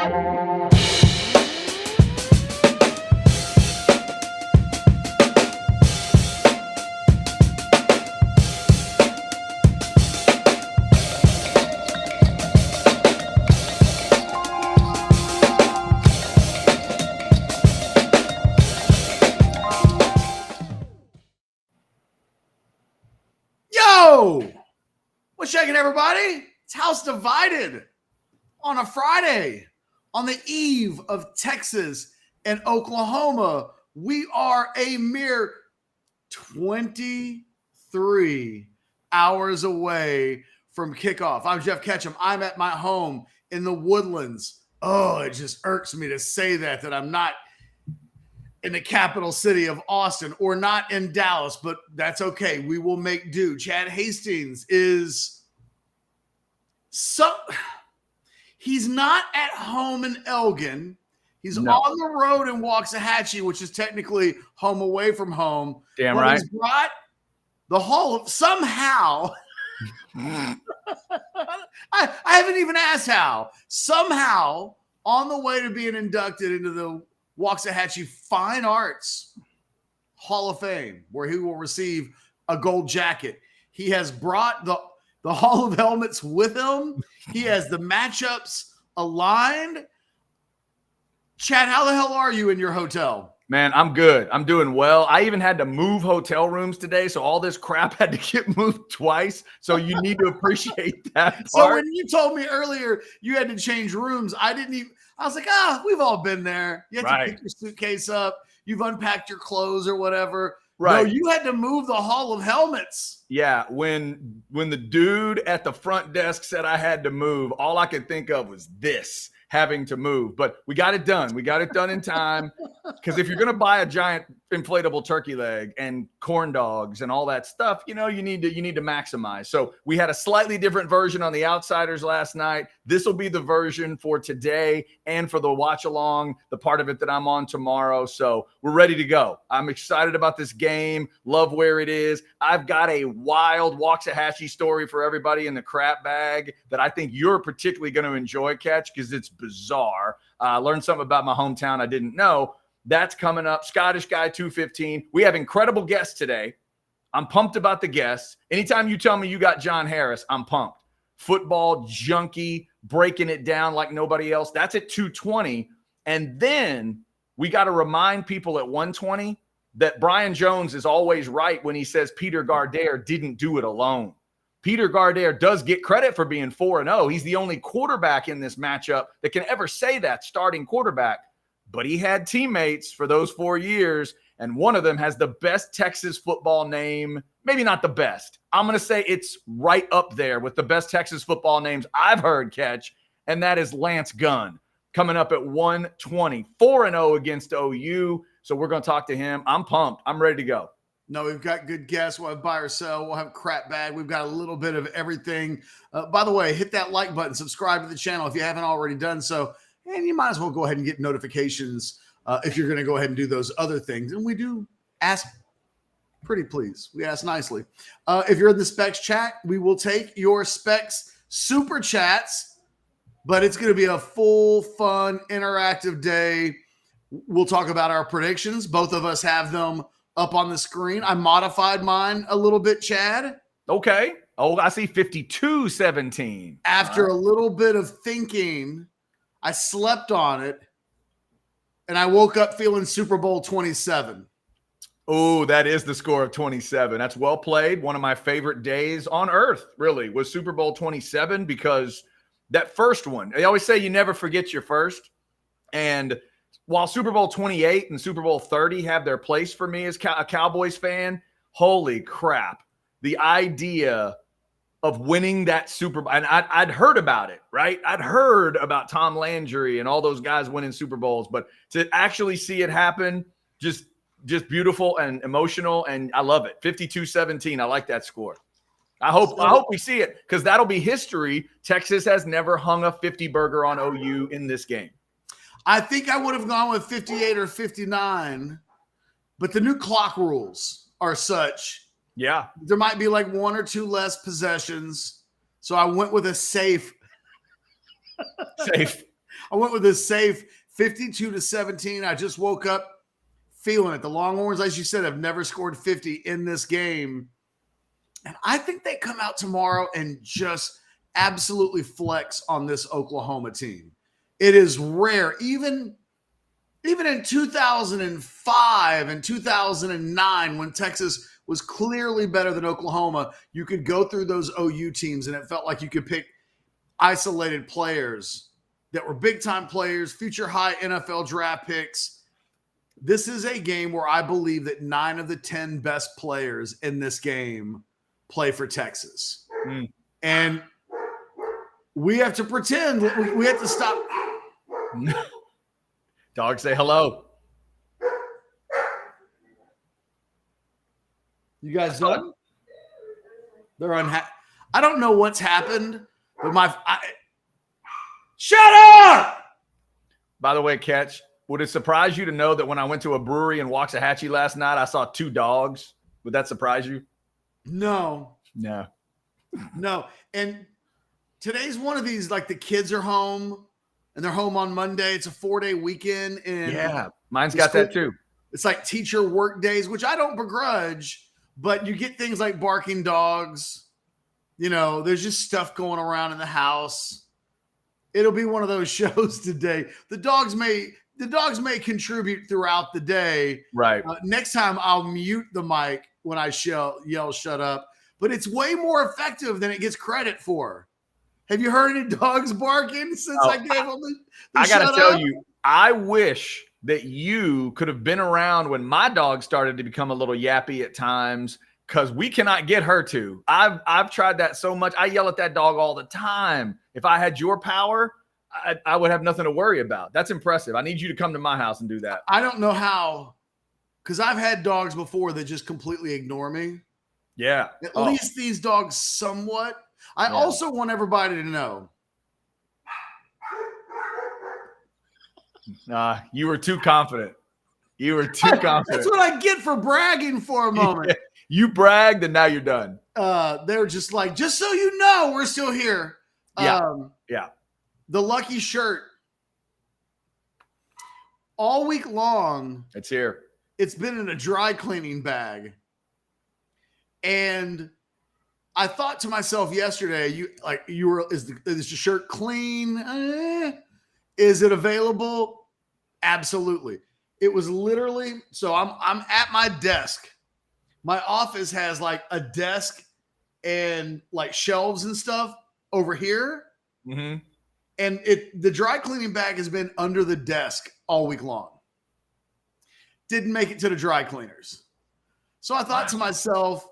What's shaking, everybody? It's House Divided on a Friday on the eve of Texas and Oklahoma. We are a mere 23 hours away from kickoff. I'm Jeff Ketchum. I'm at my home in the Woodlands. Oh, it just irks me to say that I'm not in the capital city of Austin or not in Dallas, but that's okay. We will make do. Chad Hastings is he's not at home in Elgin. He's on the road in Waxahachie, which is technically home away from home. Damn right. He's brought the Hall of somehow. I haven't even asked how. Somehow on the way to being inducted into the Waxahachie Fine Arts Hall of Fame, where he will receive a gold jacket. He has brought the Hall of Helmets with him. He has the matchups aligned. Chad, how the hell are you in your hotel? Man, I'm good. I'm doing well. I even had to move hotel rooms today, so all this crap had to get moved twice. So you need to appreciate that part. So when you told me earlier you had to change rooms, I was like, we've all been there. You have to pick your suitcase up. You've unpacked your clothes or whatever. Right. No, you had to move the Hall of Helmets. Yeah, when the dude at the front desk said I had to move, all I could think of was this, having to move. But we got it done. We got it done in time. Because if you're going to buy a giant inflatable turkey leg and corn dogs and all that stuff, you need to maximize. So we had a slightly different version on the Outsiders last night. This will be the version for today and for the watch along, the part of it that I'm on tomorrow. So we're ready to go. I'm excited about this game. Love where it is. I've got a wild Waxahachie story for everybody in the crap bag that I think you're particularly going to enjoy, Ketch, because it's bizarre. Learned something about my hometown I didn't know. That's coming up. Scottish Guy 215. We have incredible guests today. I'm pumped about the guests. Anytime you tell me you got John Harris, I'm pumped. Football junkie, breaking it down like nobody else. That's at 220. And then we got to remind people at 120 that Brian Jones is always right when he says Peter Gardere didn't do it alone. Peter Gardere does get credit for being 4-0. He's the only quarterback in this matchup that can ever say that, starting quarterback. But he had teammates for those 4 years, and one of them has the best Texas football name. Maybe not the best. I'm going to say it's right up there with the best Texas football names I've heard, Ketch, and that is Lance Gunn, coming up at 120, 4-0 against OU. So we're going to talk to him. I'm pumped. I'm ready to go. No, we've got good guests. We'll have buy or sell. We'll have crap bag. We've got a little bit of everything. By the way, hit that like button. Subscribe to the channel if you haven't already done so. And you might as well go ahead and get notifications if you're going to go ahead and do those other things. And we do ask pretty please. We ask nicely. If you're in the Specs chat, we will take your Specs super chats. But it's going to be a full, fun, interactive day. We'll talk about our predictions. Both of us have them up on the screen. I modified mine a little bit, Chad. Okay. Oh, I see 52-17. After a little bit of thinking, I slept on it, and I woke up feeling Super Bowl 27. Oh, that is the score of 27. That's well played. One of my favorite days on earth, really, was Super Bowl 27 because that first one, they always say you never forget your first. And while Super Bowl 28 and Super Bowl 30 have their place for me as a Cowboys fan, holy crap. The idea of winning that Super Bowl. And I'd heard about it, right? I'd heard about Tom Landry and all those guys winning Super Bowls, but to actually see it happen, just beautiful and emotional, and I love it. 52-17. I like that score. I hope we see it because that'll be history. Texas has never hung a 50 burger on OU in this game. I think I would have gone with 58 or 59, but the new clock rules are such. Yeah. There might be like one or two less possessions. So I went with a safe. Safe. I went with a safe 52-17. I just woke up feeling it. The Longhorns, as you said, have never scored 50 in this game. And I think they come out tomorrow and just absolutely flex on this Oklahoma team. It is rare. Even in 2005 and 2009, when Texas was clearly better than Oklahoma, you could go through those OU teams and it felt like you could pick isolated players that were big-time players, future high NFL draft picks. This is a game where I believe that 9 of the 10 best players in this game play for Texas. And we have to pretend, we have to stop. Dogs say hello. You guys done? They're unhappy. I don't know what's happened, but shut up! By the way, Ketch, would it surprise you to know that when I went to a brewery in Waxahachie last night, I saw 2 dogs? Would that surprise you? No. No. And today's one of these, like the kids are home and they're home on Monday. It's a 4-day weekend. And yeah, mine's got that too. It's like teacher work days, which I don't begrudge, but you get things like barking dogs. You know, there's just stuff going around in the house. It'll be one of those shows today. The dogs may contribute throughout the day. Right. Next time I'll mute the mic when I yell shut up, but it's way more effective than it gets credit for. Have you heard any dogs barking since I gave them the I got to tell up? you, I wish that you could have been around when my dog started to become a little yappy at times, because we cannot get her to. I've tried that so much. I yell at that dog all the time. If I had your power, I would have nothing to worry about. That's impressive. I need you to come to my house and do that. I don't know how, because I've had dogs before that just completely ignore me. Yeah. At least these dogs somewhat. I also want everybody to know. You were too confident. You were too confident. That's what I get for bragging for a moment. You bragged and now you're done. They're just like, just so you know, we're still here. Yeah. The lucky shirt. All week long, It's here. it's been in a dry cleaning bag. And I thought to myself yesterday, is the shirt clean? Is it available? Absolutely. It was literally, so I'm at my desk. My office has like a desk and like shelves and stuff over here. Mm-hmm. And the dry cleaning bag has been under the desk all week long. Didn't make it to the dry cleaners. So I thought to myself,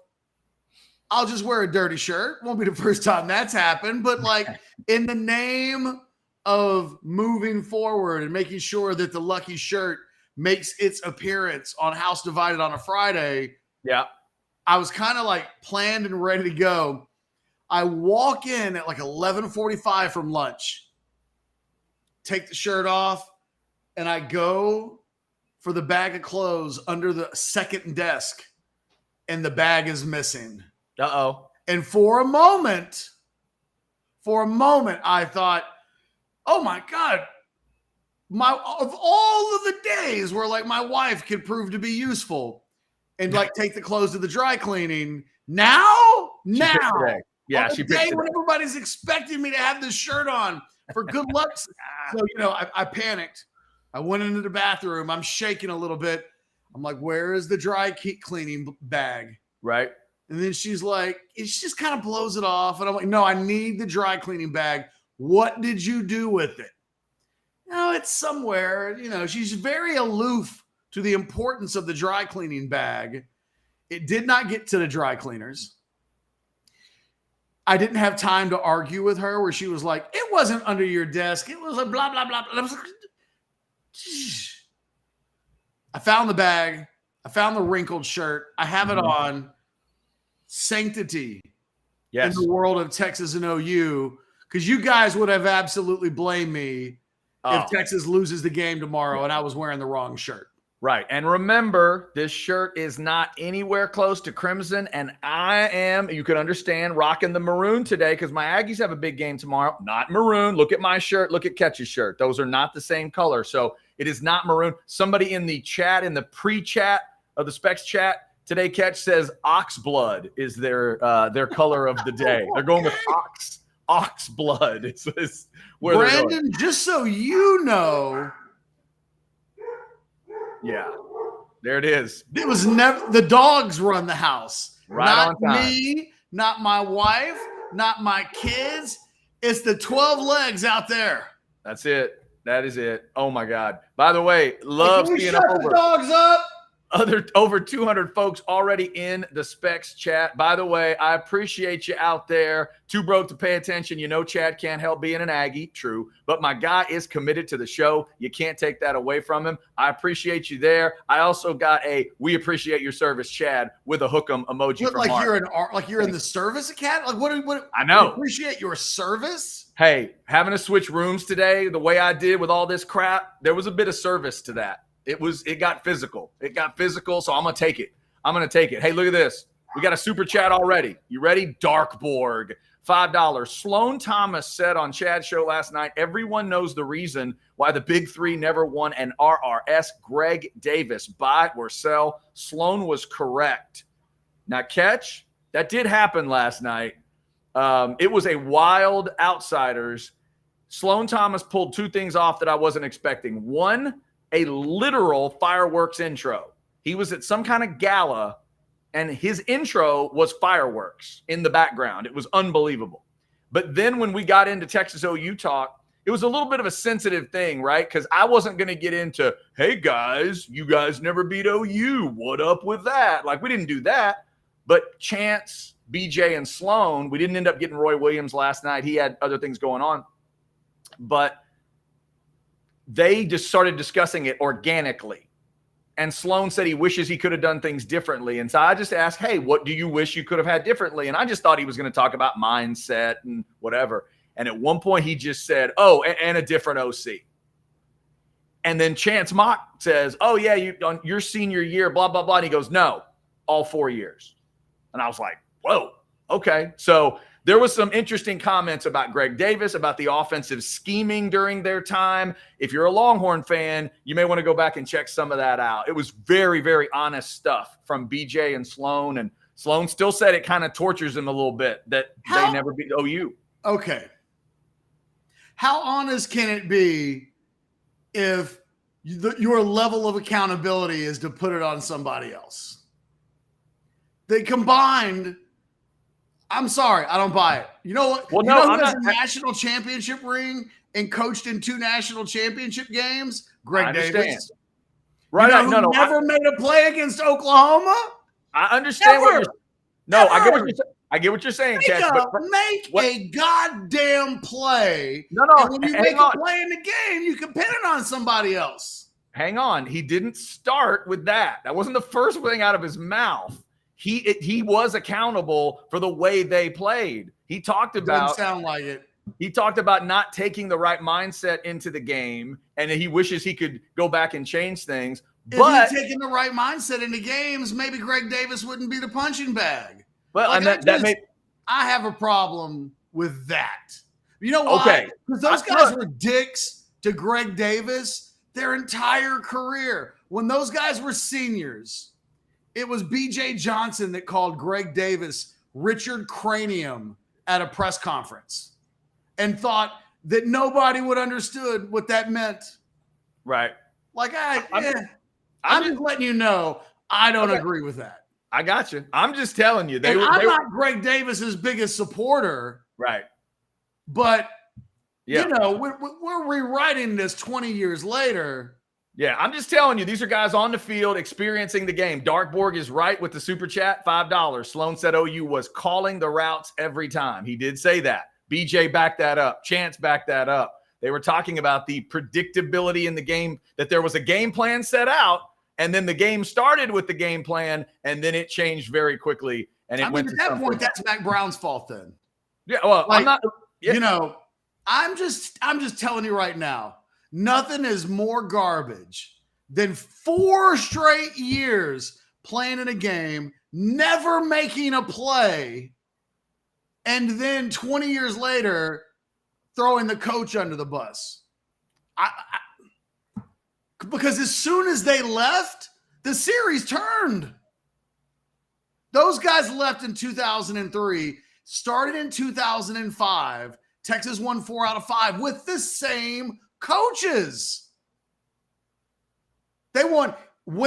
I'll just wear a dirty shirt. Won't be the first time that's happened. But like in the name of moving forward and making sure that the lucky shirt makes its appearance on House Divided on a Friday. Yeah. I was kind of like planned and ready to go. I walk in at like 11:45 from lunch, take the shirt off, and I go for the bag of clothes under the second desk, and the bag is missing. Uh-oh. And for a moment, I thought, oh my God, of all of the days where like my wife could prove to be useful and like take the clothes to the dry cleaning, now, yeah, on the day when everybody's expecting me to have this shirt on for good luck. So, I panicked. I went into the bathroom. I'm shaking a little bit. I'm like, where is the dry cleaning bag? Right. And then she's like, she just kind of blows it off. And I'm like, no, I need the dry cleaning bag. What did you do with it? No, it's somewhere. She's very aloof to the importance of the dry cleaning bag. It did not get to the dry cleaners. I didn't have time to argue with her where she was like, it wasn't under your desk. It was a blah, blah, blah. And I was like, I found the bag. I found the wrinkled shirt. I have it on. Sanctity in the world of Texas and OU, because you guys would have absolutely blamed me if Texas loses the game tomorrow and I was wearing the wrong shirt. Right. And remember, this shirt is not anywhere close to crimson. And I am, you can understand, rocking the maroon today because my Aggies have a big game tomorrow. Not maroon. Look at my shirt. Look at Ketch's shirt. Those are not the same color. So it is not maroon. Somebody in the chat, in the pre-chat of the Specs chat today, Ketch says ox blood is their color of the day. They're going with ox blood. It's where Brandon, just so you know. Yeah, there it is. It was never the dogs run the house. Right not on time. Me, not my wife, not my kids. It's the 12 legs out there. That's it. That is it. Oh my God. By the way, love Can we seeing shut the dogs up. over 200 folks already in the Specs chat. By the way, I appreciate you out there. Too broke to pay attention. You know, Chad can't help being an Aggie. True. But my guy is committed to the show. You can't take that away from him. I appreciate you there. I also got we appreciate your service, Chad, with a hook 'em emoji. What, from like Mark. you're in the service academy? Like what I know. You appreciate your service? Hey, having to switch rooms today, the way I did with all this crap, there was a bit of service to that. It got physical. So I'm going to take it. Hey, look at this. We got a super chat already. You ready? Darkborg, $5. Sloan Thomas said on Chad's show last night, everyone knows the reason why the Big Three never won an RRS. Greg Davis, buy or sell. Sloan was correct. Now, Ketch, that did happen last night. It was a wild outsiders. Sloan Thomas pulled two things off that I wasn't expecting. One, a literal fireworks intro. He was at some kind of gala, and his intro was fireworks in the background. It was unbelievable. But then when we got into Texas OU talk, it was a little bit of a sensitive thing, right? Because I wasn't going to get into, hey, guys, you guys never beat OU. What up with that? Like, we didn't do that. But Chance, BJ, and Sloan, we didn't end up getting Roy Williams last night. He had other things going on. But they just started discussing it organically. And Sloan said he wishes he could have done things differently. And so I just asked, hey, what do you wish you could have had differently? And I just thought he was going to talk about mindset and whatever. And at one point he just said, oh, and a different OC. And then Chance Mock says, oh, yeah, you on your senior year, blah, blah, blah. And he goes, no, all 4 years. And I was like, whoa, okay. So there was some interesting comments about Greg Davis, about the offensive scheming during their time. If you're a Longhorn fan, you may want to go back and check some of that out. It was very, very honest stuff from BJ and Sloan. And Sloan still said it kind of tortures him a little bit that they never beat OU. Okay. How honest can it be if your level of accountability is to put it on somebody else? They combined. I'm sorry, I don't buy it. You know what? Well, you know who I'm has not a national championship ring and coached in 2 national championship games? Greg Davis. Right? You know who never made a play against Oklahoma? I understand Never. what you're. No, I get what you're saying, Ketch. Make a goddamn play. No. And when you make a play in the game, you can pin it on somebody else. Hang on. He didn't start with that. That wasn't the first thing out of his mouth. He was accountable for the way they played. He talked about. Doesn't sound like it. He talked about not taking the right mindset into the game, and he wishes he could go back and change things. If he'd taken the right mindset into games, maybe Greg Davis wouldn't be the punching bag. Well, like, and I have a problem with that. You know why? Okay. Because those guys were dicks to Greg Davis their entire career. When those guys were seniors, it was BJ Johnson that called Greg Davis Richard Cranium at a press conference and thought that nobody would understood what that meant. Right. Like, I'm just letting you know I don't agree with that. I got you. I'm just telling you. I'm not Greg Davis's biggest supporter. Right. But, you know, we're rewriting this 20 years later. Yeah, I'm just telling you, these are guys on the field experiencing the game. Darkborg is right with the super chat, $5. Sloan said OU was calling the routes every time. He did say that. BJ backed that up. Chance backed that up. They were talking about the predictability in the game, that there was a game plan set out, and then the game started with the game plan, and then it changed very quickly. And it went to at that point, that's Mac Brown's fault then. Yeah, well, like, I'm not. Yeah. You know, I'm just telling you right now, nothing is more garbage than 4 straight years playing in a game, never making a play, and then 20 years later throwing the coach under the bus. Because as soon as they left, the series turned. Those guys left in 2003, started in 2005. Texas won 4 out of 5 with the same coaches. They win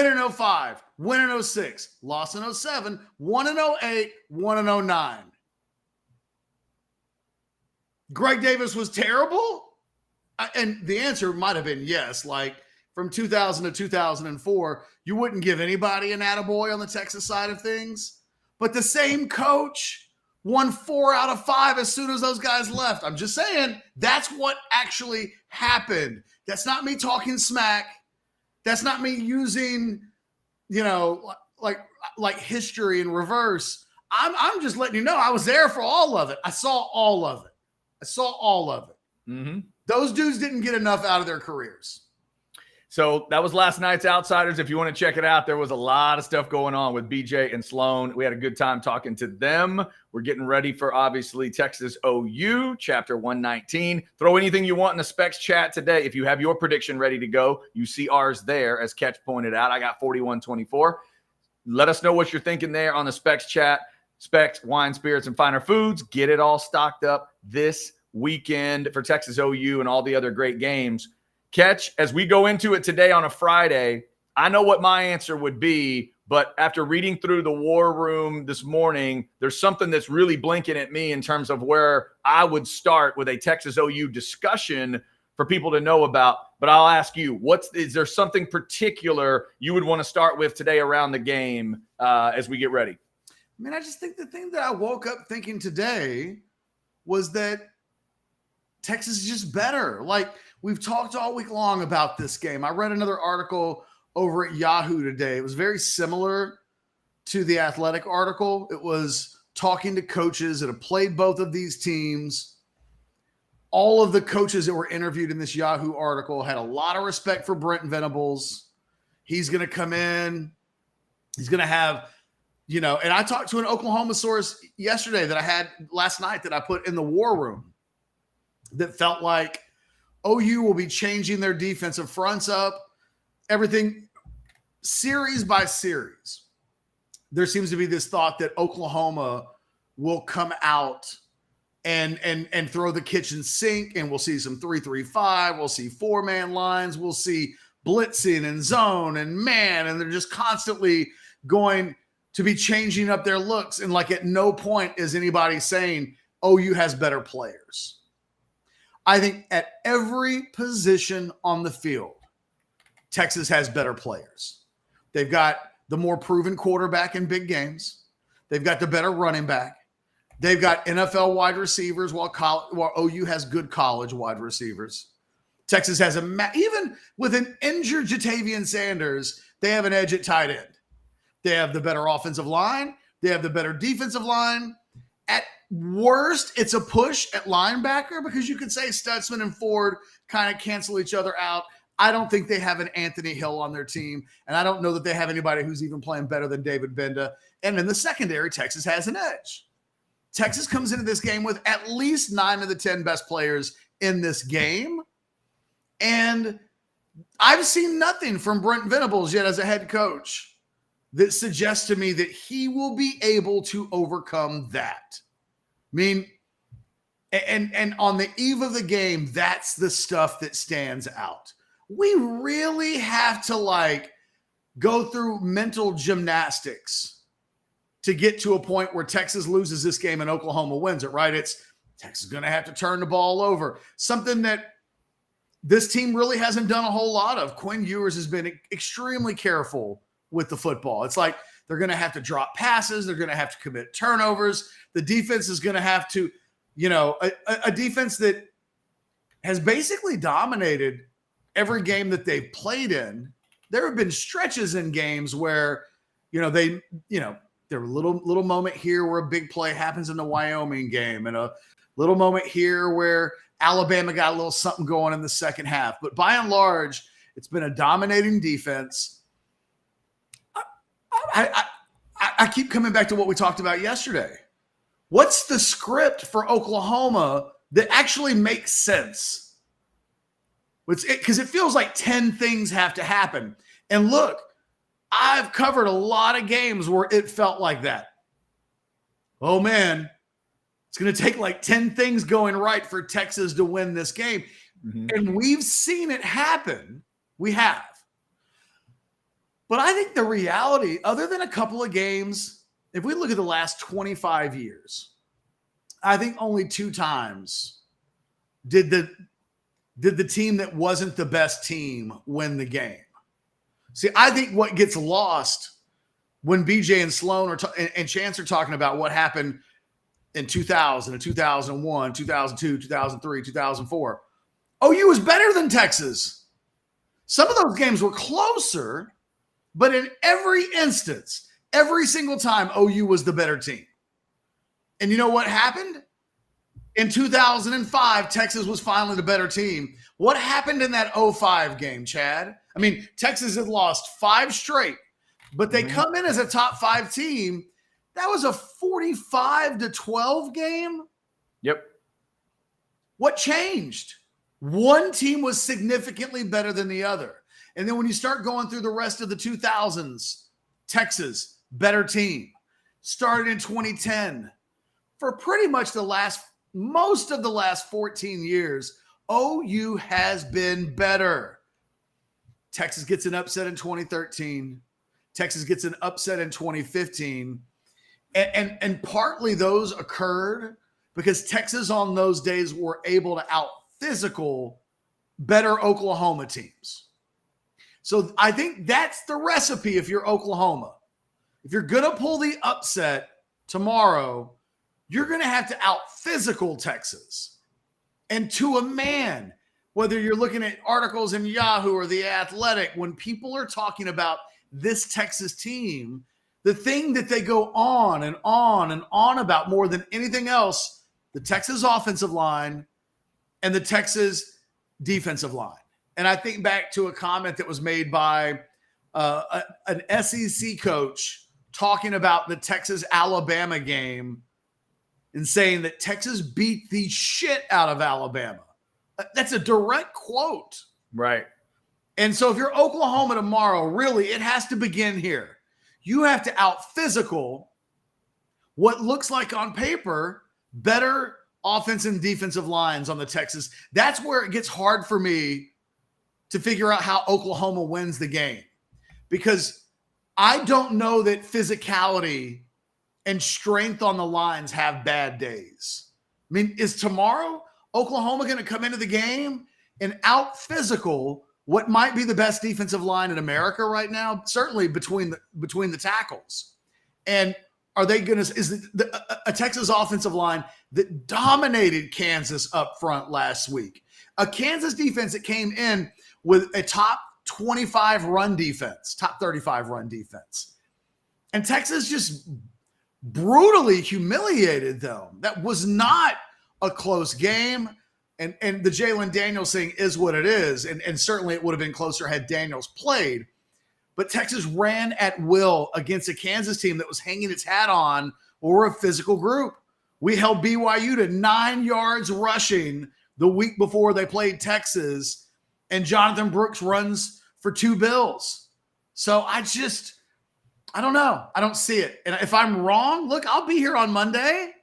in 05, win in 06, lost in 07, won in 08, won in 09. Greg Davis was terrible? And the answer might have been yes. Like from 2000 to 2004, you wouldn't give anybody an attaboy on the Texas side of things. But the same coach won 4 out of 5 as soon as those guys left. I'm just saying that's what actually happened. That's not me talking smack. That's not me using, like history in reverse. I'm just letting you know I was there for all of it. I saw all of it. Mm-hmm. Those dudes didn't get enough out of their careers. So that was last night's Outsiders. If you want to check it out, there was a lot of stuff going on with BJ and Sloan. We had a good time talking to them. We're getting ready for, obviously, Texas OU, Chapter 119. Throw anything you want in the Specs chat today. If you have your prediction ready to go, you see ours there, as Ketch pointed out. I got 41-24. Let us know what you're thinking there on the Specs chat. Specs, wine, spirits, and finer foods. Get it all stocked up this weekend for Texas OU and all the other great games. Ketch, as we go into it today on a Friday, I know what my answer would be, but after reading through the War Room this morning, there's something that's really blinking at me in terms of where I would start with a Texas OU discussion for people to know about. But I'll ask you, is there something particular you would want to start with today around the game as we get ready? I mean, I just think the thing that I woke up thinking today was that Texas is just better. Like, we've talked all week long about this game. I read another article over at Yahoo today. It was very similar to the Athletic article. It was talking to coaches that have played both of these teams. All of the coaches that were interviewed in this Yahoo article had a lot of respect for Brent Venables. He's going to come in. He's going to have, and I talked to an Oklahoma source yesterday that I had last night that I put in the War Room that felt like OU will be changing their defensive fronts up, everything series by series. There seems to be this thought that Oklahoma will come out and throw the kitchen sink, and we'll see some 3-3-5. We'll see 4-man lines. We'll see blitzing and zone and man, and they're just constantly going to be changing up their looks. And like at no point is anybody saying OU has better players. I think at every position on the field, Texas has better players. They've got the more proven quarterback in big games. They've got the better running back. They've got NFL wide receivers while OU has good college wide receivers. Texas has even with an injured Jatavian Sanders, they have an edge at tight end. They have the better offensive line. They have the better defensive line. At worst, it's a push at linebacker because you could say Stutzman and Ford kind of cancel each other out. I don't think they have an Anthony Hill on their team, and I don't know that they have anybody who's even playing better than David Benda. And in the secondary, Texas has an edge. Texas comes into this game with at least 9 of the 10 best players in this game. And I've seen nothing from Brent Venables yet as a head coach that suggests to me that he will be able to overcome that. I mean, and on the eve of the game, that's the stuff that stands out. We really have to go through mental gymnastics to get to a point where Texas loses this game and Oklahoma wins it, right? It's Texas is going to have to turn the ball over. Something that this team really hasn't done a whole lot of. Quinn Ewers has been extremely careful with the football. It's like they're going to have to drop passes. They're going to have to commit turnovers. The defense is going to have to, a defense that has basically dominated every game that they've played in. There have been stretches in games where, there were a little moment here where a big play happens in the Wyoming game and a little moment here where Alabama got a little something going in the second half. But by and large, It's been a dominating defense. I keep coming back to what we talked about yesterday. What's the script for Oklahoma that actually makes sense? Because it feels like 10 things have to happen. And look, I've covered a lot of games where it felt like that. Oh, man, it's going to take like 10 things going right for Texas to win this game. Mm-hmm. And we've seen it happen. We have. But I think the reality, other than a couple of games, if we look at the last 25 years, I think only 2 times did the team that wasn't the best team win the game. See, I think what gets lost when BJ and Sloan and Chance are talking about what happened in 2000 and 2001, 2002, 2003, 2004, OU was better than Texas. Some of those games were closer, but in every instance, every single time, OU was the better team. And you know what happened? In 2005, Texas was finally the better team. What happened in that 05 game, Chad? I mean, Texas had lost 5 straight, but they come in as a top 5 team. That was a 45-12 game. Yep. What changed? One team was significantly better than the other. And then when you start going through the rest of the 2000s, Texas, better team. Started in 2010. For pretty much most of the last 14 years, OU has been better. Texas gets an upset in 2013. Texas gets an upset in 2015. And partly those occurred because Texas on those days were able to out-physical better Oklahoma teams. So I think that's the recipe if you're Oklahoma. If you're going to pull the upset tomorrow, you're going to have to out-physical Texas. And to a man, whether you're looking at articles in Yahoo or The Athletic, when people are talking about this Texas team, the thing that they go on and on and on about more than anything else, the Texas offensive line and the Texas defensive line. And I think back to a comment that was made by an SEC coach talking about the Texas-Alabama game and saying that Texas beat the shit out of Alabama. That's a direct quote. Right. And so if you're Oklahoma tomorrow, really, it has to begin here. You have to out-physical what looks like on paper better offense and defensive lines on the Texas. That's where it gets hard for me to figure out how Oklahoma wins the game, because I don't know that physicality and strength on the lines have bad days. I mean, is tomorrow Oklahoma going to come into the game and out physical what might be the best defensive line in America right now? Certainly between the tackles. And are they going to, is a Texas offensive line that dominated Kansas up front last week, a Kansas defense that came in with a top 25 run defense, top 35 run defense. And Texas just brutally humiliated them. That was not a close game. And the Jalen Daniels thing is what it is. And certainly it would have been closer had Daniels played. But Texas ran at will against a Kansas team that was hanging its hat on or a physical group. We held BYU to 9 yards rushing the week before they played Texas. And Jonathan Brooks runs for 2 bills. So I don't know. I don't see it. And if I'm wrong, look, I'll be here on Monday.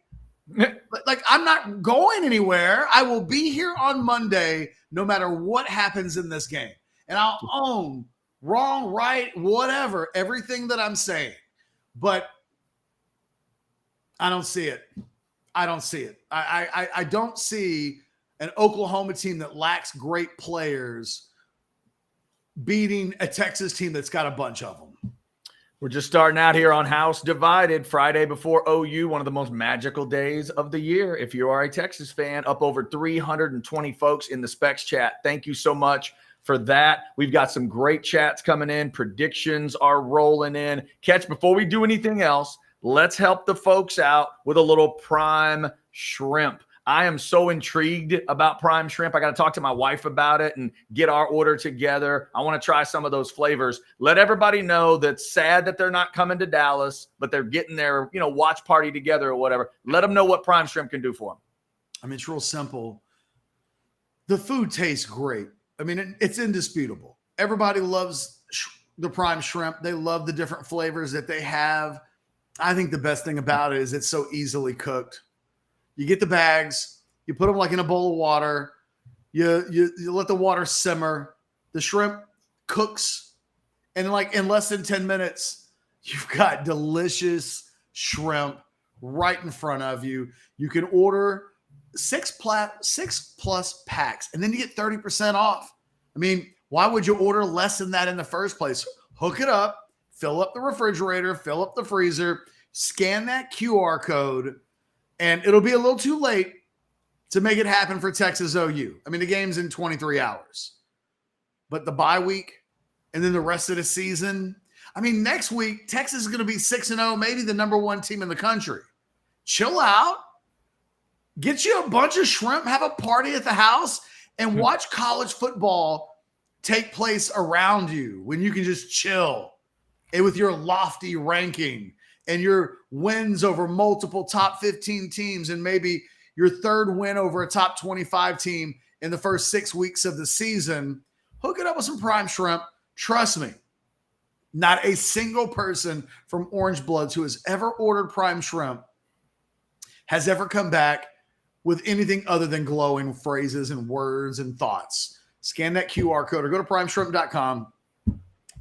Like, I'm not going anywhere. I will be here on Monday no matter what happens in this game. And I'll own wrong, right, whatever, everything that I'm saying. But I don't see it. I don't see it. I don't see an Oklahoma team that lacks great players beating a Texas team that's got a bunch of them. We're just starting out here on House Divided, Friday before OU, one of the most magical days of the year. If you are a Texas fan, up over 320 folks in the Specs chat. Thank you so much for that. We've got some great chats coming in. Predictions are rolling in. Ketch, before we do anything else, let's help the folks out with a little prime shrimp. I am so intrigued about prime shrimp. I got to talk to my wife about it and get our order together. I want to try some of those flavors. Let everybody know that's sad that they're not coming to Dallas, but they're getting their, watch party together or whatever. Let them know what prime shrimp can do for them. I mean, it's real simple. The food tastes great. I mean, it's indisputable. Everybody loves the prime shrimp. They love the different flavors that they have. I think the best thing about it is it's so easily cooked. You get the bags, you put them like in a bowl of water, you let the water simmer, the shrimp cooks, and like in less than 10 minutes, you've got delicious shrimp right in front of you. You can order 6+ packs, and then you get 30% off. I mean, why would you order less than that in the first place? Hook it up, fill up the refrigerator, fill up the freezer, scan that QR code, and it'll be a little too late to make it happen for Texas OU. I mean, the game's in 23 hours. But the bye week and then the rest of the season, I mean, next week, Texas is going to be 6-0, maybe the number 1 team in the country. Chill out. Get you a bunch of shrimp, have a party at the house, and watch college football take place around you when you can just chill and with your lofty ranking and your wins over multiple top 15 teams and maybe your third win over a top 25 team in the first 6 weeks of the season. Hook it up with some prime shrimp. Trust me, not a single person from Orangebloods who has ever ordered prime shrimp has ever come back with anything other than glowing phrases and words and thoughts. Scan that QR code or go to primeshrimp.com.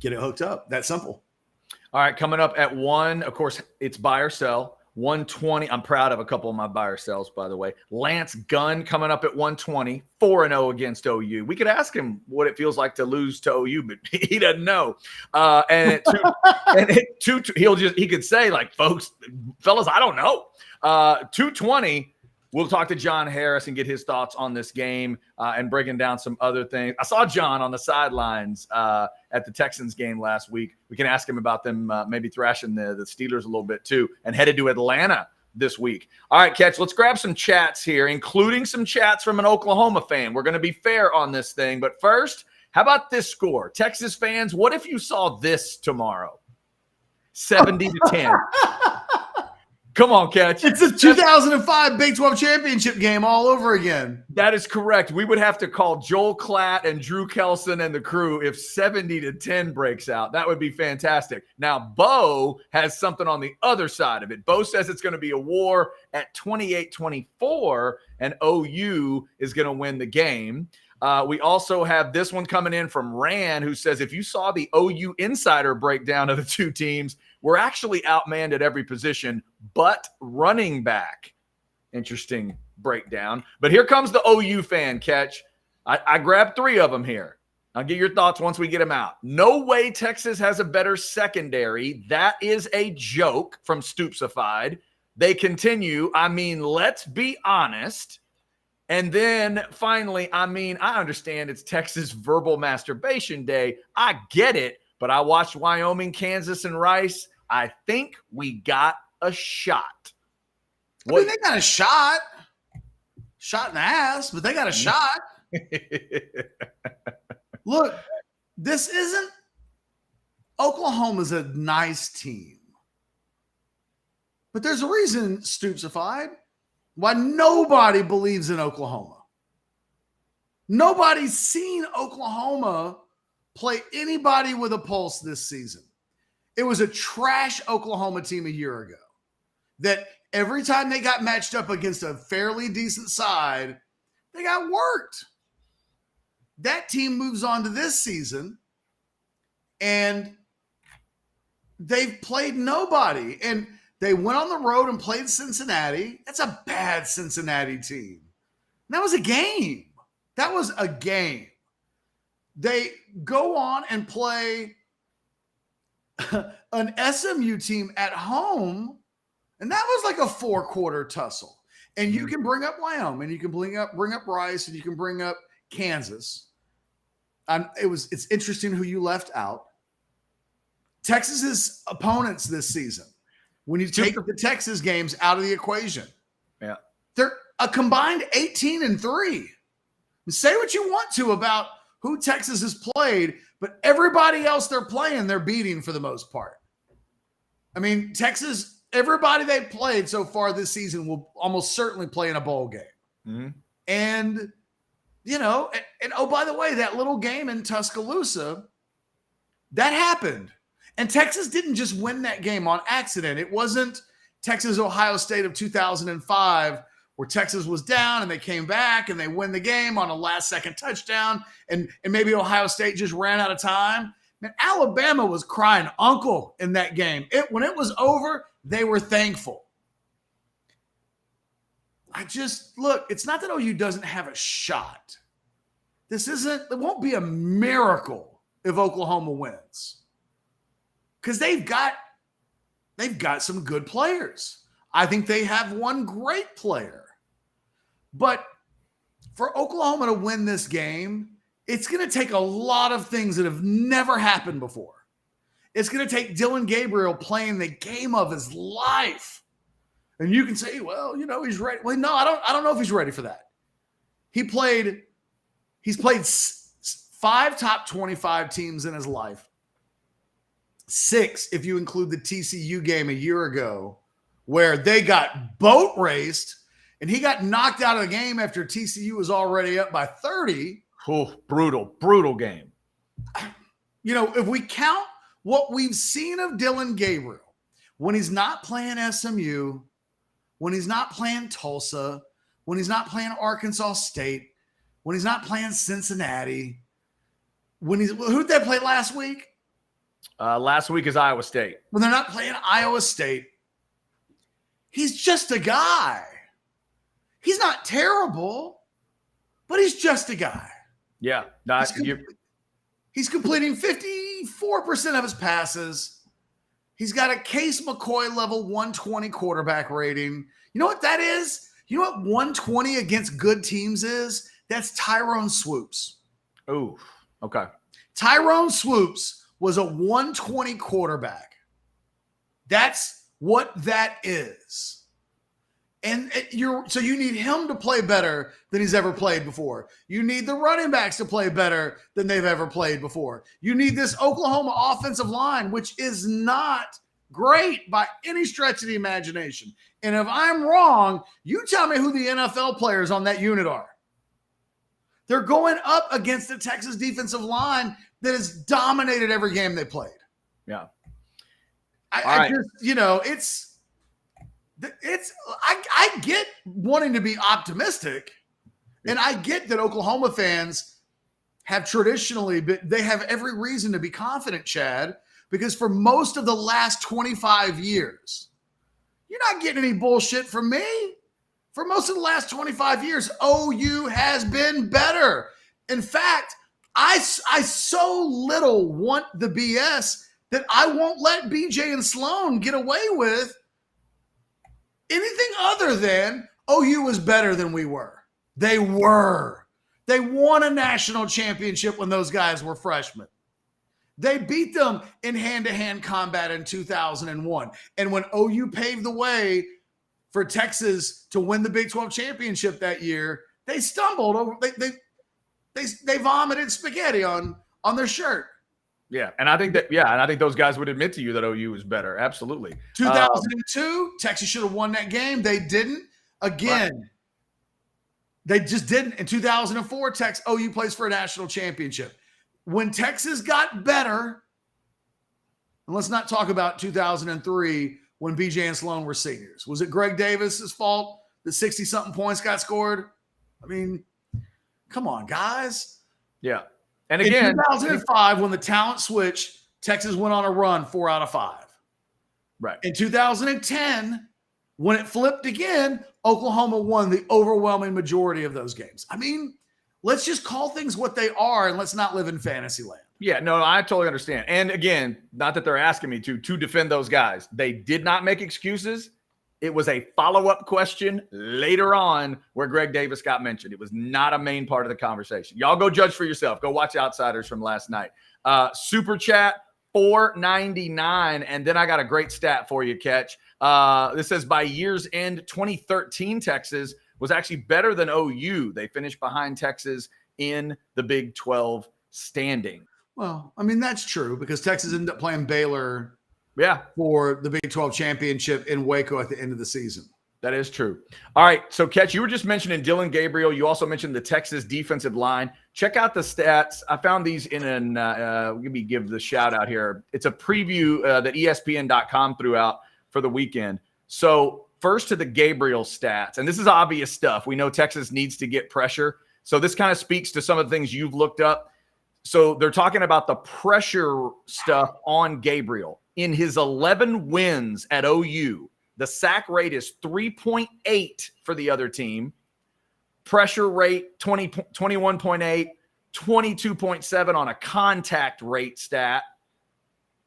Get it hooked up. That simple. All right, coming up at 1, of course, it's buy or sell. 120. I'm proud of a couple of my buy or sells, by the way. Lance Gunn coming up at 120, 4-0 against OU. We could ask him what it feels like to lose to OU, but he doesn't know. And at 2, he could say, like, fellas, I don't know. 220. We'll talk to John Harris and get his thoughts on this game and breaking down some other things. I saw John on the sidelines at the Texans game last week. We can ask him about them maybe thrashing the Steelers a little bit too, and headed to Atlanta this week. All right, Ketch, let's grab some chats here, including some chats from an Oklahoma fan. We're going to be fair on this thing. But first, how about this score? Texas fans, what if you saw this tomorrow? 70-10. Come on, Ketch. It's a 2005 Big 12 championship game all over again. That is correct. We would have to call Joel Klatt and Drew Kelson and the crew if 70-10 breaks out. That would be fantastic. Now, Bo has something on the other side of it. Bo says it's going to be a war at 28-24, and OU is going to win the game. We also have this one coming in from Rand, who says, if you saw the OU insider breakdown of the two teams, we're actually outmanned at every position but running back. Interesting breakdown. But here comes the OU fan, Ketch. I grabbed 3 of them here. I'll get your thoughts once we get them out. No way Texas has a better secondary. That is a joke from Stoopsified. They continue. I mean, let's be honest. And then finally, I understand it's Texas verbal masturbation day. I get it, but I watched Wyoming, Kansas, and Rice. I think we got a shot. I mean, they got a shot. Shot in the ass, but they got a shot. Look, this isn't – Oklahoma's a nice team. But there's a reason, Stoopsified, why nobody believes in Oklahoma. Nobody's seen Oklahoma play anybody with a pulse this season. It was a trash Oklahoma team a year ago that every time they got matched up against a fairly decent side, they got worked. That team moves on to this season, and they've played nobody. And they went on the road and played Cincinnati. That's a bad Cincinnati team. And that was a game. That was a game. They go on and play an SMU team at home, and that was like a 4-quarter tussle. And you can bring up Wyoming, you can bring up Rice, and you can bring up Kansas. It's interesting who you left out. Texas's opponents this season, when you take the Texas games out of the equation, yeah, they're a combined 18-3. Say what you want to about who Texas has played, but everybody else they're playing, they're beating for the most part. I mean, Texas, everybody they've played so far this season will almost certainly play in a bowl game. Mm-hmm. And, you know, and oh, by the way, that little game in Tuscaloosa, that happened. And Texas didn't just win that game on accident. It wasn't Texas-Ohio State of 2005 where Texas was down and they came back and they win the game on a last-second touchdown, and maybe Ohio State just ran out of time. Man, Alabama was crying uncle in that game. When it was over, they were thankful. Look, it's not that OU doesn't have a shot. It won't be a miracle if Oklahoma wins. Because they've got some good players. I think they have one great player. But for Oklahoma to win this game, it's going to take a lot of things that have never happened before. It's going to take Dillon Gabriel playing the game of his life. And you can say, well, you know, he's ready. Well, no, I don't know if he's ready for that. He's played 5 top 25 teams in his life. 6, if you include the TCU game a year ago, where they got boat raced and he got knocked out of the game after TCU was already up by 30. Oh, brutal game. You know, if we count what we've seen of Dillon Gabriel, when he's not playing SMU, when he's not playing Tulsa, when he's not playing Arkansas State, when he's not playing Cincinnati, who'd they play last week? Last week is Iowa State. When they're not playing Iowa State, he's just a guy. He's not terrible, but he's just a guy. Yeah. He's completing 54% of his passes. He's got a Case McCoy level 120 quarterback rating. You know what that is? You know what 120 against good teams is? That's Tyrone Swoops. Oh, okay. Tyrone Swoops was a 120 quarterback. That's what that is. And so you need him to play better than he's ever played before. You need the running backs to play better than they've ever played before. You need this Oklahoma offensive line, which is not great by any stretch of the imagination. And if I'm wrong, you tell me who the NFL players on that unit are. They're going up against the Texas defensive line that has dominated every game they played. Yeah. I just, you know, I get wanting to be optimistic, and I get that Oklahoma fans have traditionally they have every reason to be confident, Chad, because for most of the last 25 years, you're not getting any bullshit from me. For most of the last 25 years, OU has been better. In fact, I so little want the BS that I won't let BJ and Sloan get away with anything other than OU was better than we were. They were. They won a national championship when those guys were freshmen. They beat them in hand-to-hand combat in 2001. And when OU paved the way for Texas to win the Big 12 championship that year, they stumbled over. They vomited spaghetti on their shirt. Yeah, and I think those guys would admit to you that OU is better. Absolutely. 2002, Texas should have won that game. They didn't. Again, right. They just didn't. In 2004, OU plays for a national championship. When Texas got better, and let's not talk about 2003 when BJ and Sloan were seniors. Was it Greg Davis's fault that 60-something points got scored? I mean, come on, guys. Yeah. And again, in 2005, when the talent switched, Texas went on a run 4 out of 5. Right. In 2010, when it flipped again, Oklahoma won the overwhelming majority of those games. I mean, let's just call things what they are and let's not live in fantasy land. Yeah, no, I totally understand. And again, not that they're asking me to defend those guys. They did not make excuses. It was a follow-up question later on where Greg Davis got mentioned. It was not a main part of the conversation. Y'all go judge for yourself. Go watch Outsiders from last night. Super chat, $4.99. And then I got a great stat for you, Ketch. This says by year's end, 2013 Texas was actually better than OU. They finished behind Texas in the Big 12 standing. Well, I mean, that's true because Texas ended up playing Baylor for the Big 12 championship in Waco at the end of the season. That is true. All right. So, Ketch, you were just mentioning Dylan Gabriel. You also mentioned the Texas defensive line. Check out the stats. I found these in an let me give the shout out here. It's a preview that ESPN.com threw out for the weekend. So, first to the Gabriel stats, and this is obvious stuff. We know Texas needs to get pressure. So, this kind of speaks to some of the things you've looked up. So, they're talking about the pressure stuff on Gabriel. In his 11 wins at OU, the sack rate is 3.8 for the other team. Pressure rate, 21.8, 22.7 on a contact rate stat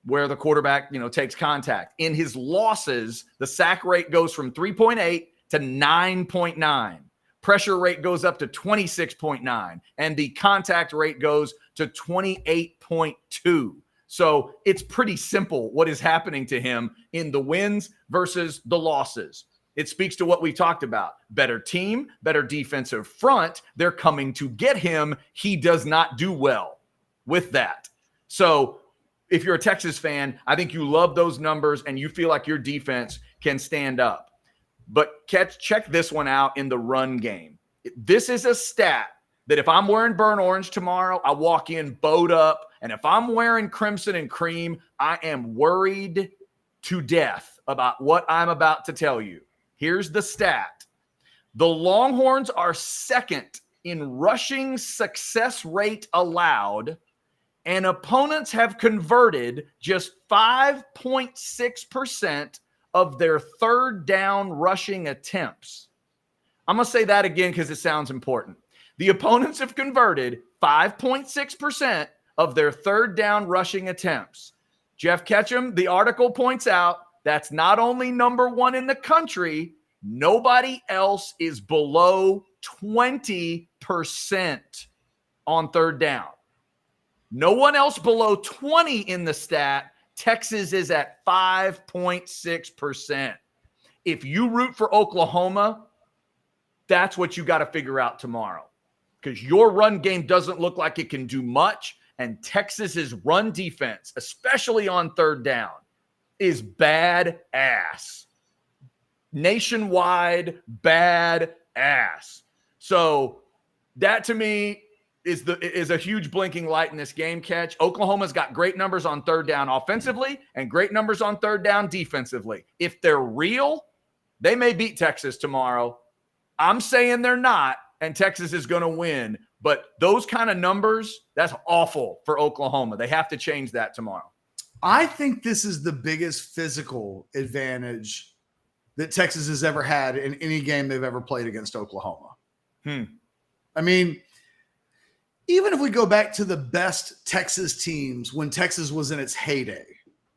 where the quarterback, takes contact. In his losses, the sack rate goes from 3.8 to 9.9. Pressure rate goes up to 26.9, and the contact rate goes to 28.2. So it's pretty simple what is happening to him in the wins versus the losses. It speaks to what we talked about. Better team, better defensive front. They're coming to get him. He does not do well with that. So if you're a Texas fan, I think you love those numbers and you feel like your defense can stand up. But check this one out in the run game. This is a stat that if I'm wearing burnt orange tomorrow, I walk in bowed up. And if I'm wearing crimson and cream, I am worried to death about what I'm about to tell you. Here's the stat. The Longhorns are second in rushing success rate allowed, and opponents have converted just 5.6% of their third down rushing attempts. I'm going to say that again because it sounds important. The opponents have converted 5.6% of their third down rushing attempts. Jeff Ketchum, the article points out that's not only number one in the country, nobody else is below 20% on third down. No one else below 20 in the stat. Texas is at 5.6%. If you root for Oklahoma, that's what you got to figure out tomorrow. Because your run game doesn't look like it can do much. And Texas's run defense, especially on third down, is bad ass. Nationwide bad ass. So that to me is a huge blinking light in this game, Ketch. Oklahoma's got great numbers on third down offensively and great numbers on third down defensively. If they're real, they may beat Texas tomorrow. I'm saying they're not, and Texas is going to win. But those kind of numbers, that's awful for Oklahoma. They have to change that tomorrow. I think this is the biggest physical advantage that Texas has ever had in any game they've ever played against Oklahoma. I mean, even if we go back to the best Texas teams when Texas was in its heyday,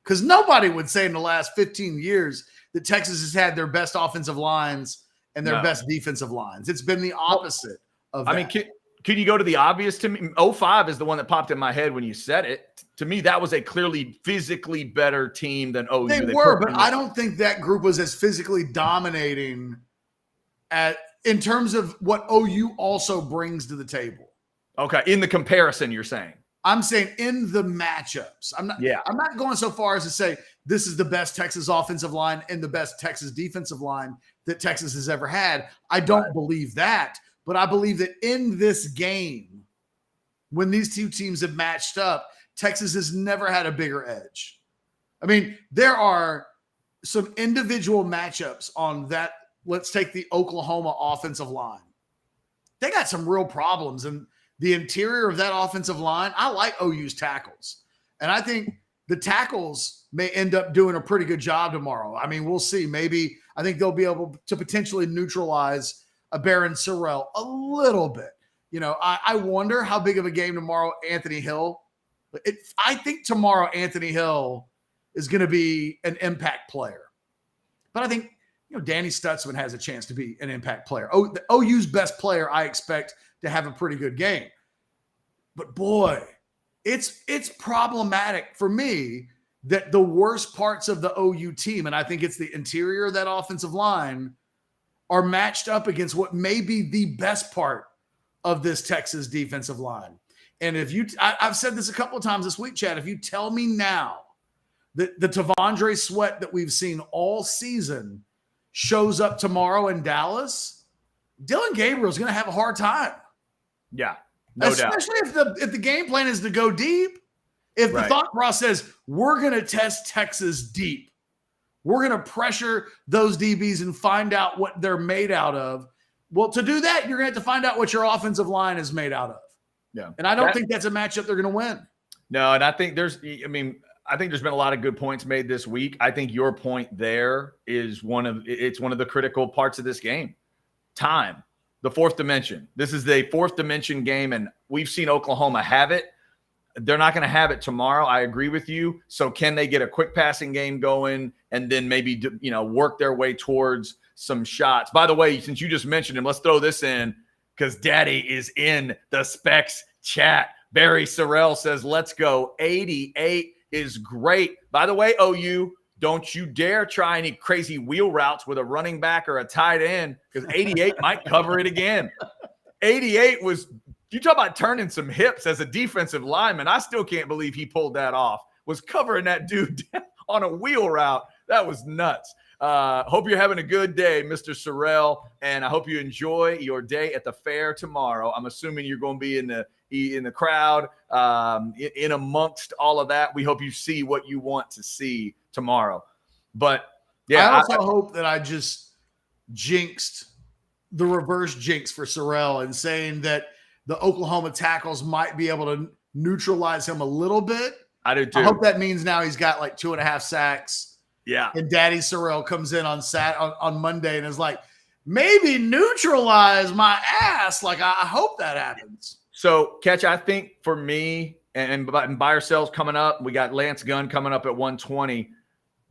because nobody would say in the last 15 years that Texas has had their best offensive lines and their best defensive lines. It's been the opposite of that. I mean, could you go to the obvious to me? 05 is the one that popped in my head when you said it. To me, that was a clearly physically better team than OU. They were, but I don't think that group was as physically dominating in terms of what OU also brings to the table. Okay, in the comparison, you're saying. I'm saying in the matchups. I'm not going so far as to say this is the best Texas offensive line and the best Texas defensive line that Texas has ever had. I don't believe that. But I believe that in this game, when these two teams have matched up, Texas has never had a bigger edge. I mean, there are some individual matchups on that. Let's take the Oklahoma offensive line. They got some real problems. And the interior of that offensive line, I like OU's tackles. And I think the tackles may end up doing a pretty good job tomorrow. I mean, we'll see. Maybe I think they'll be able to potentially neutralize a Baron Sorrell a little bit. I wonder how big of a game tomorrow Anthony Hill. I think tomorrow Anthony Hill is going to be an impact player. But I think Danny Stutzman has a chance to be an impact player. The OU's best player, I expect to have a pretty good game. But boy, it's problematic for me that the worst parts of the OU team, and I think it's the interior of that offensive line, are matched up against what may be the best part of this Texas defensive line. And if I've said this a couple of times this week, Chad, if you tell me now that the Tavondre Sweat that we've seen all season shows up tomorrow in Dallas, Dylan Gabriel's going to have a hard time. Yeah, no doubt. Especially if the game plan is to go deep. If the thought process, we're going to test Texas deep. We're going to pressure those DBs and find out what they're made out of. Well, to do that, you're going to have to find out what your offensive line is made out of. Yeah. And I don't think that's a matchup they're going to win. No, and I think there's been a lot of good points made this week. I think your point there is one of the critical parts of this game. Time, the fourth dimension. This is the fourth dimension game, and we've seen Oklahoma have it. They're not going to have it tomorrow. I agree with you. So can they get a quick passing game going and then maybe, work their way towards some shots? By the way, since you just mentioned him, let's throw this in because Daddy is in the Specs chat. Barry Sorrell says, let's go. 88 is great. By the way, OU, don't you dare try any crazy wheel routes with a running back or a tight end because 88 might cover it again. 88 was – you talk about turning some hips as a defensive lineman. I still can't believe he pulled that off. Was covering that dude on a wheel route. That was nuts. Hope you're having a good day, Mr. Sorrell, and I hope you enjoy your day at the fair tomorrow. I'm assuming you're going to be in the crowd, in amongst all of that. We hope you see what you want to see tomorrow. But yeah, I also hope that I just jinxed the reverse jinx for Sorrell and saying that the Oklahoma tackles might be able to neutralize him a little bit. I do too. I hope that means now he's got like 2.5 sacks. Yeah. And Daddy Sorrell comes in on Monday and is like, maybe neutralize my ass. Like, I hope that happens. So, Ketch, I think for me, and buy or sells coming up, we got Lance Gunn coming up at 120.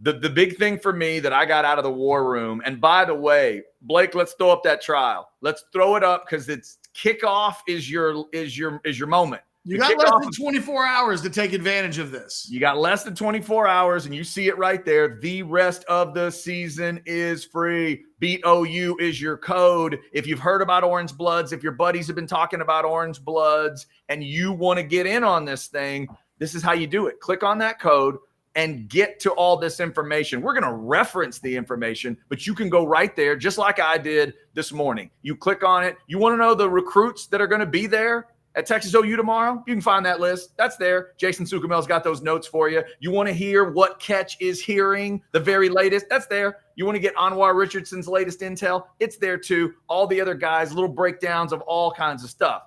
The big thing for me that I got out of the war room, and by the way, Blake, let's throw up that trial. Let's throw it up because it's kickoff is your moment. You got less than 24 hours to take advantage of this. You got less than 24 hours, and you see it right there. The rest of the season is free. Beat OU is your code. If you've heard about Orangebloods, if your buddies have been talking about Orangebloods, and you want to get in on this thing, this is how you do it. Click on that code and get to all this information. We're going to reference the information, but you can go right there, just like I did this morning. You click on it. You want to know the recruits that are going to be there at Texas OU tomorrow? You can find that list. That's there. Jason Sukumel's got those notes for you. You want to hear what Ketch is hearing, the very latest? That's there. You want to get Anwar Richardson's latest intel? It's there too. All the other guys, little breakdowns of all kinds of stuff.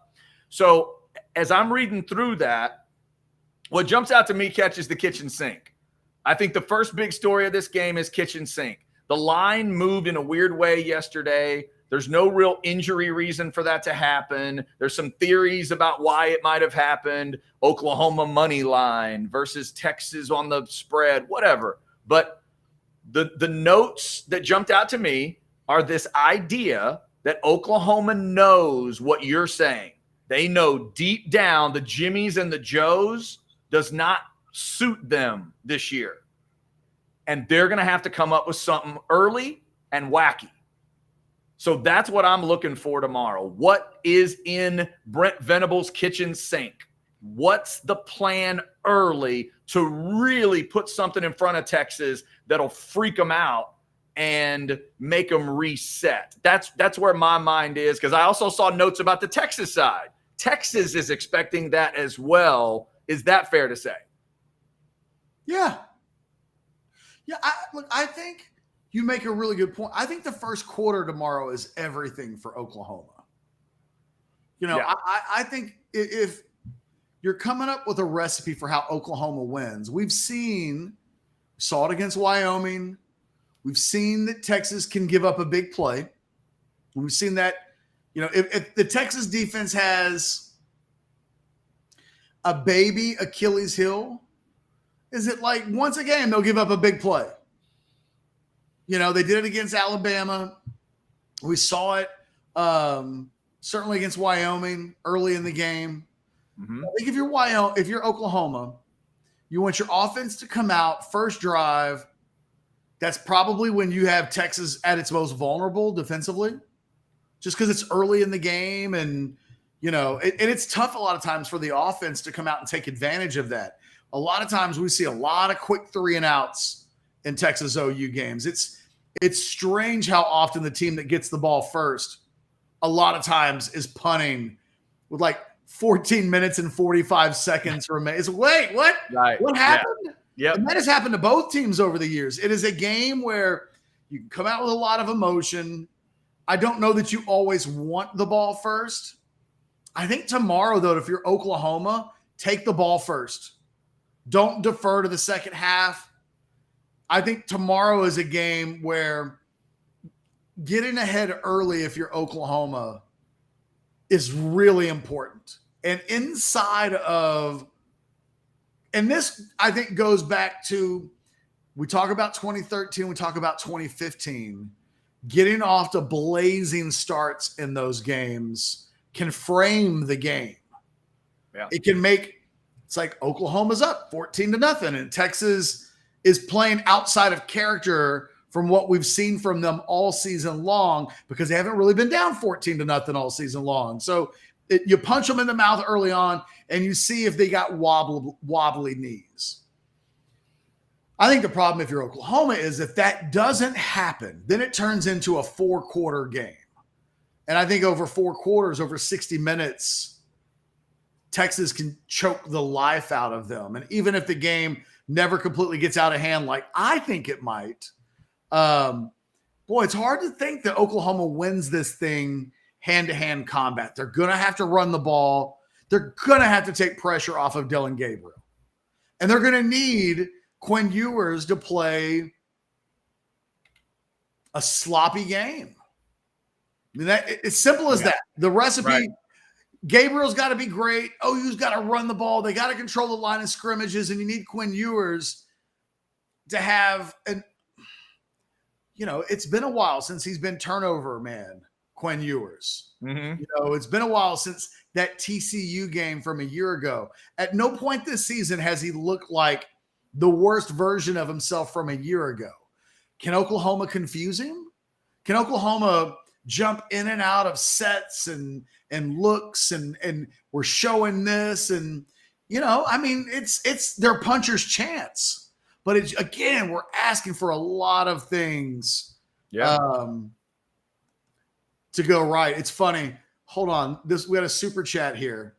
So as I'm reading through that, what jumps out to me, Ketch, is the kitchen sink. I think the first big story of this game is kitchen sink. The line moved in a weird way yesterday. There's no real injury reason for that to happen. There's some theories about why it might have happened. Oklahoma money line versus Texas on the spread, whatever. But the notes that jumped out to me are this idea that Oklahoma knows what you're saying. They know deep down the Jimmies and the Joes does not suit them this year. And they're going to have to come up with something early and wacky. So that's what I'm looking for tomorrow. What is in Brent Venables' kitchen sink? What's the plan early to really put something in front of Texas that'll freak them out and make them reset? That's where my mind is, because I also saw notes about the Texas side. Texas is expecting that as well. Is that fair to say? Yeah. Yeah, I think you make a really good point. I think the first quarter tomorrow is everything for Oklahoma. Yeah. I think if you're coming up with a recipe for how Oklahoma wins, saw it against Wyoming. We've seen that Texas can give up a big play. We've seen that, if the Texas defense has a baby Achilles heel, is it like once a game they'll give up a big play? They did it against Alabama. We saw it certainly against Wyoming early in the game. Mm-hmm. I think if you're Oklahoma, you want your offense to come out first drive that's probably when you have Texas at its most vulnerable defensively, just because it's early in the game. And, and it's tough a lot of times for the offense to come out and take advantage of that. A lot of times we see a lot of quick 3 and outs in Texas OU games. It's strange how often the team that gets the ball first a lot of times is punting with like 14 minutes and 45 seconds remaining. It's wait, what? Right. What happened? Yeah. And that has happened to both teams over the years. It is a game where you can come out with a lot of emotion. I don't know that you always want the ball first. I think tomorrow, though, if you're Oklahoma, take the ball first. Don't defer to the second half. I think tomorrow is a game where getting ahead early, if you're Oklahoma, is really important. And inside of, and this, I think, goes back to, we talk about 2013, we talk about 2015. Getting off to blazing starts in those games can frame the game. Yeah. It can make, it's like Oklahoma's up 14-0, and Texas is playing outside of character from what we've seen from them all season long, because they haven't really been down 14-0 all season long. So you punch them in the mouth early on, and you see if they got wobbly knees. I think the problem if you're Oklahoma is if that doesn't happen, then it turns into a 4-quarter game. And I think over 4 quarters, over 60 minutes, Texas can choke the life out of them. And even if the game never completely gets out of hand like I think it might, it's hard to think that Oklahoma wins this thing hand-to-hand combat. They're going to have to run the ball. They're going to have to take pressure off of Dillon Gabriel. And they're going to need Quinn Ewers to play a sloppy game. I mean, it's simple as that. The recipe, right. Gabriel's got to be great. OU's got to run the ball. They got to control the line of scrimmages, and you need Quinn Ewers to have it's been a while since he's been turnover man, Quinn Ewers. Mm-hmm. It's been a while since that TCU game from a year ago. At no point this season has he looked like the worst version of himself from a year ago. Can Oklahoma confuse him? Can Oklahoma jump in and out of sets and looks and we're showing this and it's their puncher's chance. But again, we're asking for a lot of things to go right. It's funny. Hold on. We had a super chat here.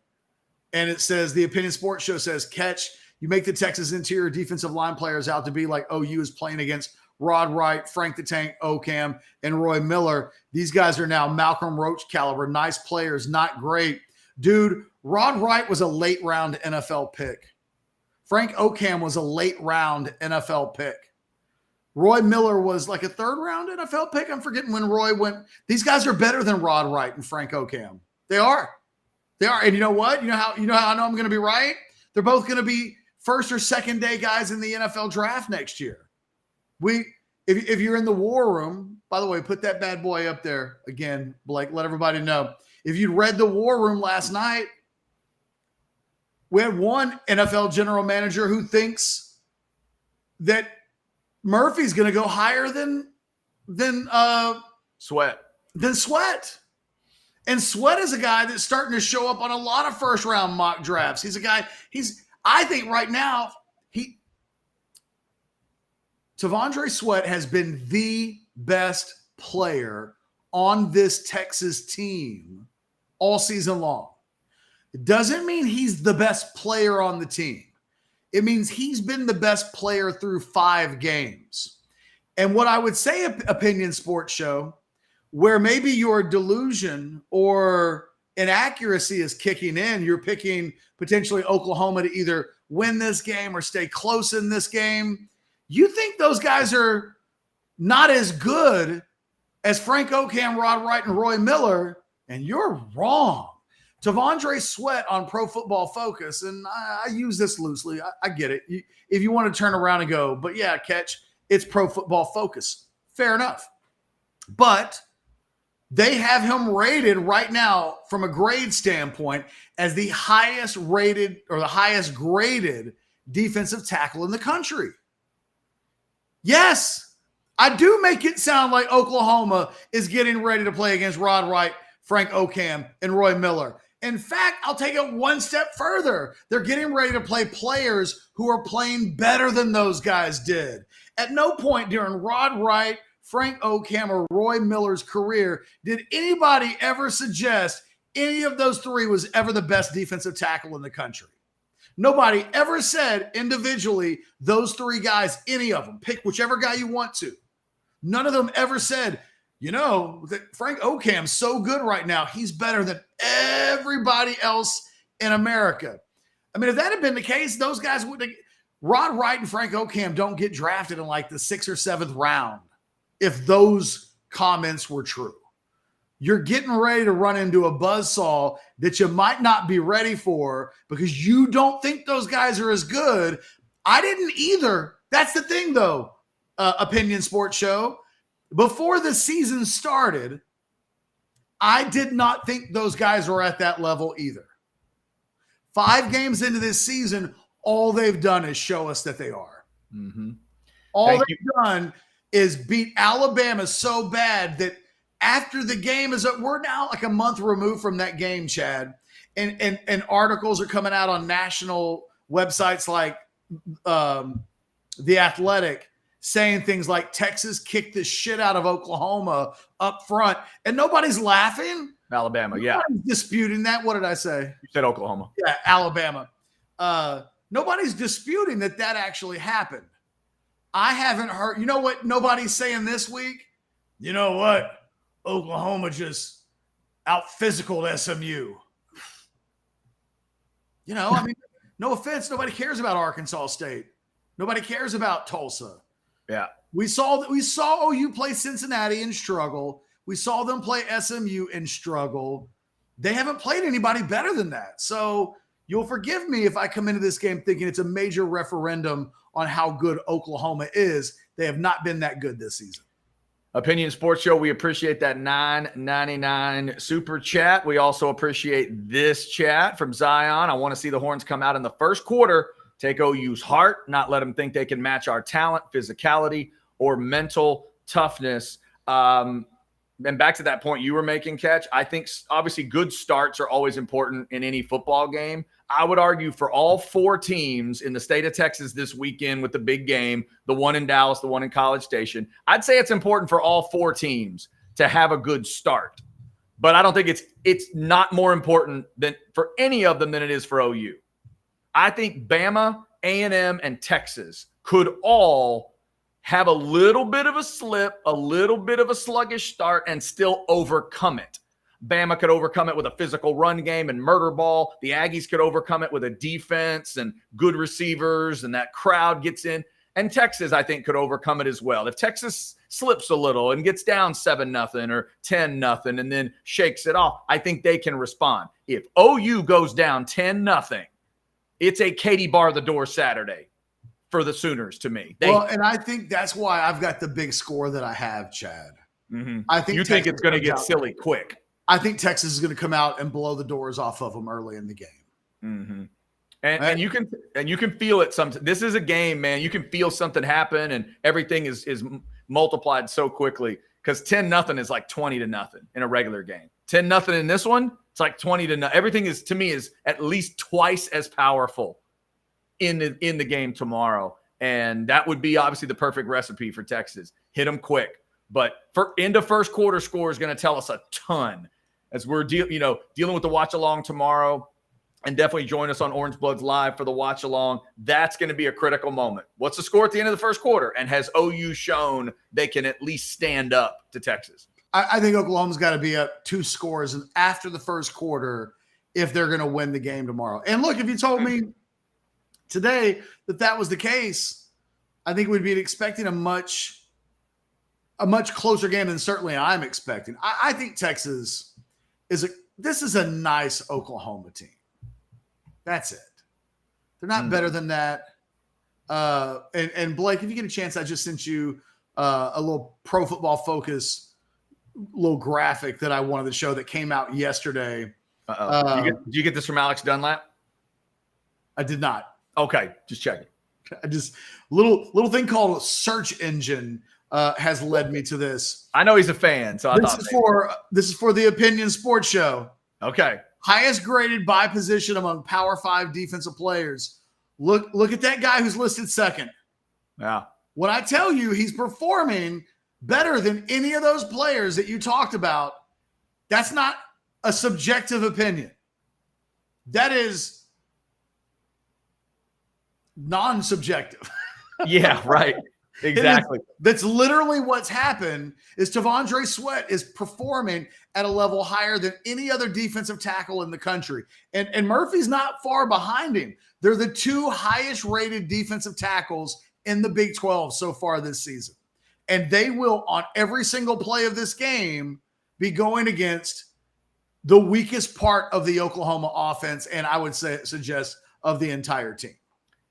And it says, the Opinion Sports Show says, Ketch, you make the Texas interior defensive line players out to be like OU is playing against Rod Wright, Frank the Tank, Ocam, and Roy Miller. These guys are now Malcolm Roach caliber. Nice players, not great. Dude, Rod Wright was a late round NFL pick. Frank Ocam was a late round NFL pick. Roy Miller was like a 3rd round NFL pick. I'm forgetting when Roy went. These guys are better than Rod Wright and Frank Ocam. They are. And you know what? You know how I know I'm going to be right? They're both going to be 1st or 2nd day guys in the NFL draft next year. If you're in the war room, by the way, put that bad boy up there again, Blake, let everybody know. If you read the war room last night, we had one NFL general manager who thinks that Murphy's going to go higher than Sweat. And Sweat is a guy that's starting to show up on a lot of 1st round mock drafts. He's a guy, I think right now, T'Vondre Sweat has been the best player on this Texas team all season long. It doesn't mean he's the best player on the team. It means he's been the best player through 5 games. And what I would say, Opinion Sports Show, where maybe your delusion or inaccuracy is kicking in, you're picking potentially Oklahoma to either win this game or stay close in this game. You think those guys are not as good as Frank Ocam, Rod Wright, and Roy Miller, and you're wrong. T'Vondre Sweat on Pro Football Focus, and I use this loosely. I get it. If you want to turn around and go, but yeah, Ketch, it's Pro Football Focus. Fair enough. But they have him rated right now from a grade standpoint as the highest rated or the highest graded defensive tackle in the country. Yes, I do make it sound like Oklahoma is getting ready to play against Rod Wright, Frank Okam, and Roy Miller. In fact, I'll take it one step further. They're getting ready to play players who are playing better than those guys did. At no point during Rod Wright, Frank Okam, or Roy Miller's career did anybody ever suggest any of those three was ever the best defensive tackle in the country. Nobody ever said individually those three guys, any of them, pick whichever guy you want to. None of them ever said, you know, that Frank Okam's so good right now. He's better than everybody else in America. I mean, if that had been the case, those guys would have. Rod Wright and Frank Okam don't get drafted in like the 6th or 7th round if those comments were true. You're getting ready to run into a buzzsaw that you might not be ready for because you don't think those guys are as good. I didn't either. That's the thing, though, Opinion Sports Show. Before the season started, I did not think those guys were at that level either. 5 games into this season, all they've done is show us that they are. Mm-hmm. All they've done is beat Alabama so bad that after the game is up, we're now like a month removed from that game, Chad. And articles are coming out on national websites like The Athletic saying things like Texas kicked the shit out of Oklahoma up front. And nobody's laughing. Alabama, yeah. Nobody's disputing that. What did I say? You said Oklahoma. Yeah, Alabama. Nobody's disputing that actually happened. I haven't heard. You know what nobody's saying this week? You know what? Oklahoma just out-physicaled SMU. You know, I mean, no offense. Nobody cares about Arkansas State. Nobody cares about Tulsa. Yeah. We saw OU play Cincinnati and struggle. We saw them play SMU and struggle. They haven't played anybody better than that. So you'll forgive me if I come into this game thinking it's a major referendum on how good Oklahoma is. They have not been that good this season. Opinion Sports Show, we appreciate that $9.99 super chat. We also appreciate this chat from Zion. I want to see the Horns come out in the first quarter, take OU's heart, not let them think they can match our talent, physicality, or mental toughness. And back to that point you were making, Ketch, I think obviously good starts are always important in any football game. I would argue for all 4 teams in the state of Texas this weekend with the big game, the one in Dallas, the one in College Station, I'd say it's important for all 4 teams to have a good start. But I don't think it's not more important than for any of them than it is for OU. I think Bama, A&M, and Texas could all have a little bit of a slip, a little bit of a sluggish start, and still overcome it. Bama could overcome it with a physical run game and murder ball. The Aggies could overcome it with a defense and good receivers, and that crowd gets in. And Texas, I think, could overcome it as well. If Texas slips a little and gets down 7-0 or 10-0 and then shakes it off, I think they can respond. If OU goes down 10-0, it's a Katie bar the door Saturday for the Sooners to me. And I think that's why I've got the big score that I have, Chad. Mm-hmm. I think you think it's going to get silly quick. I think Texas is going to come out and blow the doors off of them early in the game. Mm-hmm. And you can feel it. This is a game, man. You can feel something happen, and everything is multiplied so quickly because 10-0 is like 20-0 in a regular game. 10-0 in this one, it's like 20-0. Everything is, to me, is at least twice as powerful in the game tomorrow, and that would be obviously the perfect recipe for Texas. Hit them quick, but into first quarter score is going to tell us a ton as we're dealing with the watch along tomorrow. And definitely join us on Orangebloods Live for the watch along. That's going to be a critical moment. What's the score at the end of the first quarter? And has OU shown they can at least stand up to Texas? I think Oklahoma's got to be up 2 scores after the first quarter if they're going to win the game tomorrow. And look, if you told me today that was the case, I think we'd be expecting a much closer game than certainly I'm expecting. I think Texas this is a nice Oklahoma team. That's it. They're not better than that. And Blake, if you get a chance, I just sent you a little Pro Football Focus little graphic that I wanted to show that came out yesterday. Did you get this from Alex Dunlap? I did not. Okay, just checking. I just little thing called a search engine has led me to this. I know he's a fan, so This is for the Opinion Sports Show. Okay. Highest graded by position among Power 5 defensive players. Look at that guy who's listed second. Yeah. When I tell you he's performing better than any of those players that you talked about, that's not a subjective opinion. That is non-subjective. Yeah, right. Exactly. That's literally what's happened is T'Vondre Sweat is performing at a level higher than any other defensive tackle in the country. And Murphy's not far behind him. They're the 2 highest rated defensive tackles in the Big 12 so far this season. And they will, on every single play of this game, be going against the weakest part of the Oklahoma offense, and I would suggest of the entire team.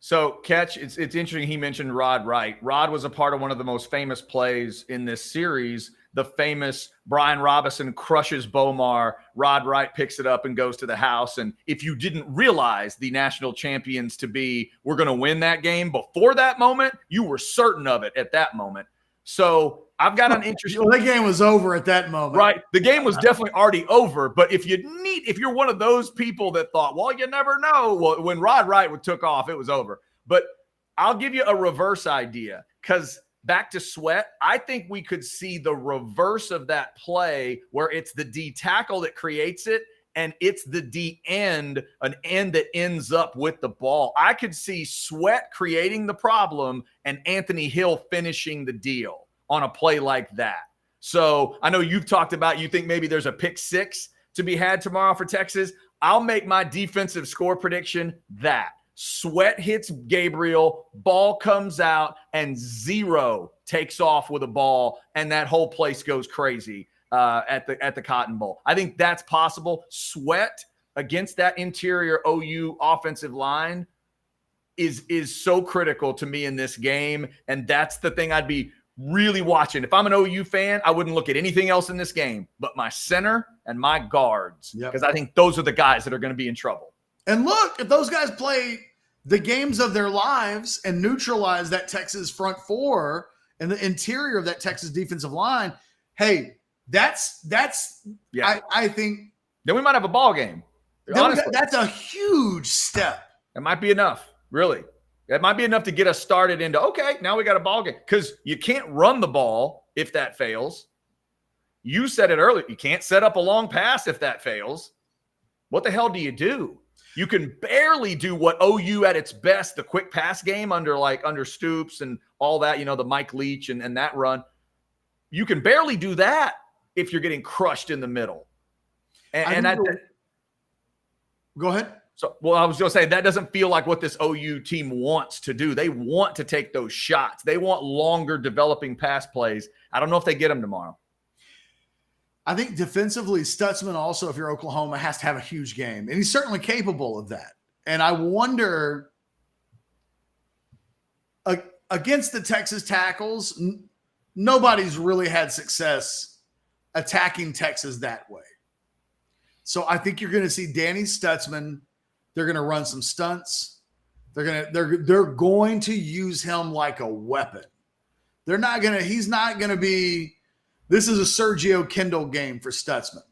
So, Ketch, it's interesting he mentioned Rod Wright. Rod was a part of one of the most famous plays in this series, the famous Brian Robinson crushes Bomar. Rod Wright picks it up and goes to the house. And if you didn't realize the national champions to be, we're going to win that game before that moment, you were certain of it at that moment. So I've got an interesting. Well, the game was over at that moment, right? The game was definitely already over. But if you're one of those people that thought, well, you never know. Well, when Rod Wright took off, it was over. But I'll give you a reverse idea because back to Sweat, I think we could see the reverse of that play where it's the D tackle that creates it and it's the D end, an end that ends up with the ball. I could see Sweat creating the problem and Anthony Hill finishing the deal on a play like that. So I know you've talked about, you think maybe there's a pick 6 to be had tomorrow for Texas. I'll make my defensive score prediction that Sweat hits Gabriel, ball comes out, and 0 takes off with a ball, and that whole place goes crazy at the Cotton Bowl. I think that's possible. Sweat against that interior OU offensive line is so critical to me in this game, and that's the thing I'd be really watching. If I'm an OU fan, I wouldn't look at anything else in this game but my center and my guards because I think those are the guys that are going to be in trouble. And look, if those guys play the games of their lives and neutralize that Texas front 4 and the interior of that Texas defensive line, hey, that's I think then we might have a ball game. Honestly, that's a huge step. It might be enough, really. That might be enough to get us started into, okay, now we got a ball game. Because you can't run the ball if that fails. You said it earlier. You can't set up a long pass if that fails. What the hell do you do? You can barely do what OU at its best, the quick pass game under Stoops and all that, the Mike Leach and that run. You can barely do that if you're getting crushed in the middle. Go ahead. So, well, I was going to say that doesn't feel like what this OU team wants to do. They want to take those shots. They want longer developing pass plays. I don't know if they get them tomorrow. I think defensively, Stutzman also, if you're Oklahoma, has to have a huge game. And he's certainly capable of that. And I wonder, against the Texas tackles, nobody's really had success attacking Texas that way. So I think you're going to see Danny Stutzman. They're going to run some stunts. They're going to use him like a weapon. He's not going to be, this is a Sergio Kendall game for Stutzman.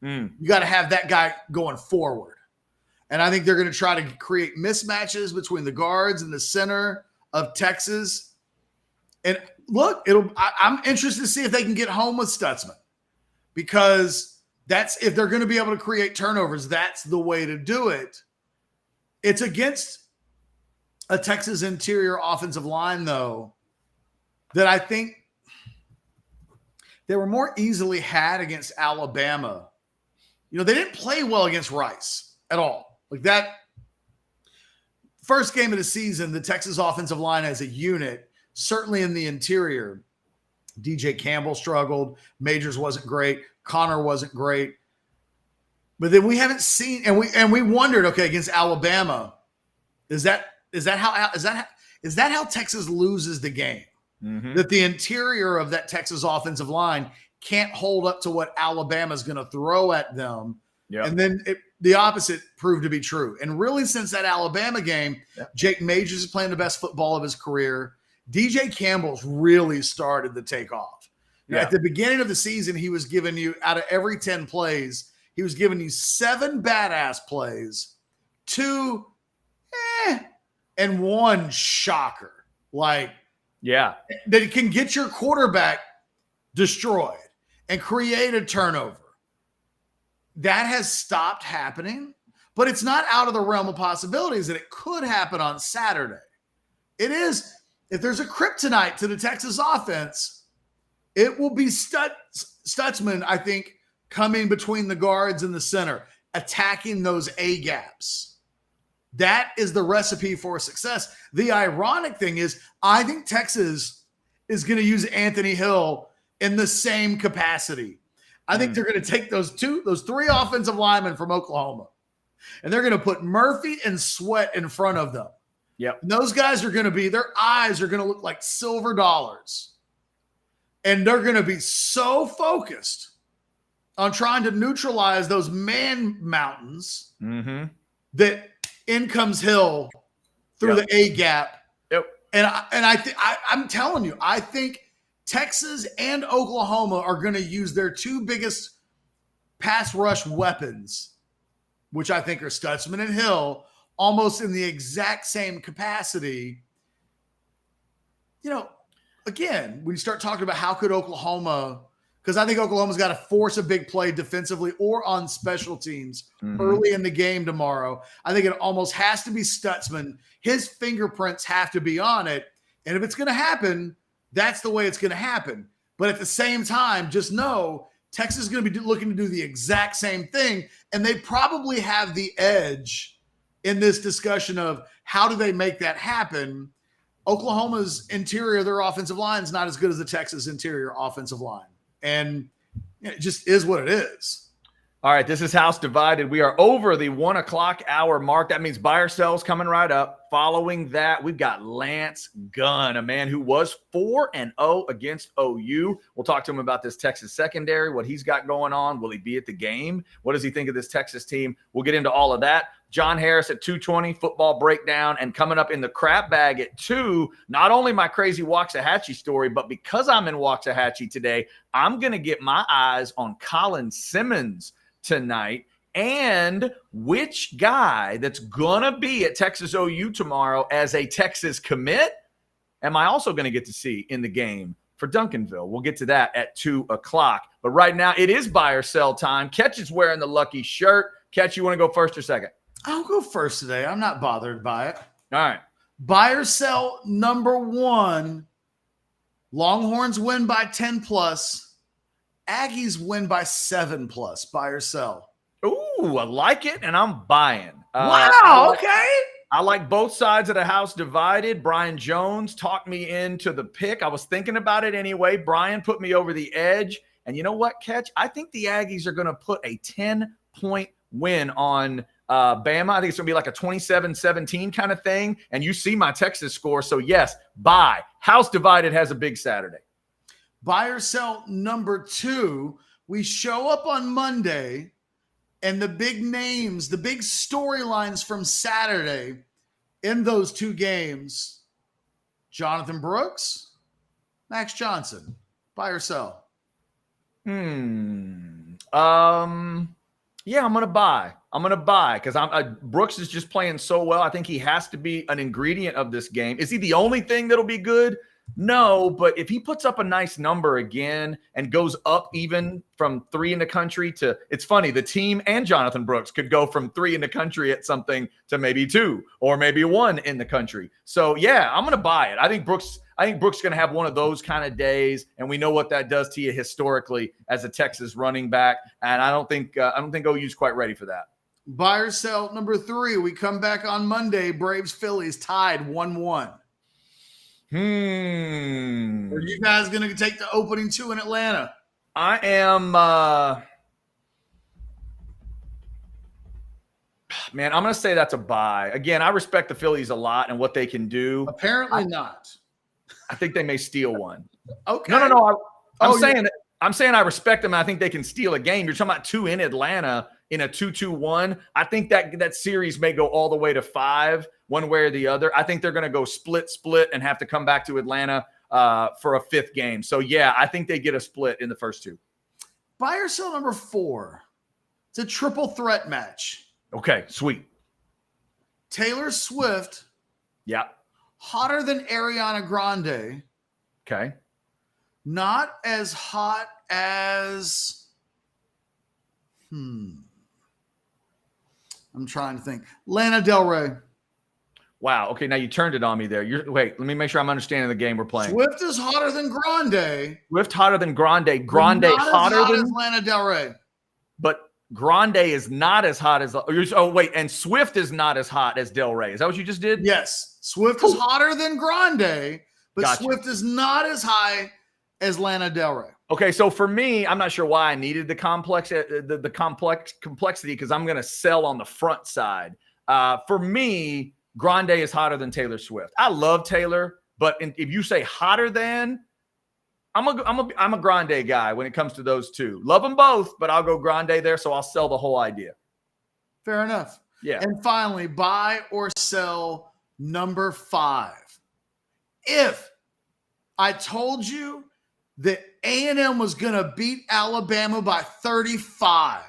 You got to have that guy going forward. And I think they're going to try to create mismatches between the guards and the center of Texas. And look, I'm interested to see if they can get home with Stutzman because if they're going to be able to create turnovers, that's the way to do it. It's against a Texas interior offensive line, though, that I think they were more easily had against Alabama. They didn't play well against Rice at all. Like that first game of the season, the Texas offensive line as a unit, certainly in the interior, DJ Campbell struggled. Majors wasn't great. Connor wasn't great. But then we haven't seen, and we wondered, okay, against Alabama, is that how Texas loses the game? Mm-hmm. That the interior of that Texas offensive line can't hold up to what Alabama's going to throw at them. Yep. And then the opposite proved to be true. And really, since that Alabama game, Jake Majors is playing the best football of his career. DJ Campbell's really started to take off. At the beginning of the season, he was giving you, out of every 10 plays, he was giving you 7 badass plays, 2 and 1 shocker. That can get your quarterback destroyed and create a turnover. That has stopped happening, but it's not out of the realm of possibilities that it could happen on Saturday. It is. If there's a kryptonite to the Texas offense, it will be Stutzman, I think, coming between the guards and the center, attacking those A gaps. That is the recipe for success. The ironic thing is, I think Texas is going to use Anthony Hill in the same capacity. I think they're going to take those 3 offensive linemen from Oklahoma, and they're going to put Murphy and Sweat in front of them. Yep. And those guys are going to be, their eyes are going to look like silver dollars. And they're going to be so focused on trying to neutralize those man mountains that in comes Hill through the A gap. Yep. And I'm telling you, I think Texas and Oklahoma are going to use their 2 biggest pass rush weapons, which I think are Stutzman and Hill, almost in the exact same capacity. Again, when you start talking about how could Oklahoma, because I think Oklahoma's got to force a big play defensively or on special teams early in the game tomorrow. I think it almost has to be Stutzman. His fingerprints have to be on it. And if it's going to happen, that's the way it's going to happen. But at the same time, just know Texas is going to be looking to do the exact same thing. And they probably have the edge in this discussion of how do they make that happen. Oklahoma's interior, their offensive line is not as good as the Texas interior offensive line. And it just is what it is. All right, this is House Divided. We are over the 1 o'clock hour mark. That means buy or sell's coming right up. Following that, we've got Lance Gunn, a man who was 4-0 against OU. We'll talk to him about this Texas secondary, what he's got going on. Will he be at the game? What does he think of this Texas team? We'll get into all of that. John Harris at 2:20, football breakdown, and coming up in the crap bag at 2, not only my crazy Waxahachie story, but because I'm in Waxahachie today, I'm going to get my eyes on Colin Simmons tonight and which guy that's going to be at Texas OU tomorrow as a Texas commit am I also going to get to see in the game for Duncanville. We'll get to that at 2 o'clock. But right now it is buy or sell time. Ketch is wearing the lucky shirt. Ketch, you want to go first or second? I'll go first today. I'm not bothered by it. All right. Buy or sell number 1. Longhorns win by 10+. Aggies win by 7+. Buy or sell. Ooh, I like it, and I'm buying. Wow, okay. I like both sides of the house divided. Brian Jones talked me into the pick. I was thinking about it anyway. Brian put me over the edge. And you know what, Ketch? I think the Aggies are going to put a 10-point win on Bama. I think it's going to be like a 27-17 kind of thing. And you see my Texas score. So, yes, buy. House divided has a big Saturday. Buy or sell number 2. We show up on Monday, and the big names, the big storylines from Saturday in those 2 games, Jonathan Brooks, Max Johnson. Buy or sell? Yeah, I'm going to buy. I'm going to buy because Brooks is just playing so well. I think he has to be an ingredient of this game. Is he the only thing that'll be good? No, but if he puts up a nice number again and goes up even from 3 in the country to, it's funny, the team and Jonathan Brooks could go from 3 in the country at something to maybe 2 or maybe 1 in the country. So yeah, I'm going to buy it. I think Brooks is going to have one of those kind of days, and we know what that does to you historically as a Texas running back. And I don't think OU's quite ready for that. Buy or sell number 3. We come back on Monday. Braves Phillies tied 1-1. Are you guys going to take the opening 2 in Atlanta? I am. Man, I'm going to say that's a buy. Again, I respect the Phillies a lot and what they can do. Apparently not. I think they may steal one. Okay. No. I'm saying I respect them. And I think they can steal a game. You're talking about 2 in Atlanta in a 2-2-1. I think that series may go all the way to 5, one way or the other. I think they're going to go split and have to come back to Atlanta for a 5th game. So, yeah, I think they get a split in the first 2. Buy or sell number 4. It's a triple threat match. Okay, sweet. Taylor Swift. Yeah. Hotter than Ariana Grande. Okay. Not as hot as I'm trying to think. Lana Del Rey. Wow. Okay, now you turned it on me there. Wait, let me make sure I'm understanding the game we're playing. Swift is hotter than Grande. Swift hotter than Grande. Grande hotter than Lana Del Rey. But Grande is not as hot as and Swift is not as hot as Del Rey. Is that what you just did? Yes. Swift is hotter than Grande, but Gotcha. Swift is not as high as Lana Del Rey. Okay, so for me, I'm not sure why I needed the complexity because I'm going to sell on the front side. For me, Grande is hotter than Taylor Swift. I love Taylor, but if you say hotter than, I'm a Grande guy when it comes to those two. Love them both, but I'll go Grande there, so I'll sell the whole idea. Fair enough. Yeah. And finally, buy or sell number 5. If I told you that A&M was going to beat Alabama by 35,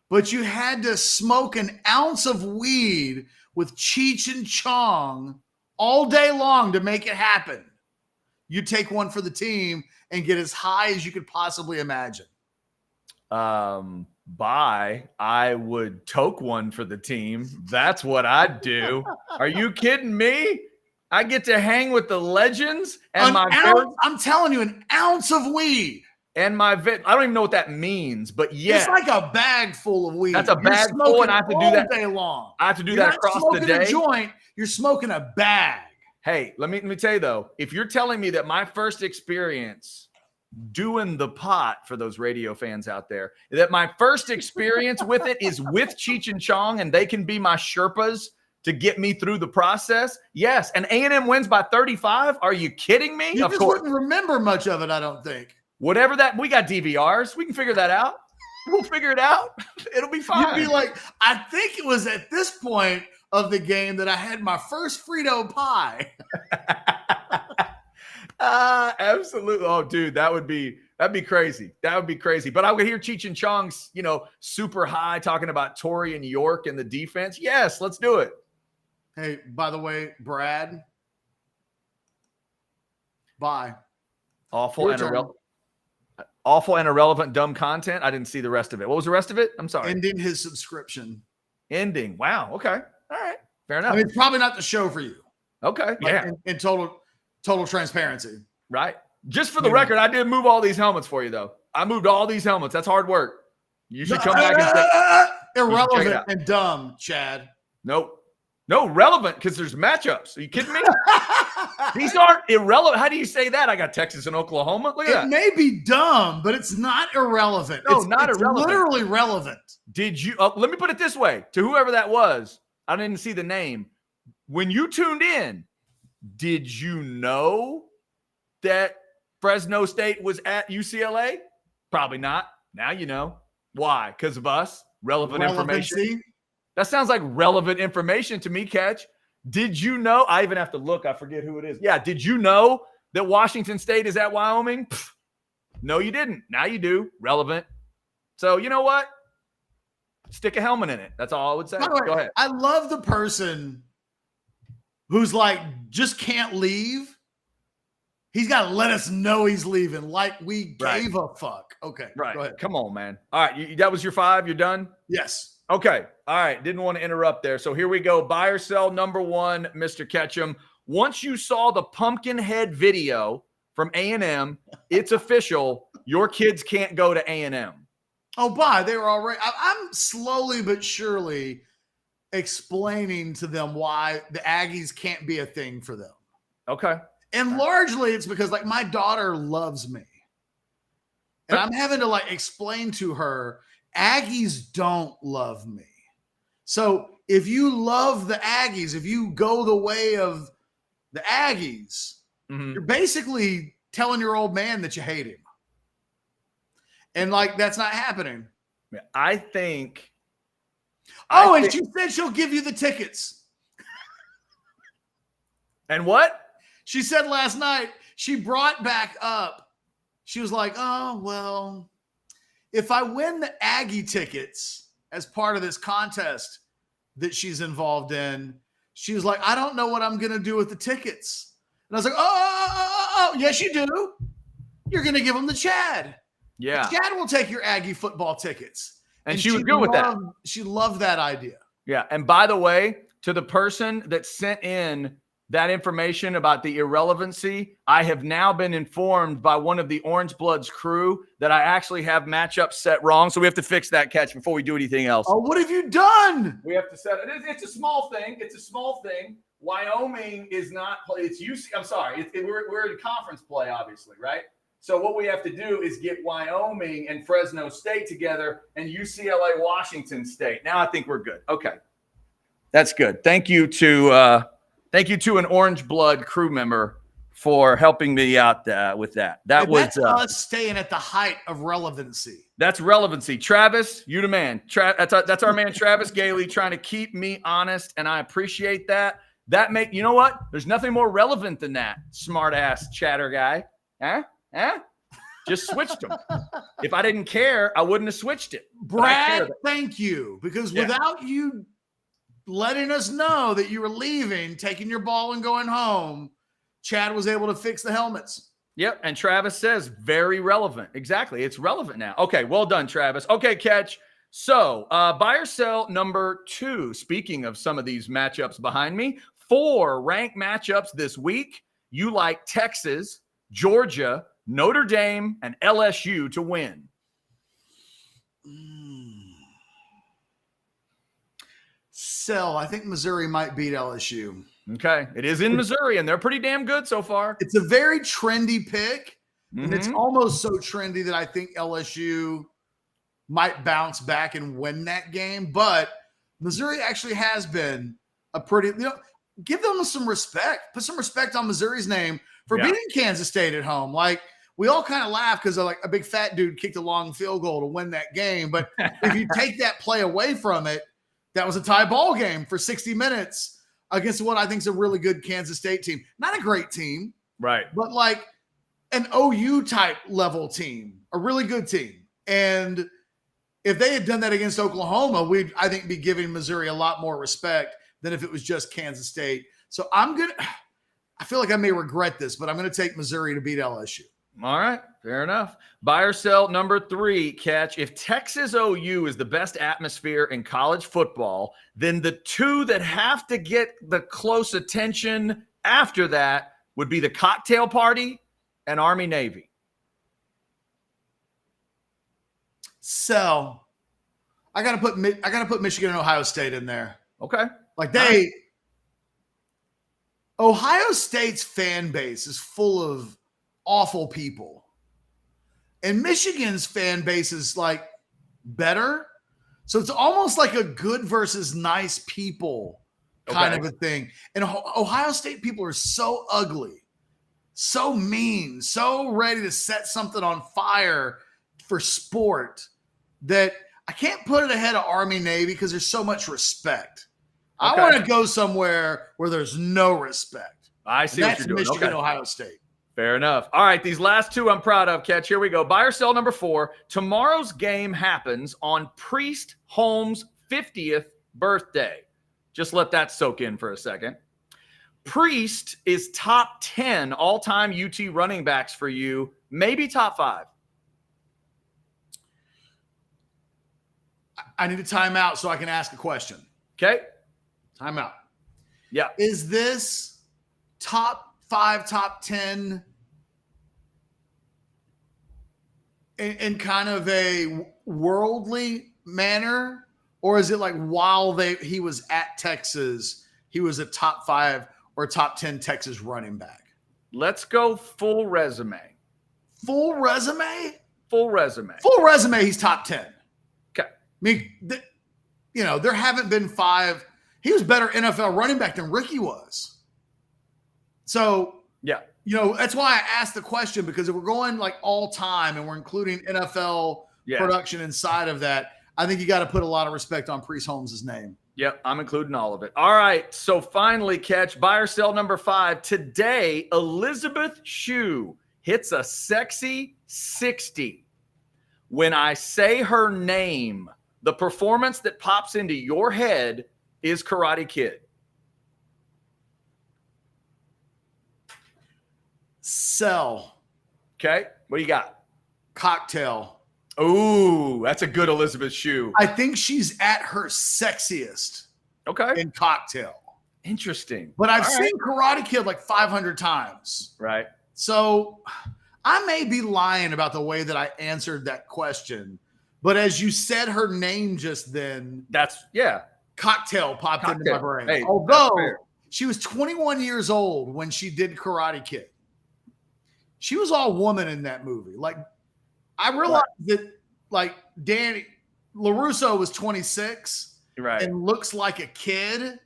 but you had to smoke an ounce of weed with Cheech and Chong all day long to make it happen, you take one for the team and get as high as you could possibly imagine. I would toke one for the team. That's what I'd do. Are you kidding me? I get to hang with the legends and I'm telling you, an ounce of weed. And I don't even know what that means, but yeah. It's like a bag full of weed. That's a bag full, and I have to do that all day long. I have to do that across the day. You're not smoking a joint, you're smoking a bag. Hey, let me tell you though, if you're telling me that my first experience doing the pot, for those radio fans out there, that my first experience with it is with Cheech and Chong and they can be my Sherpas to get me through the process, yes. And A&M wins by 35? Are you kidding me? You just wouldn't remember much of it, I don't think. Whatever that, we got DVRs. We can figure that out. We'll figure it out. It'll be fine. You'd be like, I think it was at this point of the game that I had my first Frito pie. Absolutely. Oh, dude, that'd be crazy. That would be crazy. But I would hear Cheech and Chong's, super high talking about Torrey and York and the defense. Yes, let's do it. Hey, by the way, Brad, bye. Awful and irrelevant dumb content. I didn't see the rest of it. What was the rest of it? I'm sorry. Ending his subscription. Ending. Wow. Okay. All right. Fair enough. I mean, it's probably not the show for you. Okay. Yeah. In total transparency. Right. Just for the record, I did move all these helmets for you, though. I moved all these helmets. That's hard work. You should come back and say irrelevant and dumb, Chad. Nope. No, relevant because there's matchups. Are you kidding me? These aren't irrelevant. How do you say that? I got Texas and Oklahoma. Look at that. It may be dumb, but it's not irrelevant. No, it's irrelevant. Literally relevant. Did you? Let me put it this way to whoever that was. I didn't see the name. When you tuned in, did you know that Fresno State was at UCLA? Probably not. Now you know. Why? Because of us. Relevant information. That sounds like relevant information to me, Ketch. Did you know? I even have to look. I forget who it is. Yeah. Did you know that Washington State is at Wyoming? Pfft. No, you didn't. Now you do. Relevant. So you know what? Stick a helmet in it. That's all I would say. Go ahead. I love the person who's like, just can't leave. He's got to let us know he's leaving like we gave a fuck. Okay. Right. Go ahead. Come on, man. All right. That was your 5. You're done? Yes. Okay. All right. Didn't want to interrupt there. So here we go. Buy or sell number 1, Mr. Ketchum. Once you saw the pumpkin head video from A&M, it's official. Your kids can't go to A&M. Oh, bye. They were already. I'm slowly but surely explaining to them why the Aggies can't be a thing for them. Okay. And largely it's because like my daughter loves me. And I'm having to like explain to her, Aggies don't love me. So if you love the Aggies, if you go the way of the Aggies, you're basically telling your old man that you hate him. And like, that's not happening. I think. And she said she'll give you the tickets. And what? She said last night, she brought back up, she was like, oh, well, if I win the Aggie tickets as part of this contest that she's involved in, she was like, I don't know what I'm going to do with the tickets. And I was like, oh, yes, you do. You're going to give them to Chad. Yeah. Chad will take your Aggie football tickets. And she was good with that. She loved that idea. Yeah. And by the way, to the person that sent in that information about the irrelevancy, I have now been informed by one of the Orangebloods crew that I actually have matchups set wrong. So we have to fix that, Ketch, before we do anything else. Oh, what have you done? We have to set it. It's a small thing. It's a small thing. Wyoming is not play. It's UC. I'm sorry. We're in conference play, obviously, right? So what we have to do is get Wyoming and Fresno State together and UCLA Washington State. Now I think we're good. Okay. That's good. Thank you to an Orange Blood crew member for helping me out with that. That's us staying at the height of relevancy. That's relevancy. Travis, you the man. That's our man, Travis Gailey, trying to keep me honest, and I appreciate that. You know what? There's nothing more relevant than that, smart ass chatter guy. Huh? Just switched them. If I didn't care, I wouldn't have switched it. Brad, thank you. Because without you letting us know that you were leaving, taking your ball and going home, Chad was able to fix the helmets. Yep. And Travis says very relevant. Exactly. It's relevant now. Okay. Well done, Travis. Okay, Ketch. So buy or sell number 2. Speaking of some of these matchups behind me, 4 ranked matchups this week. You like Texas, Georgia, Notre Dame, and LSU to win. Sell. I think Missouri might beat LSU. Okay. It is in Missouri, and they're pretty damn good so far. It's a very trendy pick, and it's almost so trendy that I think LSU might bounce back and win that game. But Missouri actually has been a pretty, give them some respect. Put some respect on Missouri's name for beating Kansas State at home. Like, we all kind of laugh because like a big fat dude kicked a long field goal to win that game. But if you take that play away from it, that was a tie ball game for 60 minutes against what I think is a really good Kansas State team. Not a great team, right? But like an OU type level team, a really good team. And if they had done that against Oklahoma, we'd, I think, be giving Missouri a lot more respect than if it was just Kansas State. So I feel like I may regret this, but I'm going to take Missouri to beat LSU. All right. Fair enough. Buy or sell number 3, Ketch. If Texas OU is the best atmosphere in college football, then the 2 that have to get the close attention after that would be the cocktail party and Army Navy. So I gotta put Michigan and Ohio State in there. Okay. Like Ohio State's fan base is full of awful people. And Michigan's fan base is like better. So it's almost like a good versus nice people kind of a thing. And Ohio State people are so ugly, so mean, so ready to set something on fire for sport that I can't put it ahead of Army Navy because there's so much respect. I want to go somewhere where there's no respect. I see what you're doing. That's Michigan, Ohio State. Fair enough. All right, these last 2 I'm proud of, Ketch. Here we go. Buy or sell number 4. Tomorrow's game happens on Priest Holmes' 50th birthday. Just let that soak in for a second. Priest is top 10 all-time UT running backs for you, maybe top 5. I need a timeout so I can ask a question. Okay. Timeout. Yeah. Is this top 5, top 10 in kind of a worldly manner? Or is it like while he was at Texas, he was a top 5 or top 10 Texas running back? Let's go full resume. Full resume? Full resume. Full resume, he's top 10. Okay. I mean, there haven't been 5. He was better NFL running back than Ricky was. So, yeah. That's why I asked the question, because if we're going like all time and we're including NFL production inside of that, I think you got to put a lot of respect on Priest Holmes' name. Yep, I'm including all of it. All right, so finally, Ketch, buy or sell number 5. Today, Elizabeth Shue hits a sexy 60. When I say her name, the performance that pops into your head is Karate Kid. Sell. Okay, what do you got? Cocktail. Ooh, that's a good Elizabeth Shue. I think she's at her sexiest in Cocktail. Interesting. But I've seen Karate Kid like 500 times. Right. So I may be lying about the way that I answered that question. But as you said her name just then, Cocktail popped into my brain. Hey, although she was 21 years old when she did Karate Kid. She was all woman in that movie. Like, I realized that, like, Danny LaRusso was 26 and looks like a kid.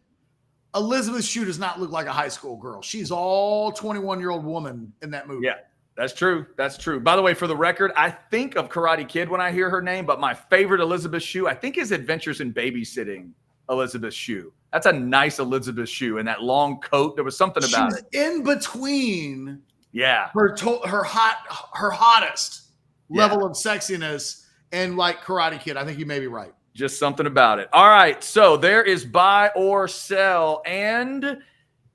Elizabeth Shue does not look like a high school girl. She's all 21-year-old woman in that movie. Yeah, that's true. That's true. By the way, for the record, I think of Karate Kid when I hear her name, but my favorite Elizabeth Shue, I think, is Adventures in Babysitting Elizabeth Shue. That's a nice Elizabeth Shue. And that long coat, there was something about it. In between her hottest level of sexiness and like Karate Kid. I think you may be right. Just something about it. All right. So there is buy or sell. And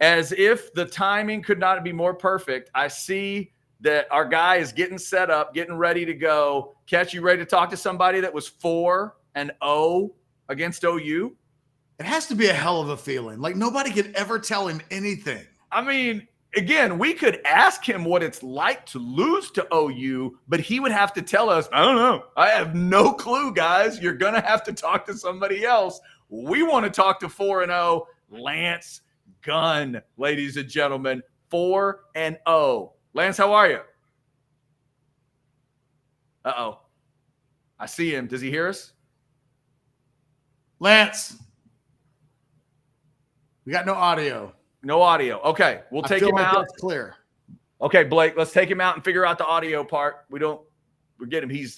as if the timing could not be more perfect, I see that our guy is getting set up, getting ready to go. Ketch, you ready to talk to somebody that was 4-0 against OU? It has to be a hell of a feeling. Like, nobody could ever tell him anything. I mean, again, we could ask him what it's like to lose to OU, but he would have to tell us, I don't know. I have no clue, guys. You're going to have to talk to somebody else. We want to talk to 4-0 Lance Gunn, ladies and gentlemen. 4-0. Lance, how are you? Uh-oh. I see him. Does he hear us? Lance. We got no audio. No audio. Okay, we'll take him out. That's clear. Okay, Blake, let's take him out and figure out the audio part. We get him.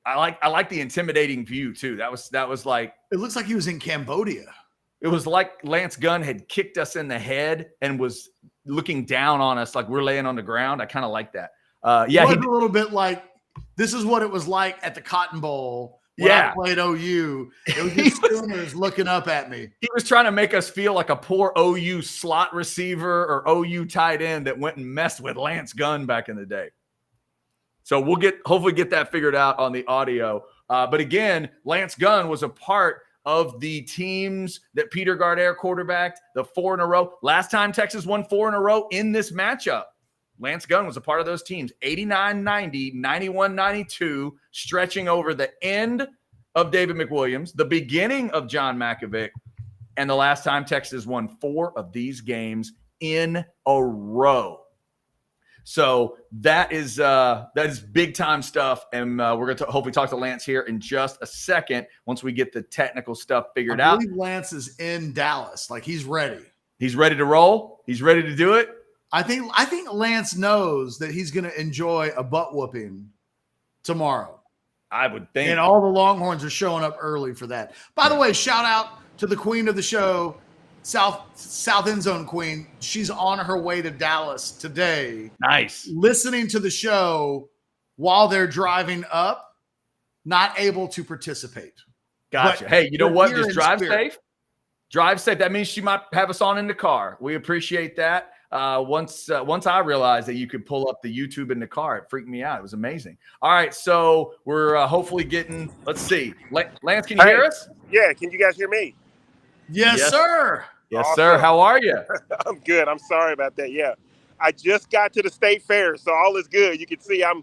I like the intimidating view too. That was like, it looks like he was in Cambodia. It was like Lance Gunn had kicked us in the head and was looking down on us like we're laying on the ground. I kind of like that. He was a little bit like, this is what it was like at the Cotton Bowl. When I played OU, it was just Sooners looking up at me. He was trying to make us feel like a poor OU slot receiver or OU tight end that went and messed with Lance Gunn back in the day. So we'll hopefully get that figured out on the audio. But again, Lance Gunn was a part of the teams that Peter Gardere quarterbacked, the 4 in a row. Last time Texas won 4 in a row in this matchup, Lance Gunn was a part of those teams. 89-90, 91-92, stretching over the end of David McWilliams, the beginning of John Makovic, and the last time Texas won 4 of these games in a row. So that is big time stuff, and we're going to hopefully talk to Lance here in just a second once we get the technical stuff figured out. I believe Lance is in Dallas, like he's ready. He's ready to roll. He's ready to do it. I think Lance knows that he's going to enjoy a butt whooping tomorrow. I would think. And all the Longhorns are showing up early for that. By the way, shout out to the queen of the show, South End Zone Queen. She's on her way to Dallas today. Nice. Listening to the show while they're driving up, not able to participate. Gotcha. Hey, you know what? Just drive safe. Drive safe. That means she might have us on in the car. We appreciate that. Once I realized that you could pull up the YouTube in the car, it freaked me out. It was amazing. All right, so we're hopefully getting. Let's see, Lance, can you hear us? Yeah, can you guys hear me? Yes, sir. Yes, awesome. Sir. How are you? I'm good. I'm sorry about that. Yeah, I just got to the state fair, so all is good. You can see I'm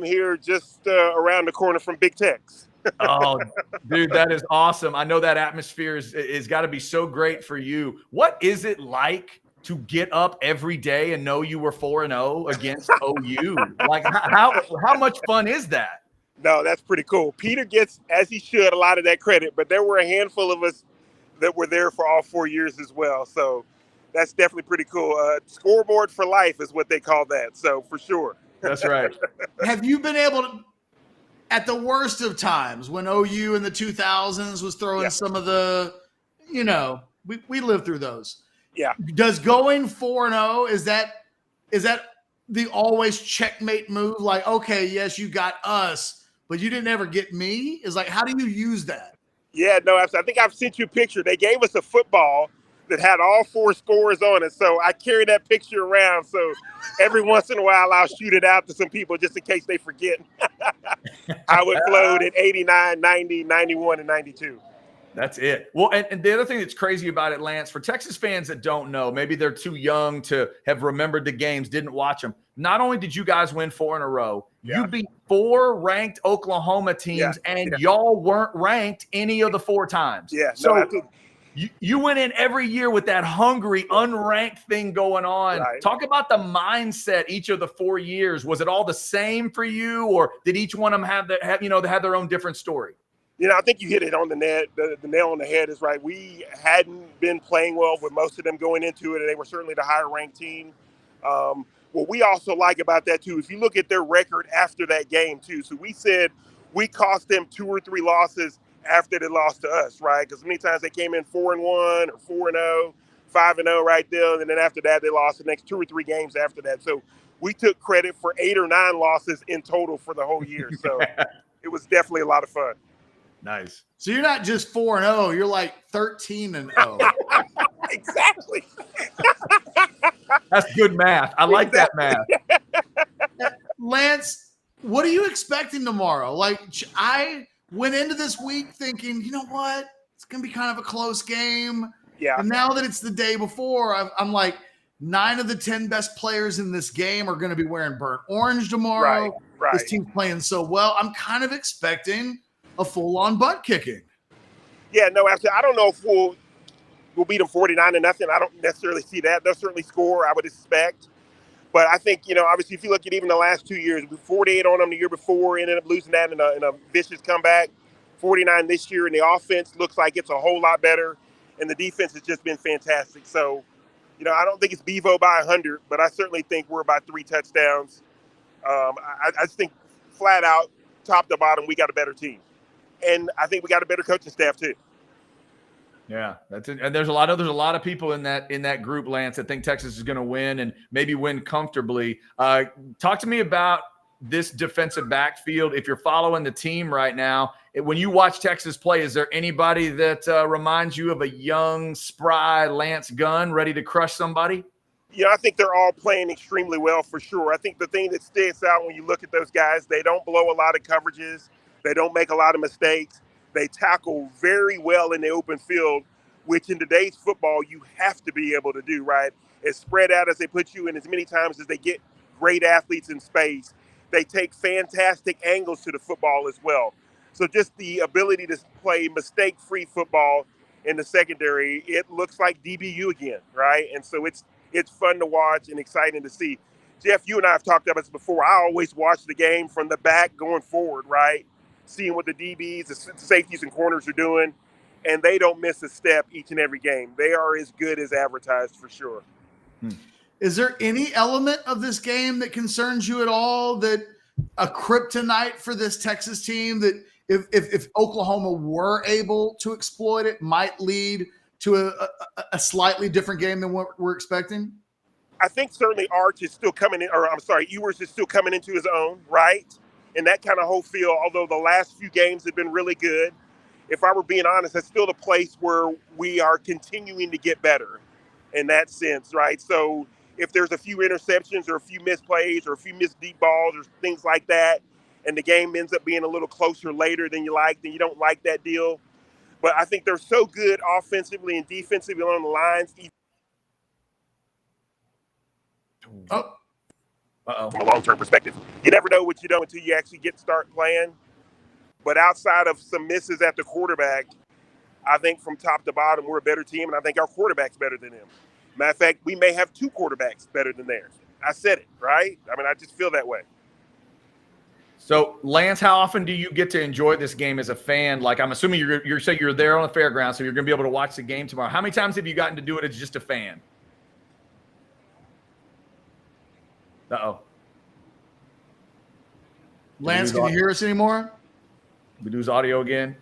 here just around the corner from Big Tex. Oh, dude, that is awesome. I know that atmosphere is got to be so great for you. What is it like to get up every day and know you were 4-0 against OU? Like, how much fun is that? No, that's pretty cool. Peter gets, as he should, a lot of that credit, but there were a handful of us that were there for all 4 years as well. So that's definitely pretty cool. Scoreboard for life is what they call that. So for sure. That's right. Have you been able to at the worst of times when OU in the 2000s was throwing some of the, we lived through those. Yeah. Does going 4-0, is that the always checkmate move? Like, okay, yes, you got us, but you didn't ever get me? Is like, how do you use that? Yeah, no, I think I've sent you a picture. They gave us a football that had all 4 scores on it. So I carry that picture around. So every once in a while, I'll shoot it out to some people just in case they forget how it flowed in 89, 90, 91, and 92. That's it. Well, and the other thing that's crazy about it, Lance, for Texas fans that don't know, maybe they're too young to have remembered the games, didn't watch them. Not only did you guys win 4 in a row, you beat 4 ranked Oklahoma teams, and y'all weren't ranked any of the 4 times. Yeah. So you went in every year with that hungry, unranked thing going on. Right. Talk about the mindset each of the 4 years. Was it all the same for you, or did each one of them have their own different story? I think you hit it on the net. The nail on the head is right. We hadn't been playing well with most of them going into it, and they were certainly the higher ranked team. What we also like about that, too, if you look at their record after that game, too. So we said we cost them 2 or 3 losses after they lost to us, right? Because many times they came in 4-1 or 4-0, 5-0 right there. And then after that, they lost the next 2 or 3 games after that. So we took credit for 8 or 9 losses in total for the whole year. So it was definitely a lot of fun. Nice. So you're not just 4-0, you're like 13-0. Exactly. That's good math. I like that math. Lance, what are you expecting tomorrow? Like, I went into this week thinking, you know what? It's going to be kind of a close game. Yeah. And now that it's the day before, I'm like, 9 of the 10 best players in this game are going to be wearing burnt orange tomorrow. Right. This team's playing so well. I'm kind of expecting a full-on butt kicking. Yeah, no, actually, I don't know if we'll beat them 49-0. I don't necessarily see that. They'll certainly score, I would expect. But I think, obviously, if you look at even the last 2 years, we 48 on them the year before, ended up losing that in a vicious comeback. 49 this year, and the offense looks like it's a whole lot better, and the defense has just been fantastic. So, I don't think it's Bevo by 100, but I certainly think we're about 3 touchdowns. I just think flat out, top to bottom, we got a better team. And I think we got a better coaching staff too. Yeah, that's it. And there's a lot of people in that group, Lance, that think Texas is going to win and maybe win comfortably. Talk to me about this defensive backfield. If you're following the team right now, when you watch Texas play, is there anybody that reminds you of a young, spry Lance Gunn ready to crush somebody? I think they're all playing extremely well for sure. I think the thing that sticks out when you look at those guys, they don't blow a lot of coverages. They don't make a lot of mistakes. They tackle very well in the open field, which in today's football you have to be able to do, right? As spread out as they put you in, as many times as they get great athletes in space, they take fantastic angles to the football as well. So just the ability to play mistake-free football in the secondary, it looks like DBU again, right? And so it's fun to watch and exciting to see. Jeff, you and I have talked about this before. I always watch the game from the back going forward, right? Seeing what the DBs, the safeties and corners are doing, and they don't miss a step each and every game. They are as good as advertised for sure. Is there any element of this game that concerns you at all, that a kryptonite for this Texas team, that if Oklahoma were able to exploit it, might lead to a slightly different game than what we're expecting? I think certainly Arch is still coming in, Ewers is still coming into his own, right? And that kind of whole feel, although the last few games have been really good, if I were being honest, that's still the place where we are continuing to get better in that sense, right? So if there's a few interceptions or a few misplays or a few missed deep balls or things like that, and the game ends up being a little closer later than you like, then you don't like that deal. But I think they're so good offensively and defensively on the lines. From a long-term perspective, you never know what you know until you actually start playing. But outside of some misses at the quarterback, I think from top to bottom, we're a better team, and I think our quarterback's better than them. Matter of fact, we may have 2 quarterbacks better than theirs. I said it, right? I mean, I just feel that way. So, Lance, how often do you get to enjoy this game as a fan? Like, I'm assuming you're saying you're there on the fairgrounds, so you're going to be able to watch the game tomorrow. How many times have you gotten to do it as just a fan? Uh-oh. Lance, can you hear us anymore? We lose audio again.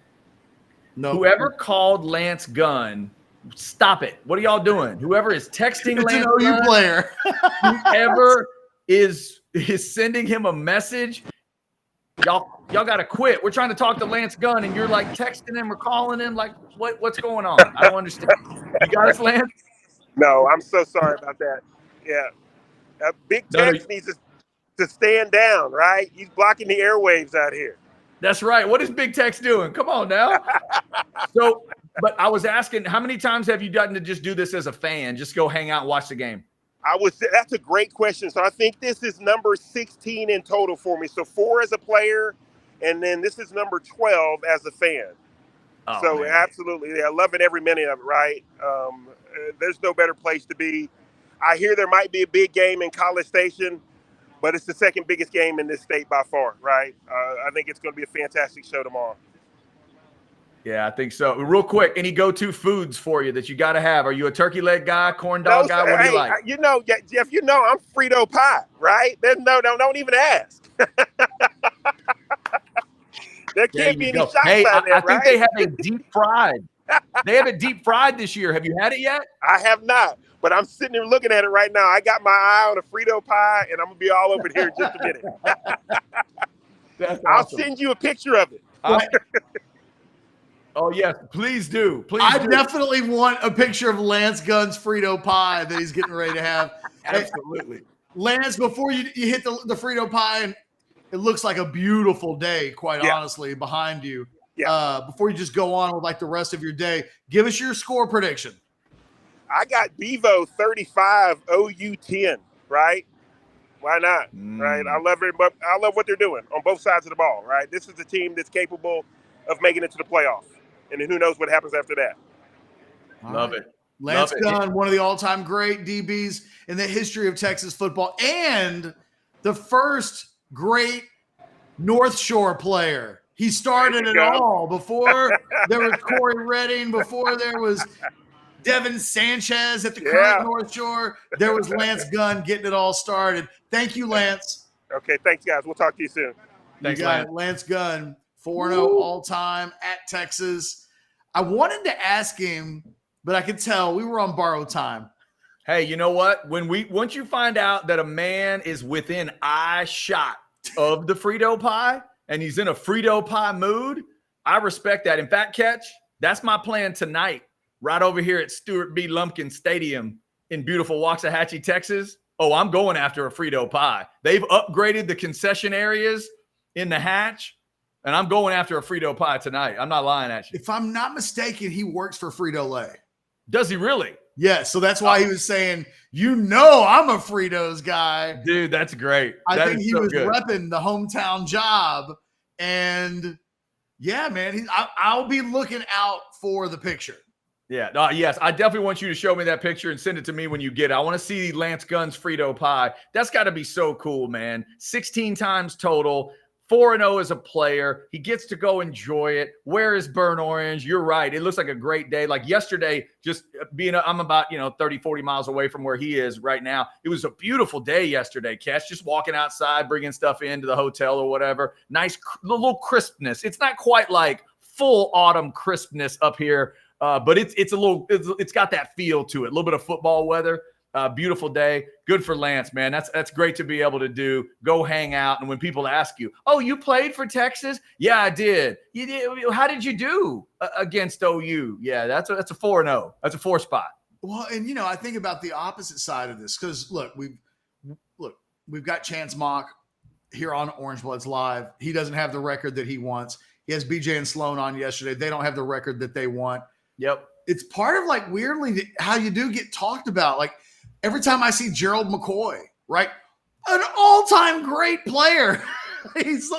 No. Whoever called Lance Gunn, stop it. What are y'all doing? Whoever is texting It's Lance an OU Gunn, player. whoever is sending him a message, y'all got to quit. We're trying to talk to Lance Gunn, and you're like texting him or calling him. Like, what's going on? I don't understand. You got us, Lance? No, I'm so sorry about that. Yeah. Big No, Tex needs to stand down, right? He's blocking the airwaves out here. that's right. What is Big Tex doing? Come on now. So, but I was asking, how many times have you gotten to just do this as a fan? Just go hang out and watch the game? That's a great question. So I think this is number 16 in total for me. So 4 as a player, and then this is number 12 as a fan. Oh, so man. absolutely, I love it every minute of it, right? There's no better place to be. I hear there might be a big game in College Station, but it's the second biggest game in this state by far, right? I think it's going to be a fantastic show tomorrow. Yeah, I think so. Real quick, any go-to foods for you that you got to have? Are you a turkey leg guy, corn dog guy? What do you like? Jeff, I'm Frito pie, right? Don't even ask. There can't be any shots out there, I think they have a deep fried. They have it deep fried this year. Have you had it yet? I have not, but I'm sitting here looking at it right now. I got my eye on a Frito pie, and I'm going to be all over here in just a minute. That's awesome. I'll send you a picture of it. Oh, yes. Please do. I definitely want a picture of Lance Gunn's Frito pie that he's getting ready to have. Absolutely. Lance, before you hit the Frito pie, and it looks like a beautiful day, quite honestly, behind you. Yeah. Before you just go on with like the rest of your day, give us your score prediction. I got Bevo 35, OU 10, right? Why not? Right? I love it, but I love what they're doing on both sides of the ball, right? This is a team that's capable of making it to the playoffs. And then who knows what happens after that. Love it. Lance Gunn, one of the all-time great DBs in the history of Texas football, and the first great North Shore player. He started it all before there was Corey Redding, before there was Devin Sanchez at the current North Shore. There was Lance Gunn getting it all started. Thank you, Lance. Okay, thanks, guys. We'll talk to you soon. Thanks, Lance Gunn, 4-0 all-time at Texas. I wanted to ask him, but I could tell we were on borrowed time. Hey, you know what? Once you find out that a man is within eye shot of the Frito pie and he's in a Frito pie mood, I respect that. In fact, Ketch, that's my plan tonight, right over here at Stuart B. Lumpkin Stadium in beautiful Waxahachie, Texas. Oh, I'm going after a Frito pie. They've upgraded the concession areas in the hatch, and I'm going after a Frito pie tonight. I'm not lying at you. If I'm not mistaken, he works for Frito-Lay. Does he really? Yeah, so that's why he was saying, I'm a Fritos guy. Dude, that's great. I think he was repping the hometown job. And yeah, man, I'll be looking out for the picture. Yeah, yes, I definitely want you to show me that picture and send it to me when you get it. I want to see Lance Gunn's Frito pie. That's got to be so cool, man. 16 times total. 4-0 as a player. He gets to go enjoy it. Wear his burnt orange. You're right. It looks like a great day. Like yesterday, just I'm about, 30, 40 miles away from where he is right now. It was a beautiful day yesterday, Ketch. Just walking outside, bringing stuff into the hotel or whatever. Nice little crispness. It's not quite like full autumn crispness up here, but it's got that feel to it. A little bit of football weather. Beautiful day. Good for Lance, man. That's great to be able to do. Go hang out. And when people ask you, oh, you played for Texas? Yeah, I did. You did. How did you do against OU? Yeah, that's a 4-0. That's a 4 spot. Well, and I think about the opposite side of this because look, we've got Chance Mock here on Orangebloods Live. He doesn't have the record that he wants. He has BJ and Sloan on yesterday. They don't have the record that they want. Yep. It's part of like weirdly how you do get talked about. Like every time I see Gerald McCoy, right? An all-time great player. He's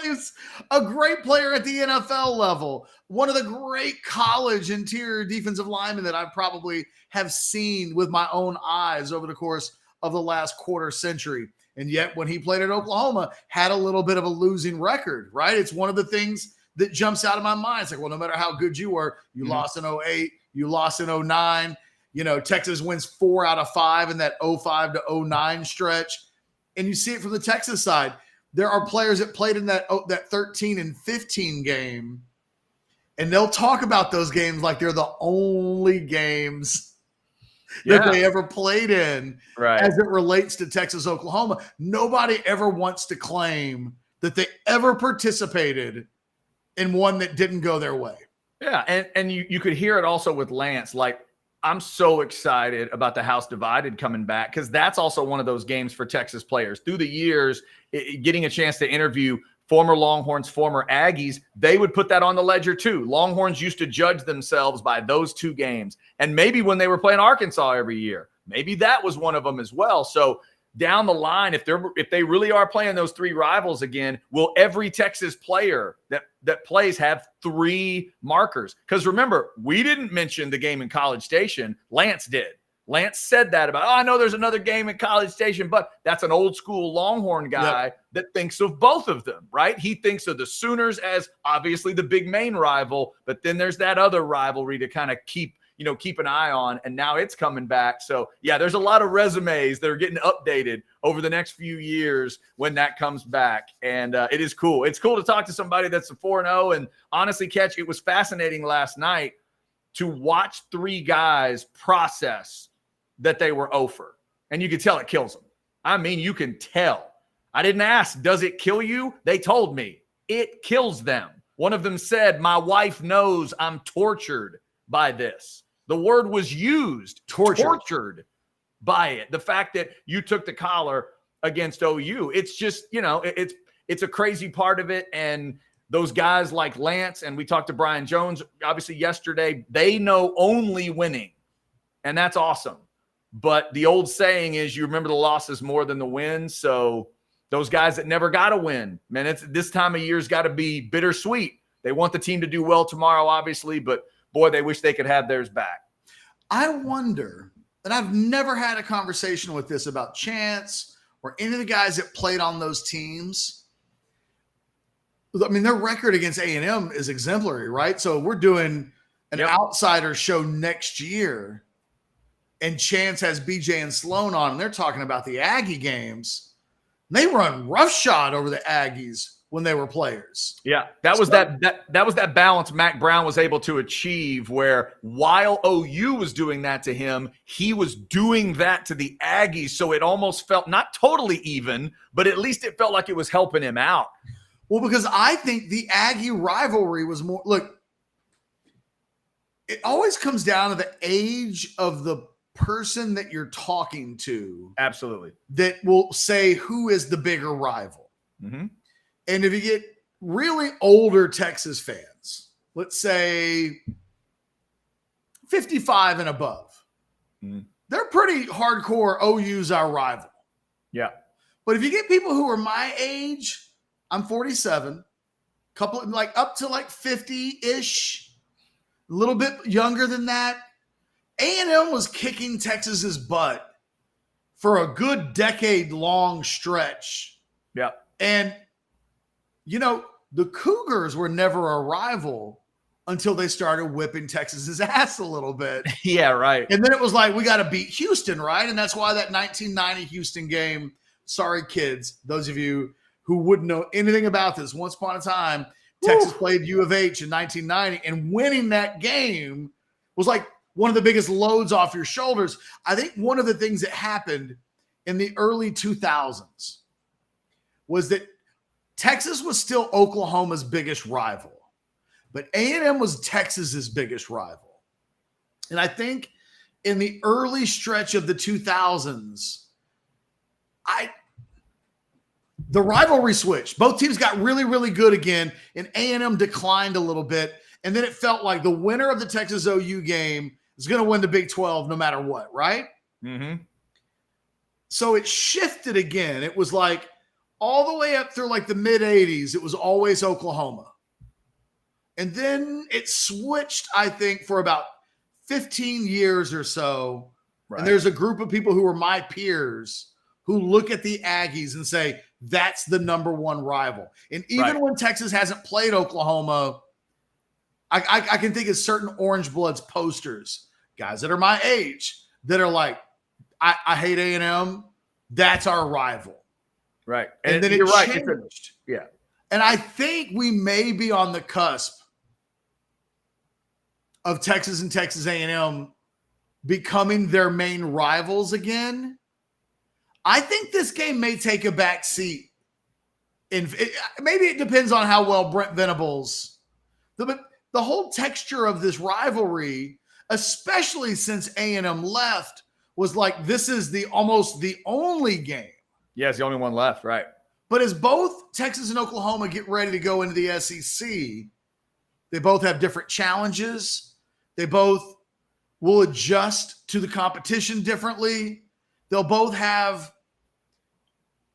a great player at the NFL level. One of the great college interior defensive linemen that I probably have seen with my own eyes over the course of the last quarter century. And yet when he played at Oklahoma, had a little bit of a losing record, right? It's one of the things that jumps out of my mind. It's like, well, no matter how good you were, you lost in 08, you lost in 09. Texas wins 4 out of 5 in that 05 to 09 stretch. And you see it from the Texas side. There are players that played in that 13 and 15 game And they'll talk about those games like they're the only games that they ever played in as it relates to Texas, Oklahoma. Nobody ever wants to claim that they ever participated in one that didn't go their way. Yeah, and you could hear it also with Lance. Like, I'm so excited about the House Divided coming back, because that's also one of those games for Texas players. Through the years, getting a chance to interview former Longhorns, former Aggies, they would put that on the ledger too. Longhorns used to judge themselves by those two games. And maybe when they were playing Arkansas every year, maybe that was one of them as well. So down the line, if they really are playing those three rivals again, will every Texas player that plays have three markers? Because remember, we didn't mention the game in College Station. Lance did. Lance said that about, I know there's another game in College Station, but that's an old school Longhorn guy that thinks of both of them, right? He thinks of the Sooners as obviously the big main rival, but then there's that other rivalry to kind of keep an eye on, and now it's coming back. So yeah, there's a lot of resumes that are getting updated over the next few years when that comes back, and it is cool. It's cool to talk to somebody that's a 4-0, and honestly, Ketch, it was fascinating last night to watch three guys process that they were 0 for, and you can tell it kills them. I mean, you can tell. I didn't ask, does it kill you? They told me it kills them. One of them said, my wife knows I'm tortured by this. The word was used, tortured by it. The fact that you took the collar against OU, it's just, it's a crazy part of it. And those guys like Lance, and we talked to Brian Jones, obviously yesterday, they know only winning, and that's awesome. But the old saying is, you remember the losses more than the wins. So those guys that never got a win, man, it's this time of year's got to be bittersweet. They want the team to do well tomorrow, obviously, but boy, they wish they could have theirs back. I wonder, and I've never had a conversation with this about Chance or any of the guys that played on those teams. I mean, their record against A&M is exemplary, right? So we're doing an outsider show next year, and Chance has BJ and Sloan on, and they're talking about the Aggie games. They run roughshod over the Aggies when they were players. Yeah, that was that balance Mac Brown was able to achieve, where while OU was doing that to him, he was doing that to the Aggies. So it almost felt not totally even, but at least it felt like it was helping him out. Well, because I think the Aggie rivalry was more – look, it always comes down to the age of the person that you're talking to. Absolutely. That will say who is the bigger rival. Mm-hmm. And if you get really older Texas fans, let's say 55 and above, they're pretty hardcore OU's our rival. Yeah. But if you get people who are my age, I'm 47, couple like up to like 50-ish, a little bit younger than that. A&M was kicking Texas's butt for a good decade-long stretch. Yeah. And the Cougars were never a rival until they started whipping Texas's ass a little bit. Yeah, right. And then it was like, we got to beat Houston, right? And that's why that 1990 Houston game, sorry, kids, those of you who wouldn't know anything about this, once upon a time, Texas played U of H in 1990, and winning that game was like one of the biggest loads off your shoulders. I think one of the things that happened in the early 2000s was that Texas was still Oklahoma's biggest rival, but A&M was Texas's biggest rival. And I think in the early stretch of the 2000s, the rivalry switched. Both teams got really, really good again, and A&M declined a little bit. And then it felt like the winner of the Texas OU game is going to win the Big 12 no matter what, right? Mm-hmm. So it shifted again. It was like all the way up through like the mid-'80s, it was always Oklahoma. And then it switched, I think, for about 15 years or so. Right. And there's a group of people who are my peers who look at the Aggies and say, that's the number one rival. And even when Texas hasn't played Oklahoma, I can think of certain Orangebloods posters, guys that are my age, that are like, I hate A&M. That's our rival. Right. And then you're changed. Right. Yeah. And I think we may be on the cusp of Texas and Texas A&M becoming their main rivals again, I think this game may take a back seat. Maybe it depends on how well Brent Venables, the whole texture of this rivalry, especially since A&M left, was like, this is almost the only game. Yeah, it's the only one left, right? But as both Texas and Oklahoma get ready to go into the SEC, they both have different challenges. They both will adjust to the competition differently. They'll both have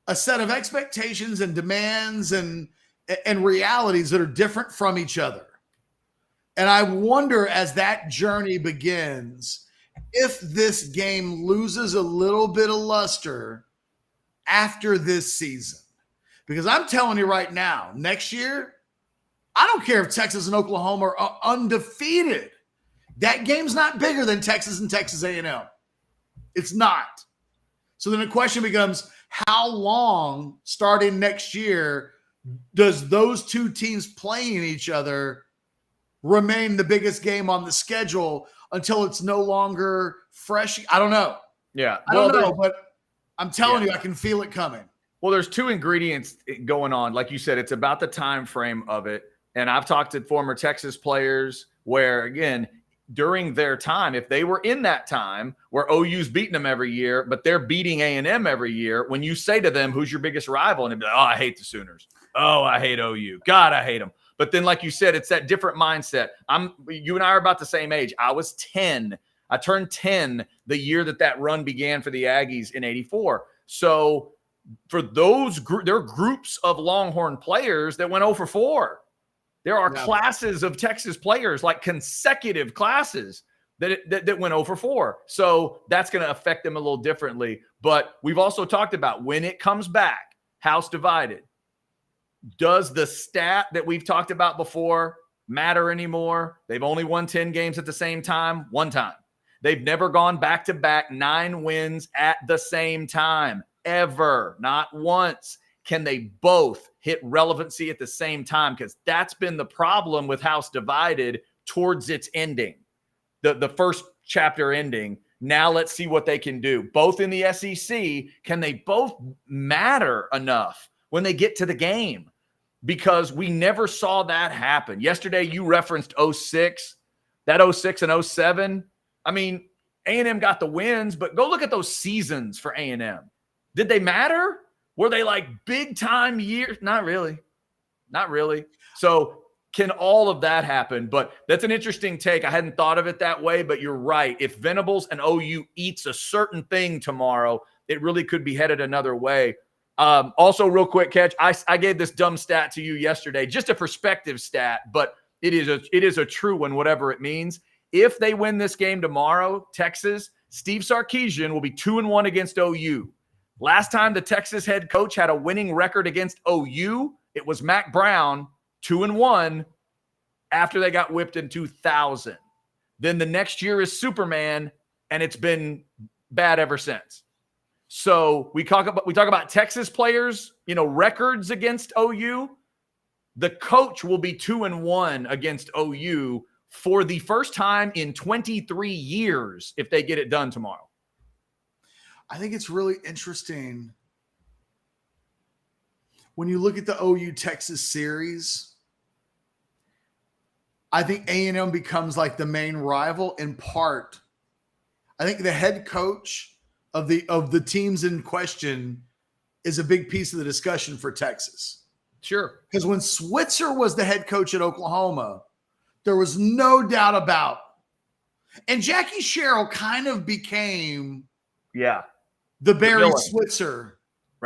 a set of expectations and demands and realities that are different from each other. And I wonder, as that journey begins, if this game loses a little bit of luster after this season. Because I'm telling you right now, next year, I don't care if Texas and Oklahoma are undefeated. That game's not bigger than Texas and Texas A&M. It's not. So then the question becomes, how long, starting next year, does those two teams playing each other remain the biggest game on the schedule until it's no longer fresh? I don't know. Yeah. I don't know, but I'm telling you, I can feel it coming. Well, there's two ingredients going on. Like you said, it's about the time frame of it. And I've talked to former Texas players where, again, during their time, if they were in that time where OU's beating them every year, but they're beating A&M every year, when you say to them, who's your biggest rival? And they'd be like, oh, I hate the Sooners. Oh, I hate OU. God, I hate them. But then, like you said, it's that different mindset. You and I are about the same age. I was 10. I turned 10 the year that run began for the Aggies in 84. So for those, there are groups of Longhorn players that went 0 for 4. There are classes of Texas players, like consecutive classes that went 0 for 4. So that's going to affect them a little differently. But we've also talked about when it comes back, house divided. Does the stat that we've talked about before matter anymore? They've only won 10 games at the same time, one time. They've never gone back-to-back 9 wins at the same time, ever, not once. Can they both hit relevancy at the same time? Because that's been the problem with House Divided towards its ending, the first chapter ending. Now let's see what they can do. Both in the SEC, can they both matter enough when they get to the game? Because we never saw that happen. Yesterday, you referenced 06. That 06 and 07, I mean, A&M got the wins, but go look at those seasons for A&M. Did they matter? Were they like big time years? Not really. Not really. So can all of that happen? But that's an interesting take. I hadn't thought of it that way, but you're right. If Venables and OU eats a certain thing tomorrow, it really could be headed another way. Also, real quick, Ketch, I gave this dumb stat to you yesterday, just a perspective stat, but it is a true one, whatever it means. If they win this game tomorrow, Texas, Steve Sarkisian will be 2-1 against OU. Last time the Texas head coach had a winning record against OU, it was Mac Brown, 2-1 after they got whipped in 2000. Then the next year is Superman, and it's been bad ever since. So we talk about Texas players, records against OU. The coach will be 2-1 against OU for the first time in 23 years if they get it done tomorrow. I think it's really interesting when you look at the OU Texas series. I think A&M becomes like the main rival in part. I think the head coach of the teams in question is a big piece of the discussion for Texas. Sure. Because when Switzer was the head coach at Oklahoma, there was no doubt about. And Jackie Sherrill kind of became the Barry Switzer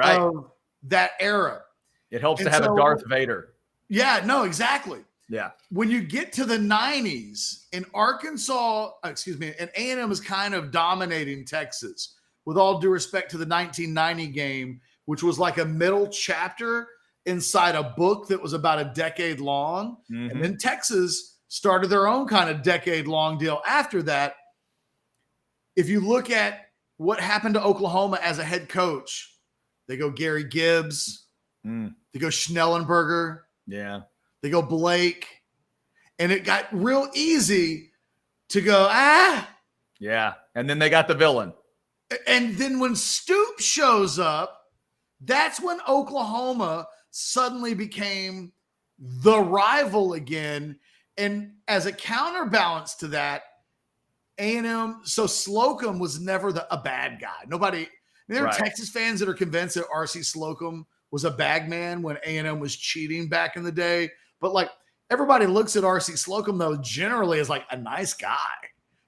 of that era. It helps to have a Darth Vader. Yeah, no, exactly. Yeah. When you get to the 90s in Arkansas, and A&M is kind of dominating Texas, with all due respect to the 1990 game, which was like a middle chapter inside a book that was about a decade long. Mm-hmm. And then Texas started their own kind of decade-long deal after that. If you look at what happened to Oklahoma as a head coach, they go Gary Gibbs, they go Schnellenberger, they go Blake, and it got real easy to go, Yeah. And then they got the villain. And then when Stoops shows up, that's when Oklahoma suddenly became the rival again. And as a counterbalance to that, A&M, so Slocum was never a bad guy. There are Texas fans that are convinced that R.C. Slocum was a bag man when A&M was cheating back in the day. But like everybody looks at R.C. Slocum, though, generally as like a nice guy.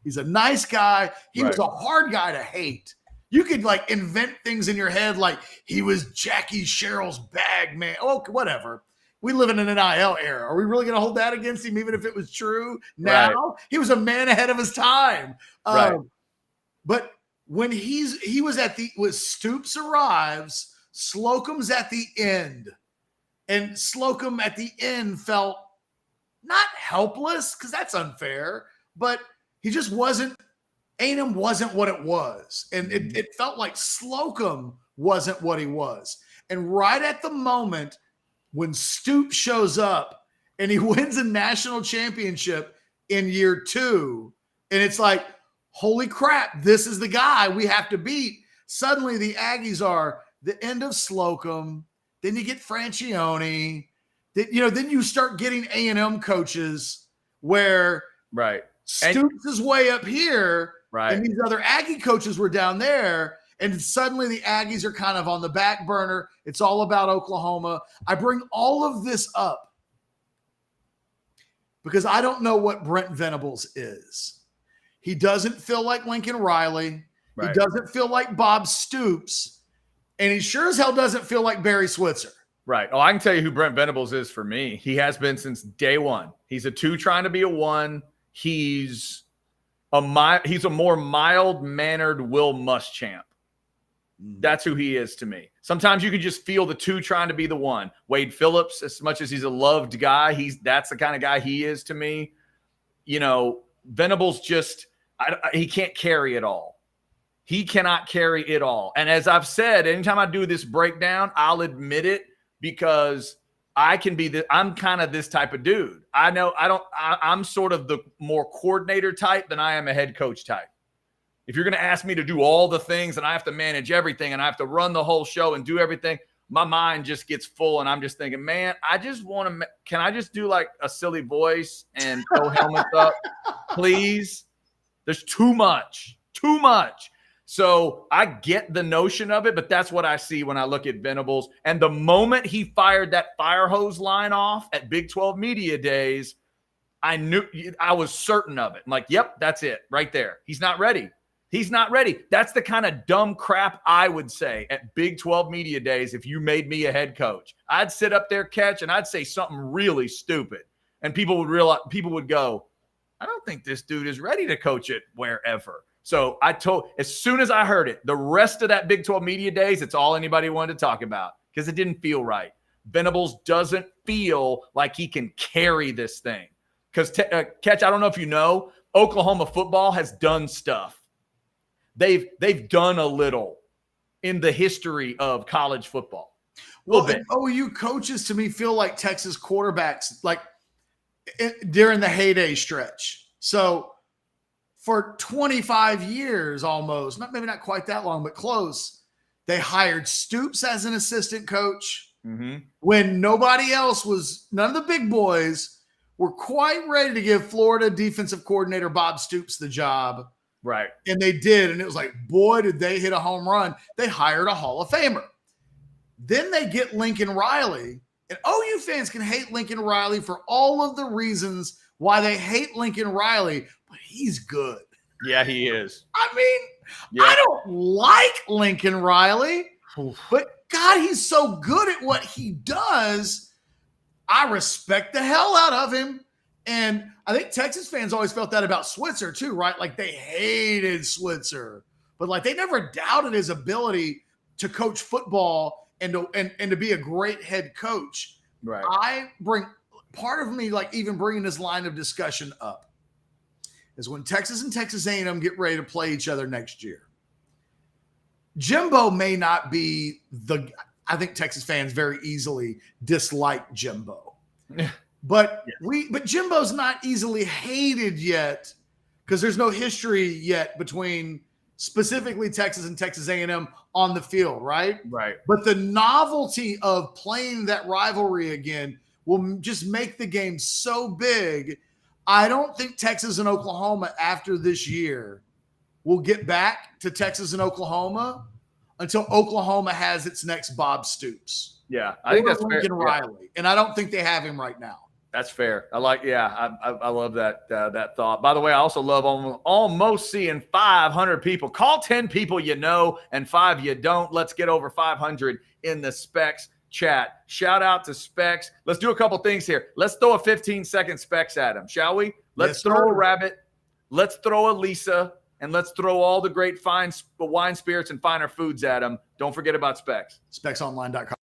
He's a nice guy. He was a hard guy to hate. You could like invent things in your head like he was Jackie Sherrill's bag man. Oh, whatever. We live in an NIL era. Are we really going to hold that against him, even if it was true? Now he was a man ahead of his time. But when he was when Stoops arrives, Slocum's at the end, and Slocum at the end felt not helpless because that's unfair, but he just wasn't. A&M wasn't what it was, and it felt like Slocum wasn't what he was. And right at the moment when Stoops shows up and he wins a national championship in year 2, and it's like, holy crap, this is the guy we have to beat. Suddenly the Aggies are the end of Slocum. Then you get Francione. Then you start getting A&M coaches where Stoops is way up here, and these other Aggie coaches were down there. And suddenly the Aggies are kind of on the back burner. It's all about Oklahoma. I bring all of this up because I don't know what Brent Venables is. He doesn't feel like Lincoln Riley. He doesn't feel like Bob Stoops. And he sure as hell doesn't feel like Barry Switzer. Right. Oh, I can tell you who Brent Venables is for me. He has been since day one. He's a 2 trying to be a 1. He's a more mild-mannered Will Muschamp. That's who he is to me. Sometimes you can just feel the 2 trying to be the 1. Wade Phillips, as much as he's a loved guy, that's the kind of guy he is to me. Venables he can't carry it all. He cannot carry it all. And as I've said, anytime I do this breakdown, I'll admit it because I'm kind of this type of dude. I'm sort of the more coordinator type than I am a head coach type. If you're going to ask me to do all the things and I have to manage everything and I have to run the whole show and do everything, my mind just gets full and I'm just thinking, man, I just want to – can I just do like a silly voice and throw helmets up? Please? There's too much. So I get the notion of it, but that's what I see when I look at Venables. And the moment he fired that fire hose line off at Big 12 Media Days, I was certain of it. I'm like, yep, that's it right there. He's not ready. That's the kind of dumb crap I would say at Big 12 Media Days if you made me a head coach. I'd sit up there, Ketch, and I'd say something really stupid. And people would go, I don't think this dude is ready to coach it wherever. So as soon as I heard it, the rest of that Big 12 Media Days, it's all anybody wanted to talk about because it didn't feel right. Venables doesn't feel like he can carry this thing. Because, Ketch, I don't know if you know, Oklahoma football has done stuff. They've done a little in the history of college football. OU coaches to me feel like Texas quarterbacks, like during the heyday stretch. So for 25 years almost, maybe not quite that long, but close, they hired Stoops as an assistant coach when nobody else none of the big boys were quite ready to give Florida defensive coordinator Bob Stoops the job. Right. And they did. And it was like, boy, did they hit a home run. They hired a Hall of Famer. Then they get Lincoln Riley. And OU fans can hate Lincoln Riley for all of the reasons why they hate Lincoln Riley, but he's good. Yeah, he is. I mean, I don't like Lincoln Riley, but God, he's so good at what he does. I respect the hell out of him. And I think Texas fans always felt that about Switzer too, right? Like they hated Switzer, but like they never doubted his ability to coach football and to be a great head coach. Right. I bring part of me, like even bringing this line of discussion up, is when Texas and Texas A&M get ready to play each other next year. Jimbo may not be I think Texas fans very easily dislike Jimbo. But Jimbo's not easily hated yet because there's no history yet between specifically Texas and Texas A&M on the field, right? Right. But the novelty of playing that rivalry again will just make the game so big. I don't think Texas and Oklahoma after this year will get back to Texas and Oklahoma until Oklahoma has its next Bob Stoops. Yeah, I think that's Lincoln fair. Riley. Yeah. And I don't think they have him right now. That's fair. I love that thought. By the way, I also love almost seeing 500 people. Call 10 people you know and 5 you don't. Let's get over 500 in the Specs chat. Shout out to Specs. Let's do a couple things here. Let's throw a 15-second Specs at him, shall we? Let's throw a Rabbit. Let's throw a Lisa. And let's throw all the great fine wine, spirits, and finer foods at them. Don't forget about Specs. SpecsOnline.com.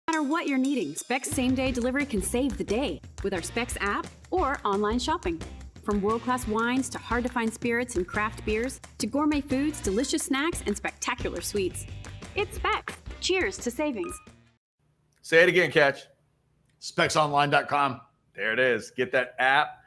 No matter what you're needing, Specs same-day delivery can save the day with our Specs app or online shopping. From world-class wines to hard-to-find spirits and craft beers to gourmet foods, delicious snacks, and spectacular sweets. It's Specs. Cheers to savings. Say it again, Ketch. SpecsOnline.com. There it is. Get that app.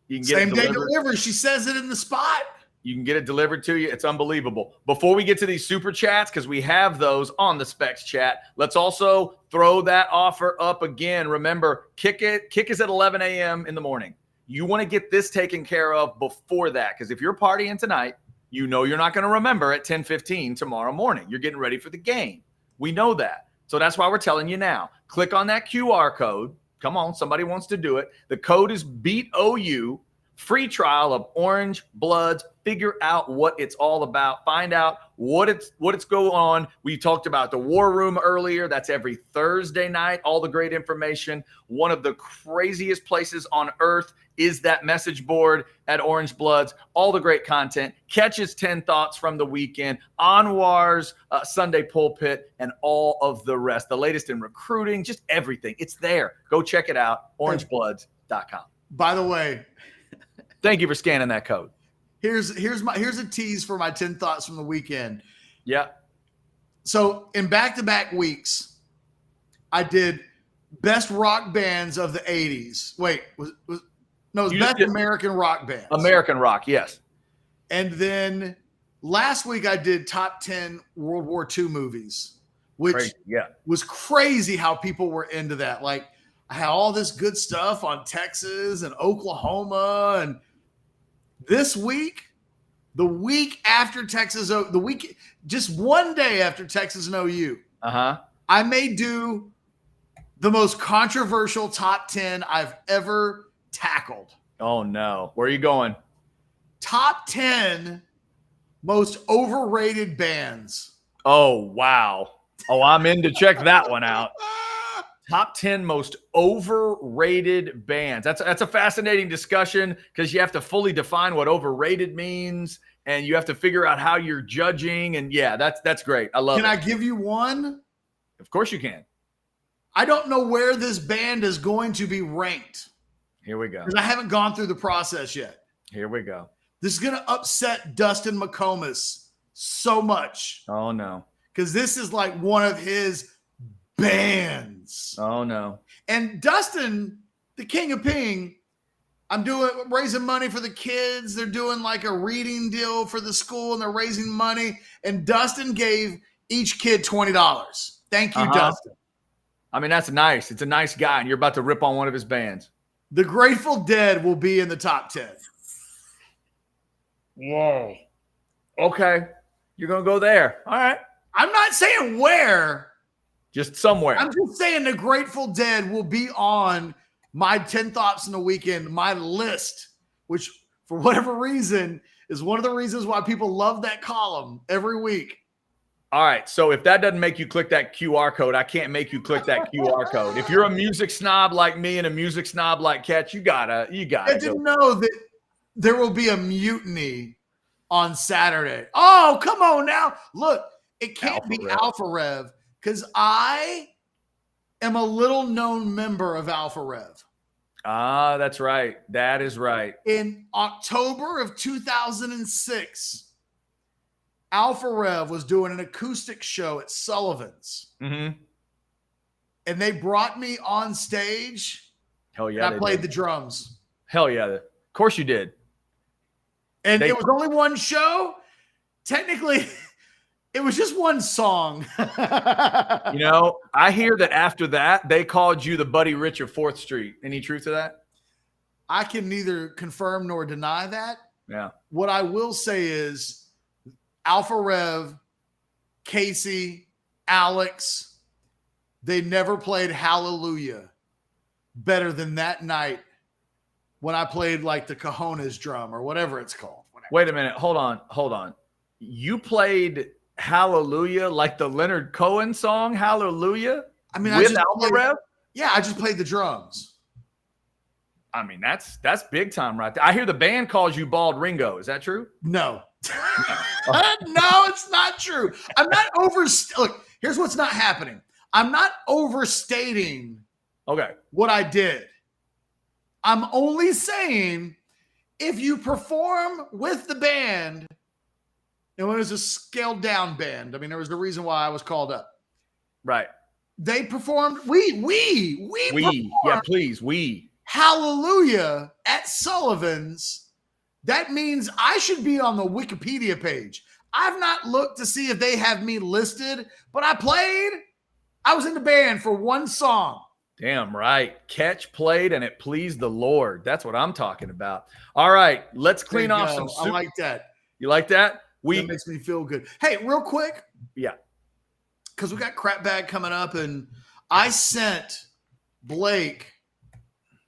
You can get Same-day delivery. She says it in the spot. You can get it delivered to you. It's unbelievable. Before we get to these super chats, because we have those on the Specs chat, let's also throw that offer up again. Remember, kick is at 11 a.m. in the morning. You want to get this taken care of before that, because if you're partying tonight, you know you're not going to remember at 10:15 tomorrow morning. You're getting ready for the game. We know that. So that's why we're telling you now. Click on that QR code. Come on, somebody wants to do it. The code is BEATOU. Free trial of Orangebloods. Figure out what it's all about. Find out what it's going on. We talked about the War Room earlier. That's every Thursday night. All the great information. One of the craziest places on earth is that message board at Orangebloods. All the great content. Ketch's 10 thoughts from the weekend. Anwar's Sunday pulpit and all of the rest. The latest in recruiting. Just everything. It's there. Go check it out. Orangebloods.com. By the way, thank you for scanning that code. Here's a tease for my 10 thoughts from the weekend. Yeah. So in back-to-back weeks, I did best rock bands of the 80s. Wait, it was best American rock bands. American rock, yes. And then last week I did top 10 World War II movies, which was crazy how people were into that. Like I had all this good stuff on Texas and Oklahoma, and this week, the week after Texas, just one day after Texas and OU, I may do the most controversial top 10 I've ever tackled. Oh, no. Where are you going? Top 10 most overrated bands. Oh, wow. Oh, I'm in to check that one out. Top 10 most overrated bands. That's a fascinating discussion because you have to fully define what overrated means and you have to figure out how you're judging. And yeah, that's great. I love it. Can I give you one? Of course you can. I don't know where this band is going to be ranked. Here we go. Because I haven't gone through the process yet. Here we go. This is going to upset Dustin McComas so much. Oh, no. Because this is like one of his bands. Oh, no. And Dustin, the king of ping, I'm raising money for the kids. They're doing like a reading deal for the school and they're raising money. And Dustin gave each kid $20. Thank you, Dustin. I mean, that's nice. It's a nice guy. And you're about to rip on one of his bands. The Grateful Dead will be in the top 10. Whoa. Okay. You're going to go there. All right. I'm not saying where. Just somewhere. I'm just saying the Grateful Dead will be on my 10 thoughts in the weekend, my list, which for whatever reason is one of the reasons why people love that column every week. All right. So if that doesn't make you click that QR code, I can't make you click that QR code. If you're a music snob like me and a music snob like Ketch, you gotta. I didn't know that there will be a mutiny on Saturday. Oh, come on now. Look, it can't be Alpha Rev. Because I am a little known member of Alpha Rev. Ah, that's right. That is right. In October of 2006, Alpha Rev was doing an acoustic show at Sullivan's. Mm-hmm. And they brought me on stage. Hell yeah. And I played the drums. Hell yeah. Of course you did. And it was only one show. Technically, it was just one song. You know, I hear that after that, they called you the Buddy Rich of 4th Street. Any truth to that? I can neither confirm nor deny that. Yeah. What I will say is Alpha Rev, Casey, Alex, they never played Hallelujah better than that night when I played like the Cajones drum or whatever it's called. Wait a minute. Hold on. You played Hallelujah like the Leonard Cohen song Hallelujah? I mean, with Alpha Rev? Yeah, I just played the drums. I mean, that's big time right there. I hear the band calls you Bald Ringo. Is that true? No. No, it's not true. I'm not look, here's what's not happening. I'm not overstating what I did. I'm only saying if you perform with the band, and when it was a scaled down band, I mean, there was the reason why I was called up. Right. They performed, we Hallelujah at Sullivan's. That means I should be on the Wikipedia page. I've not looked to see if they have me listed, but I was in the band for one song. Damn right. Ketch played and it pleased the Lord. That's what I'm talking about. All right, let's clean off some soup. I like that. You like that? That makes me feel good. Hey, real quick. Yeah. Because we got crap bag coming up, and I sent Blake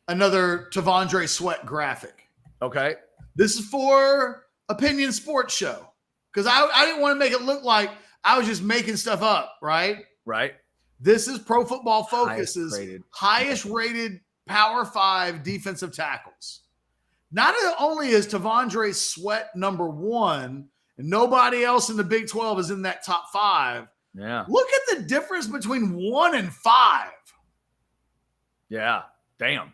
another Tavondre Sweat graphic. Okay. This is for Opinion Sports Show. Because I didn't want to make it look like I was just making stuff up, right? Right. This is Pro Football Focus's highest rated Power 5 defensive tackles. Not only is Tavondre Sweat number 1, and nobody else in the Big 12 is in that top 5. Yeah. Look at the difference between 1 and 5. Yeah. Damn.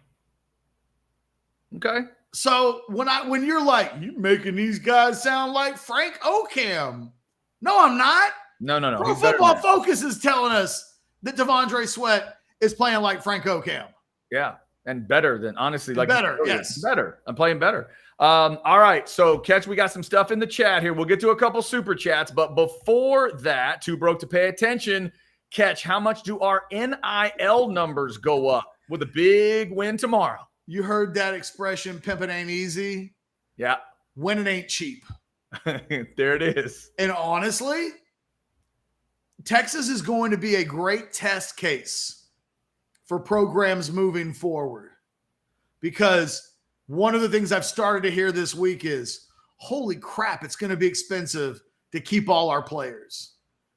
Okay. So when you're like, you making these guys sound like Frank Ocam. No, I'm not. No. Pro Football Focus is telling us that Tavondre Sweat is playing like Frank Ocam. Yeah. And better than, honestly, like better. Yes. Better. I'm playing better. All right. So, Ketch, we got some stuff in the chat here. We'll get to a couple super chats. But before that, Too Broke to Pay Attention, Ketch, how much do our NIL numbers go up with a big win tomorrow? You heard that expression, pimping ain't easy. Yeah. Winning ain't cheap. There it is. And honestly, Texas is going to be a great test case for programs moving forward. Because one of the things I've started to hear this week is, holy crap, it's going to be expensive to keep all our players.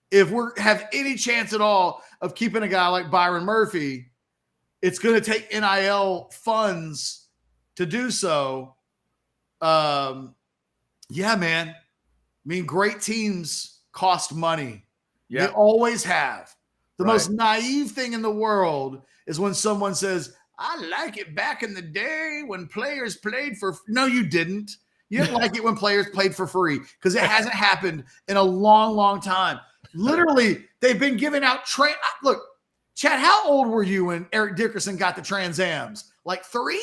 If we have any chance at all of keeping a guy like Byron Murphy, it's going to take NIL funds to do so. Yeah, man. I mean, great teams cost money. Yeah. They always have. The most naive thing in the world is when someone says, I like it back in the day when players played for – no, you didn't. You didn't like it when players played for free because it hasn't happened in a long, long time. Literally, they've been giving out – look, Chad, how old were you when Eric Dickerson got the Trans Ams? Like 3?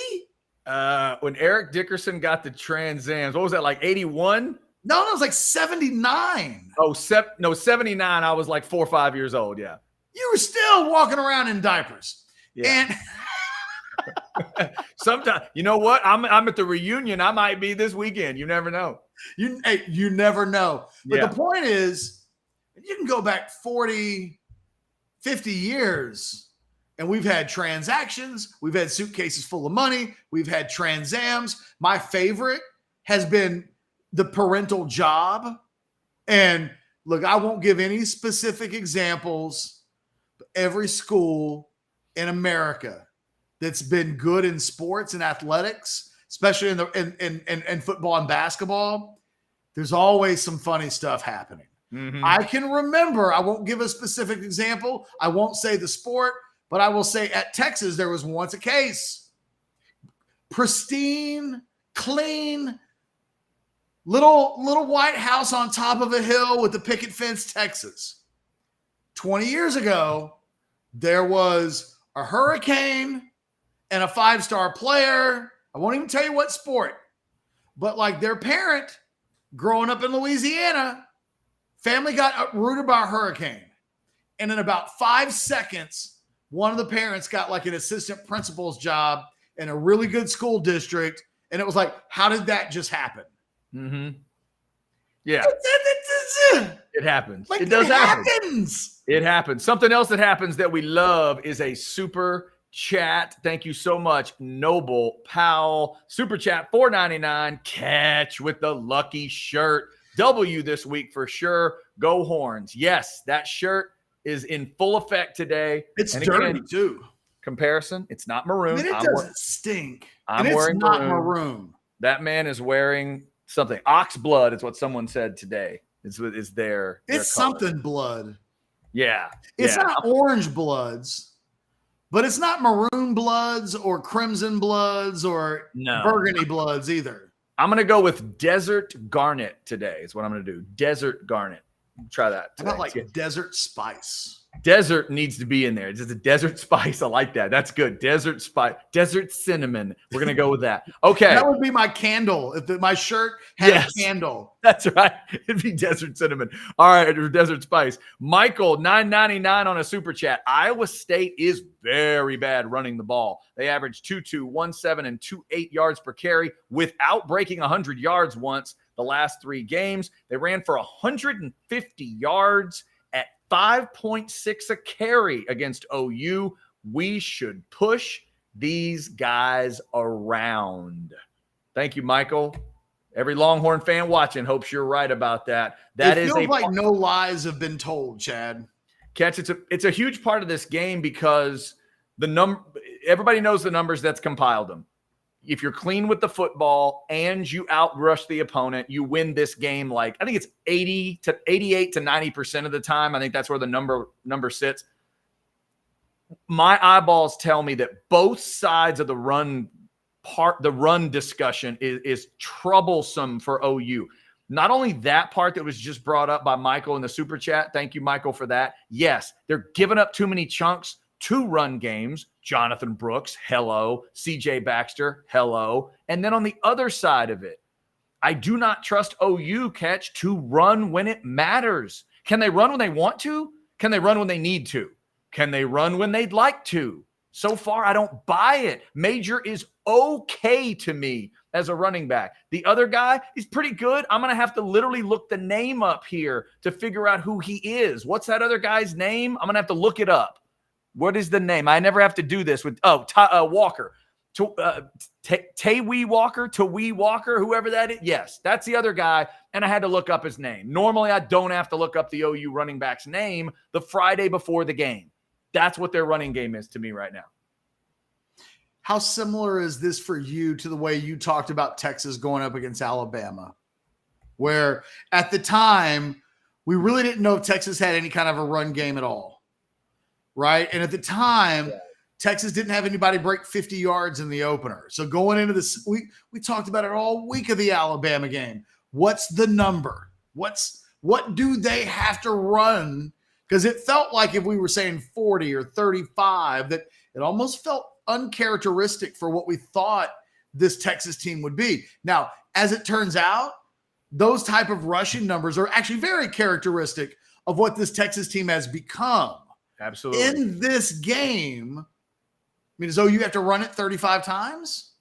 When Eric Dickerson got the Trans Ams, what was that, like 81? No, that was like 79. Oh, 79. I was like 4 or 5 years old, yeah. You were still walking around in diapers. Yeah. And sometimes, you know what? I'm at the reunion. I might be this weekend. You never know. You never know. But the point is, you can go back 40, 50 years, and we've had transactions. We've had suitcases full of money. We've had Trans Ams. My favorite has been the parental job. And look, I won't give any specific examples, but every school in America that's been good in sports and athletics, especially in football and basketball, there's always some funny stuff happening. Mm-hmm. I can remember, I won't give a specific example. I won't say the sport, but I will say at Texas, there was once a case. Pristine, clean, little white house on top of a hill with the picket fence, Texas. 20 years ago, there was a hurricane and a 5-star player. I won't even tell you what sport. But like their parent growing up in Louisiana, family got uprooted by a hurricane. And in about 5 seconds, one of the parents got like an assistant principal's job in a really good school district. And it was like, how did that just happen? Mm-hmm. Yeah. It happens. Like, it does happen. Happens. It happens. Something else that happens that we love is a super chat. Thank you so much, Noble Powell. Super chat $4.99. Catch with the lucky shirt. W this week for sure. Go Horns. Yes, that shirt is in full effect today. It's and dirty again, too. Comparison. It's not maroon. I mean, it doesn't stink. I'm and wearing it's not maroon. That man is wearing something. Ox blood is what someone said today. Is their It's color. something blood. Yeah. It's not orange bloods, but it's not maroon bloods or crimson bloods or burgundy bloods either. I'm going to go with desert garnet today is what I'm going to do. Desert garnet. Try that today. How about like desert spice? Desert needs to be in there. Just a desert spice. I like that. That's good. Desert spice. Desert cinnamon. We're going to go with that. Okay. That would be my candle. If my shirt had a candle. That's right. It'd be desert cinnamon. All right. Desert spice. Michael, $9.99 on a super chat. Iowa State is very bad running the ball. They average 2.217 and 2.8 yards per carry without breaking 100 yards once the last 3 games. They ran for 150 yards at 5.6 a carry against OU. We should push these guys around. Thank you, Michael. Every Longhorn fan watching hopes you're right about that. That it is feels like no lies have been told, Chad. Catch, it's a huge part of this game because everybody knows the numbers that's compiled them. If you're clean with the football and you outrush the opponent, you win this game. Like I think it's 88 to 90% of the time. I think that's where the number sits. My eyeballs tell me that both sides of the run discussion is troublesome for OU. Not only that part that was just brought up by Michael in the super chat. Thank you, Michael, for that. Yes, they're giving up too many chunks to run games. Jonathan Brooks, hello. CJ Baxter, hello. And then on the other side of it, I do not trust OU, Catch, to run when it matters. Can they run when they want to? Can they run when they need to? Can they run when they'd like to? So far, I don't buy it. Major is okay to me as a running back. The other guy is pretty good. I'm going to have to literally look the name up here to figure out who he is. What's that other guy's name? I'm going to have to look it up. What is the name? I never have to do this with Walker. Tawee Walker, whoever that is. Yes, that's the other guy, and I had to look up his name. Normally, I don't have to look up the OU running back's name the Friday before the game. That's what their running game is to me right now. How similar is this for you to the way you talked about Texas going up against Alabama? Where at the time, we really didn't know if Texas had any kind of a run game at all. Right. And at the time, Texas didn't have anybody break 50 yards in the opener. So going into this, we talked about it all week of the Alabama game. What's the number? What do they have to run? Because it felt like if we were saying 40 or 35, that it almost felt uncharacteristic for what we thought this Texas team would be. Now, as it turns out, those type of rushing numbers are actually very characteristic of what this Texas team has become. Absolutely. In this game, I mean, as though you have to run it 35 times?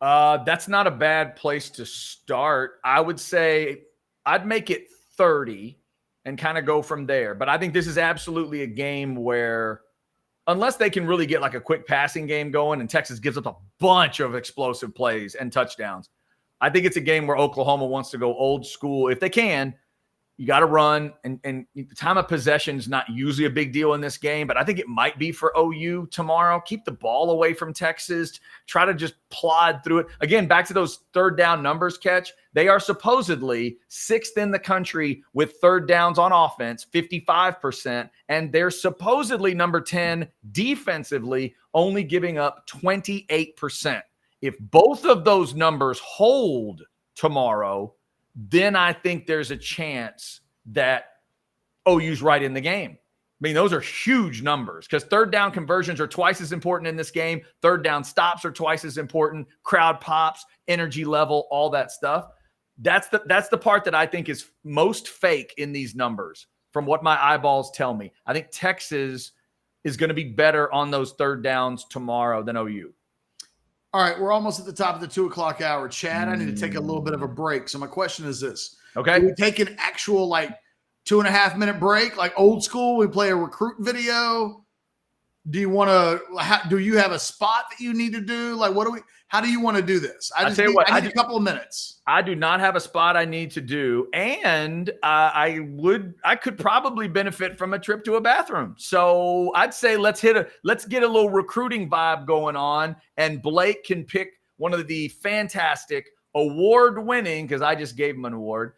That's not a bad place to start. I would say I'd make it 30 and kind of go from there. But I think this is absolutely a game where unless they can really get like a quick passing game going and Texas gives up a bunch of explosive plays and touchdowns, I think it's a game where Oklahoma wants to go old school. If they can, you got to run, and the time of possession is not usually a big deal in this game, but I think it might be for OU tomorrow. Keep the ball away from Texas. Try to just plod through it. Again, back to those third down numbers, Catch. They are supposedly 6th in the country with third downs on offense, 55%, and they're supposedly number 10 defensively, only giving up 28%. If both of those numbers hold tomorrow, then I think there's a chance that OU's right in the game. mean, those are huge numbers because third down conversions are twice as important in this game. Third down stops are twice as important. Crowd pops, energy level, all that stuff. That's the part that I think is most fake in these numbers from what my eyeballs tell me. I think Texas is going to be better on those third downs tomorrow than OU. All right, we're almost at the top of the 2 o'clock hour. Chad, I need to take a little bit of a break. So my question is this. Okay. Do we take an actual 2.5 minute break, like old school? We play a recruit video. Do you want to, do you have a spot that you need to do? How do you want to do this? I need a couple of minutes. I do not have a spot I need to do. And I could probably benefit from a trip to a bathroom. So I'd say let's get a little recruiting vibe going on. And Blake can pick one of the fantastic award-winning, because I just gave him an award,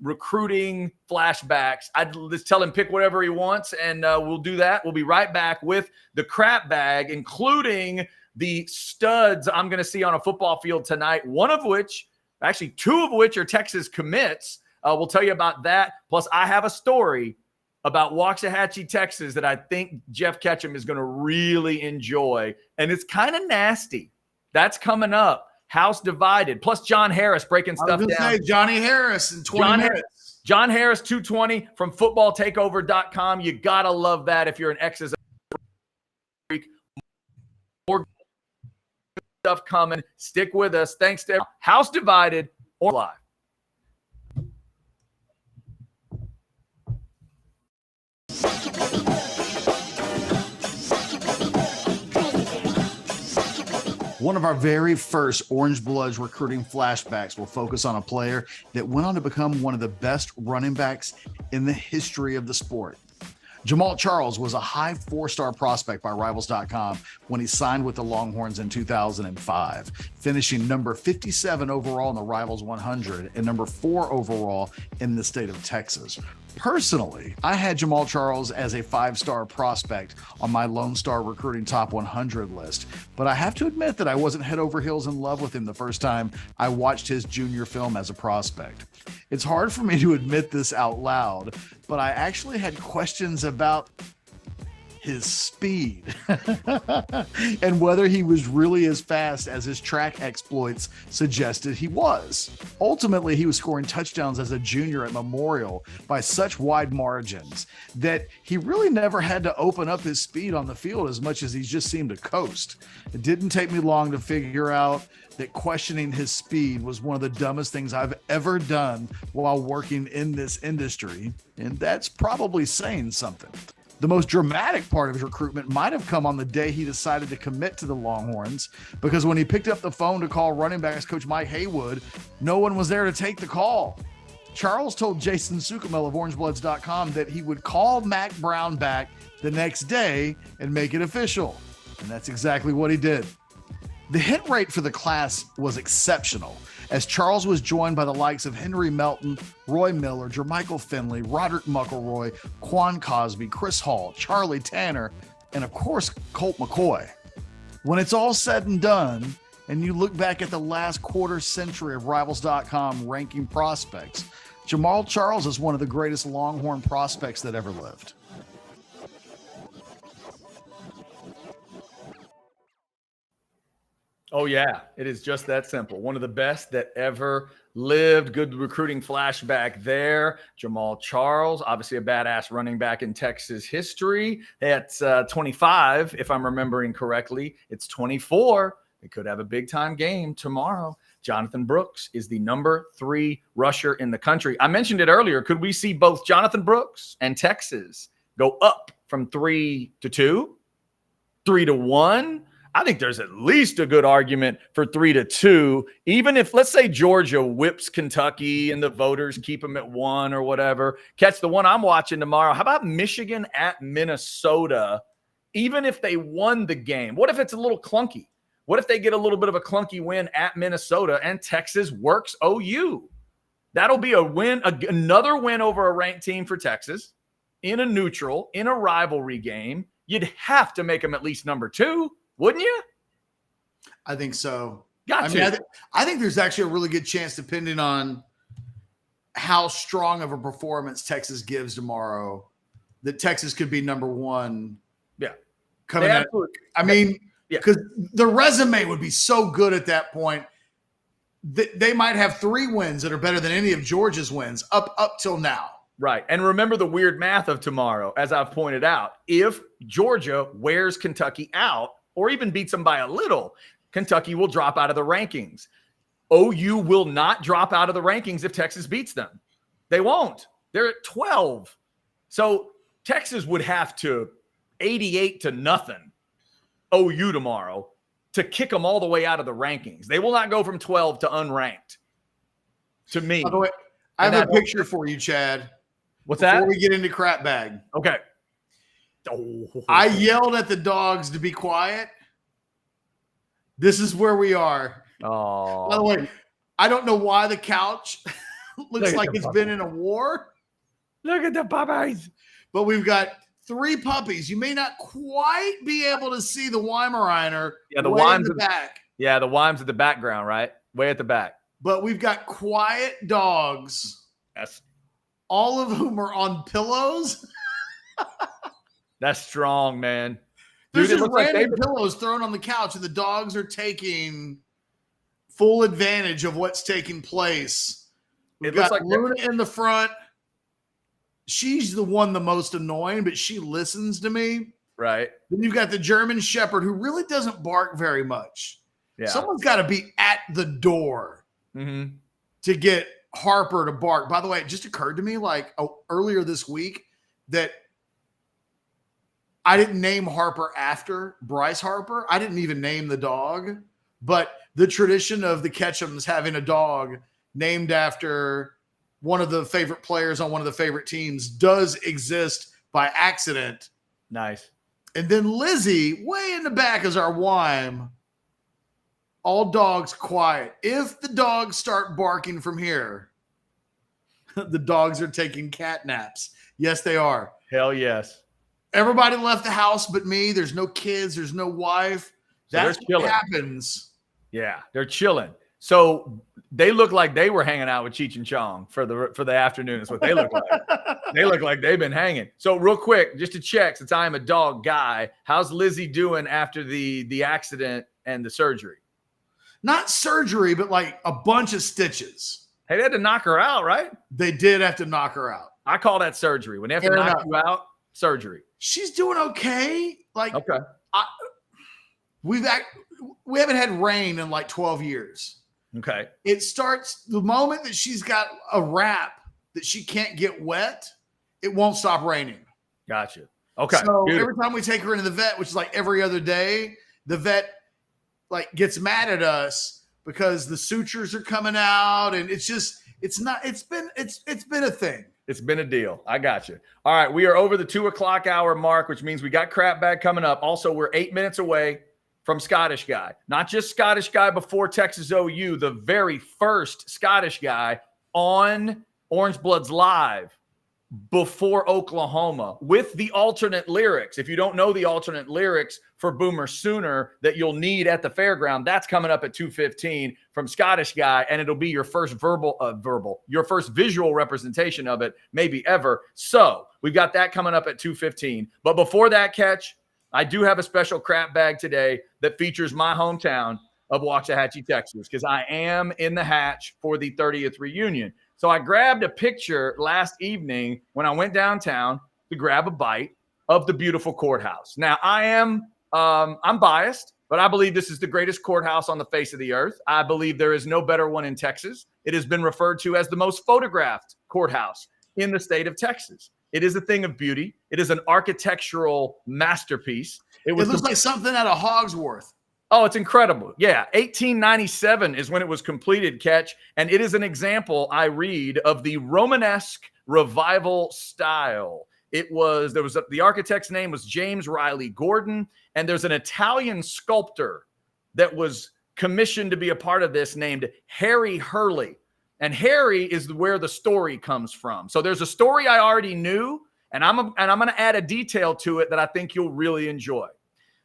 recruiting flashbacks. I'd just tell him pick whatever he wants, and we'll do that. We'll be right back with the crap bag, including the studs I'm going to see on a football field tonight, two of which are Texas commits. We'll tell you about that. Plus, I have a story about Waxahachie, Texas that I think Jeff Ketchum is going to really enjoy, and it's kind of nasty. That's coming up. House divided. Plus John Harris breaking stuff down. Say Johnny Harris in 20 minutes. John Harris 220 from footballtakeover.com. You got to love that if you're an X's freak. More stuff coming. Stick with us. Thanks to House Divided or Live. One of our very first Orangebloods recruiting flashbacks will focus on a player that went on to become one of the best running backs in the history of the sport. Jamal Charles was a high 4-star prospect by Rivals.com when he signed with the Longhorns in 2005, finishing number 57 overall in the Rivals 100 and number 4 overall in the state of Texas. Personally, I had Jamal Charles as a 5-star prospect on my Lone Star Recruiting Top 100 list, but I have to admit that I wasn't head over heels in love with him the first time I watched his junior film as a prospect. It's hard for me to admit this out loud, but I actually had questions about his speed and whether he was really as fast as his track exploits suggested he was. Ultimately, he was scoring touchdowns as a junior at Memorial by such wide margins that he really never had to open up his speed on the field as much as he just seemed to coast. It didn't take me long to figure out that questioning his speed was one of the dumbest things I've ever done while working in this industry, and that's probably saying something. The most dramatic part of his recruitment might have come on the day he decided to commit to the Longhorns, because when he picked up the phone to call running backs coach Mike Haywood, no one was there to take the call. Charles told Jason Sukamel of Orangebloods.com that he would call Mac Brown back the next day and make it official. And that's exactly what he did. The hit rate for the class was exceptional, as Charles was joined by the likes of Henry Melton, Roy Miller, Jermichael Finley, Roderick Muckleroy, Quan Cosby, Chris Hall, Charlie Tanner, and of course, Colt McCoy. When it's all said and done, and you look back at the last quarter century of Rivals.com ranking prospects, Jamal Charles is one of the greatest Longhorn prospects that ever lived. Oh, yeah, it is just that simple. One of the best that ever lived. Good recruiting flashback there. Jamal Charles, obviously a badass running back in Texas history. That's 25, if I'm remembering correctly. It's 24. They could have a big-time game tomorrow. Jonathan Brooks is the number 3 rusher in the country. I mentioned it earlier. Could we see both Jonathan Brooks and Texas go up from 3 to 2, 3 to 1? I think there's at least a good argument for 3 to 2, even if, let's say, Georgia whips Kentucky and the voters keep them at 1 or whatever. Catch the one I'm watching tomorrow. How about Michigan at Minnesota? Even if they won the game, what if it's a little clunky? What if they get a little bit of a clunky win at Minnesota and Texas works OU? That'll be a win, another win over a ranked team for Texas in a neutral, in a rivalry game. You'd have to make them at least number 2. Wouldn't you? I think so. Gotcha. I think there's actually a really good chance, depending on how strong of a performance Texas gives tomorrow, that Texas could be number one. Yeah. Coming at, I mean, because the resume would be so good at that point. They might have 3 wins that are better than any of Georgia's wins up till now. Right. And remember the weird math of tomorrow, as I've pointed out. If Georgia wears Kentucky out or even beats them by a little, Kentucky will drop out of the rankings. OU will not drop out of the rankings if Texas beats them. They won't. They're at 12. So Texas would have to 88-0 OU tomorrow to kick them all the way out of the rankings. They will not go from 12 to unranked. To me. By the way, I have a picture for you, Chad. What's that? Before we get into crap bag. Okay. I yelled at the dogs to be quiet. This is where we are. Oh. By the way, I don't know why the couch looks like it's been in a war. Look at the puppies. But we've got 3 puppies. You may not quite be able to see the Weimaraner. Yeah, the way in the Weims back. Yeah, the Weims at the background, right? Way at the back. But we've got quiet dogs. That's All of whom are on pillows. That's strong, man. There's Dude, just random pillows thrown on the couch, and the dogs are taking full advantage of what's taking place. We've got like Luna in the front. She's the one the most annoying, but she listens to me. Right. Then you've got the German Shepherd, who really doesn't bark very much. Yeah. Someone's got to be at the door to get Harper to bark. By the way, it just occurred to me earlier this week that I didn't name Harper after Bryce Harper. I didn't even name the dog, but the tradition of the Ketchums having a dog named after one of the favorite players on one of the favorite teams does exist by accident. Nice. And then Lizzie, way in the back, is our Weim. All dogs quiet. If the dogs start barking from here, the dogs are taking cat naps. Yes, they are. Hell yes. Everybody left the house but me. There's no kids. There's no wife. So That's what happens. Yeah, they're chilling. So they look like they were hanging out with Cheech and Chong for the afternoon. That's what they look like. They look like they've been hanging. So real quick, just to check, since I am a dog guy, how's Lizzie doing after the accident and the surgery? Not surgery, but like a bunch of stitches. Hey, they had to knock her out, right? They did have to knock her out. I call that surgery. When they have to knock you out, surgery. She's doing okay. Okay. We haven't had rain in like 12 years. Okay. It starts the moment that she's got a wrap that she can't get wet, it won't stop raining. Gotcha. Okay. So beautiful. every time we take her into the vet, which is like every other day, the vet gets mad at us because the sutures are coming out, and it's been a thing. It's been a deal. I got you. All right. We are over the 2:00 hour mark, which means we got crap bag coming up. Also, we're 8 minutes away from Scottish Guy. Not just Scottish Guy before Texas OU, the very first Scottish Guy on Orangebloods Live before Oklahoma with the alternate lyrics. If you don't know the alternate lyrics for Boomer Sooner that you'll need at the fairground, that's coming up at 2:15 from Scottish Guy, and it'll be your first your first visual representation of it, maybe ever. So we've got that coming up at 2:15. But before that, Ketch, I do have a special crap bag today that features my hometown of Waxahachie, Texas, because I am in the hatch for the 30th reunion. So I grabbed a picture last evening when I went downtown to grab a bite of the beautiful courthouse. Now, I'm biased, but I believe this is the greatest courthouse on the face of the earth. I believe there is no better one in Texas. It has been referred to as the most photographed courthouse in the state of Texas. It is a thing of beauty. It is an architectural masterpiece. It looks like something out of Hogsworth. Oh, it's incredible. Yeah. 1897 is when it was completed, Ketch. And it is an example, I read, of the Romanesque revival style. The architect's name was James Riley Gordon. And there's an Italian sculptor that was commissioned to be a part of this named Harry Hurley. And Harry is where the story comes from. So there's a story I already knew, and I'm going to add a detail to it that I think you'll really enjoy.